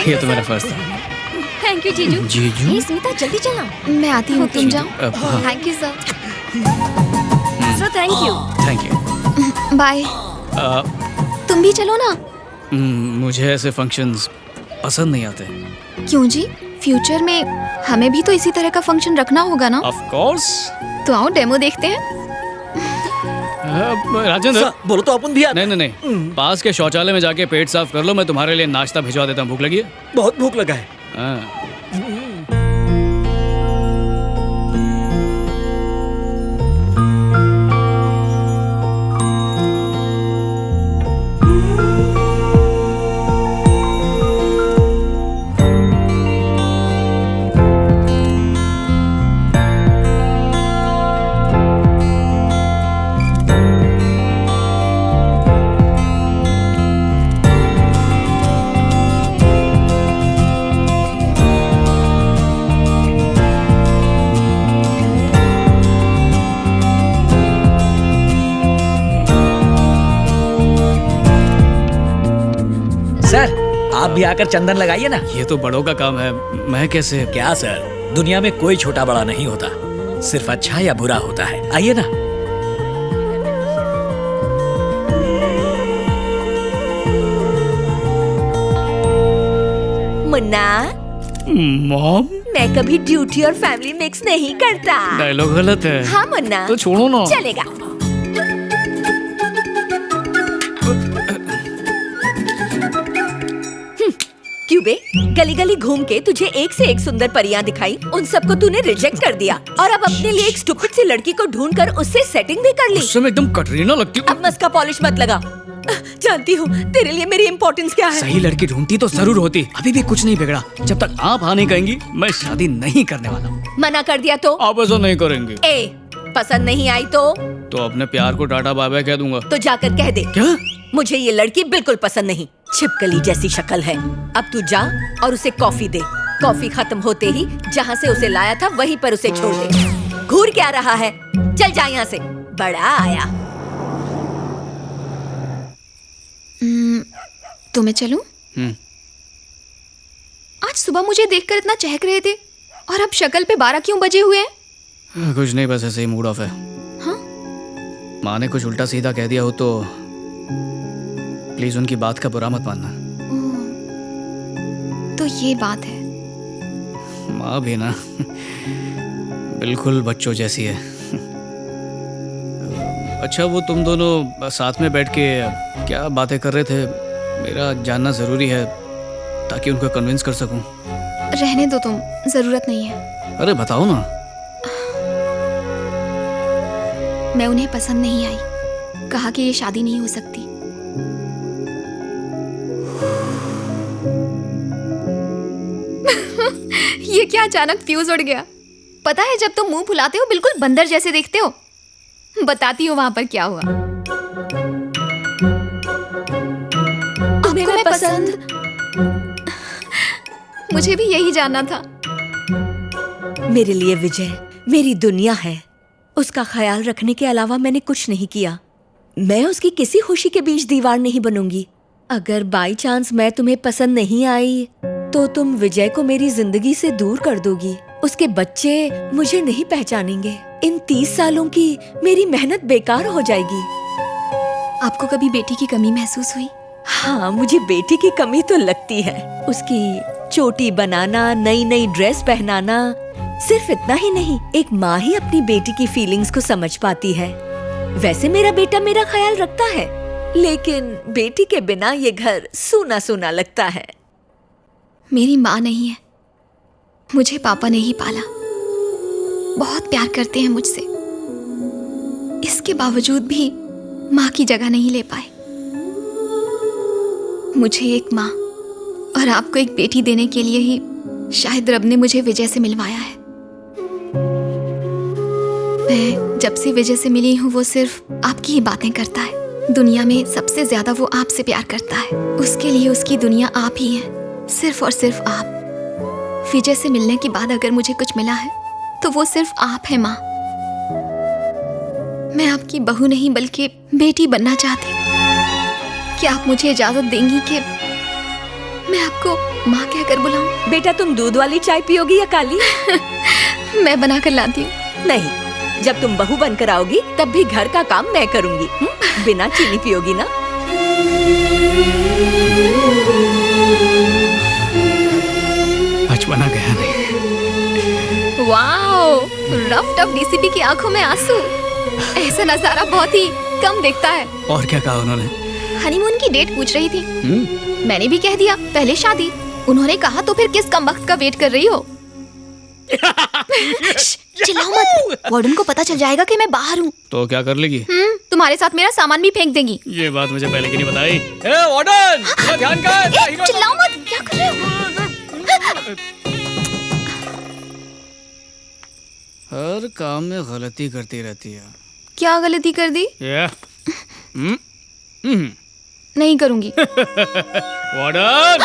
ये तो मेरा फर्ज था। थैंक यू जीजू। जीजू? हे स्मिता जल्दी चलना। मैं आती हूँ, तुम जाओ। हाँ। Thank you sir. Sir thank you. Thank you. Bye. तुम भी चलो ना। मुझे ऐसे फंक्शंस पसंद नहीं आते। क्यों जी? फ्यूचर में हमें भी तो इसी तरह का फंक्शन रखना होगा ना। Of course. तो आओ डेमो देखते हैं। राजेंद्र बोलो तो अपन भी आते। नहीं नहीं नहीं, पास के शौचालय में जाके पेट साफ कर लो, मैं तुम्हारे लिए नाश्ता भिजवा देता हूँ। भूख लगी है? बहुत भूख लगा है। हाँ। सर आप भी आकर चंदन लगाइए ना। ये तो बड़ों का काम है, मैं कैसे? क्या सर, दुनिया में कोई छोटा बड़ा नहीं होता, सिर्फ अच्छा या बुरा होता है। आइए ना। मुन्ना, मॉम, मैं कभी ड्यूटी और फैमिली मिक्स नहीं करता। डायलॉग गलत है। हाँ मुन्ना, तो छोड़ो ना। चलेगा। क्यों बे, गली गली घूम के तुझे एक से एक सुंदर परियां दिखाई, उन सबको तूने रिजेक्ट कर दिया और अब अपने लिए एक स्टूपिड सी लड़की को ढूंढकर उससे सेटिंग भी कर ली। उससे मैं एकदम कटरीना लगती हूँ। अब मस्का पॉलिश मत लगा। जानती हूँ तेरे लिए मेरी इम्पोर्टेंस क्या है। सही लड़की ढूंढती तो जरूर होती। अभी भी कुछ नहीं बिगड़ा। जब तक आप हाँ नहीं कहेंगी मैं शादी नहीं करने वाला हूँ। मना कर दिया तो? आप ऐसा नहीं करेंगे। ए, पसंद नहीं आई तो अपने प्यार को टाटा बाय बाय कह दूंगा। तो जाकर कह दे। क्या? मुझे ये लड़की बिल्कुल पसंद नहीं, छिपकली जैसी शक्ल है। अब तू जा और उसे कॉफी दे। कॉफी खत्म होते ही जहाँ से उसे लाया था वहीं पर उसे छोड़ दे। घूर क्या रहा है, चल जा यहाँ से। बड़ा आया। तो मैं चलूं? आज सुबह मुझे देखकर इतना चहक रहे थे और अब शक्ल पे 12 क्यों बजे हुए हैं? कुछ नहीं, बस ऐसे ही मूड ऑफ है। हाँ? माँ ने कुछ उल्टा सीधा कह दिया हो तो प्लीज उनकी बात का बुरा मत मानना। तो ये बात है। माँ भी ना बिल्कुल बच्चों जैसी है। अच्छा, वो तुम दोनों साथ में बैठ के क्या बातें कर रहे थे? मेरा जानना जरूरी है ताकि उनको कन्विंस कर सकूं। रहने दो तुम, जरूरत नहीं है। अरे बताओ ना। मैं उन्हें पसंद नहीं आई, कहा कि ये शादी नहीं हो सकती। ये क्या अचानक फ्यूज उड़ गया? पता है जब तुम मुंह फुलाते हो बिल्कुल बंदर जैसे देखते हो। बताती हूँ वहां पर क्या हुआ। आपको मैं पसंद? मुझे भी यही जानना था। मेरे लिए विजय मेरी दुनिया है। उसका ख्याल रखने के अलावा मैंने कुछ नहीं किया। मैं उसकी किसी खुशी के बीच दीवार नहीं बनूंगी। अगर बाई चांस मैं तुम्हें पसंद नहीं आई तो तुम विजय को मेरी जिंदगी से दूर कर दोगी। उसके बच्चे मुझे नहीं पहचानेंगे। इन 30 सालों की मेरी मेहनत बेकार हो जाएगी। आपको कभी बेटी की कमी महसूस हुई? हाँ, मुझे बेटी की कमी तो लगती है। उसकी चोटी बनाना, नई नई ड्रेस पहनाना, सिर्फ इतना ही नहीं, एक माँ ही अपनी बेटी की फीलिंग्स को समझ पाती है। वैसे मेरा बेटा मेरा ख्याल रखता है, लेकिन बेटी के बिना ये घर सूना सूना लगता है। मेरी माँ नहीं है, मुझे पापा ने ही पाला। बहुत प्यार करते हैं मुझसे, इसके बावजूद भी माँ की जगह नहीं ले पाए। मुझे एक माँ और आपको एक बेटी देने के लिए ही शायद रब ने मुझे विजय से मिलवाया है। मैं जब से विजय से मिली हूँ वो सिर्फ आपकी ही बातें करता है। दुनिया में सबसे ज्यादा वो आपसे प्यार करता है। उसके लिए उसकी दुनिया आप ही है, सिर्फ और सिर्फ आप। विजय से मिलने के बाद अगर मुझे कुछ मिला है तो वो सिर्फ आप है माँ। मैं आपकी बहू नहीं बल्कि बेटी बनना चाहती। क्या आप मुझे इजाजत देंगी कि मैं आपको माँ कहकर बुलाऊं? बेटा तुम दूध वाली चाय पियोगी या काली? मैं बना कर लाती हूँ। नहीं, जब तुम बहू बनकर आओगी तब भी घर का काम मैं करूंगी। बिना चीनी पियोगी ना? बचपना गया नहीं। वाओ, रफ टफ डीसीपी की आंखों में आंसू। ऐसा नजारा बहुत ही कम दिखता है। और क्या कहा उन्होंने? हनीमून की डेट पूछ रही थी। मैंने भी कह दिया पहले शादी। उन्होंने कहा तो फिर किस कम वक्त का वेट कर रही हो? चिल्लाओ मत, वार्डन को पता चल जाएगा कि मैं बाहर हूँ। तो क्या कर लेगी? तुम्हारे साथ मेरा सामान भी फेंक देंगी। ये बात मुझे पहले क्यों नहीं बताई? वार्डन, ध्यान कर। चिल्लाओ मत, क्या कर रहे हो? हर काम में गलती करती रहती है। क्या गलती कर दी? नहीं करूंगी। वार्डन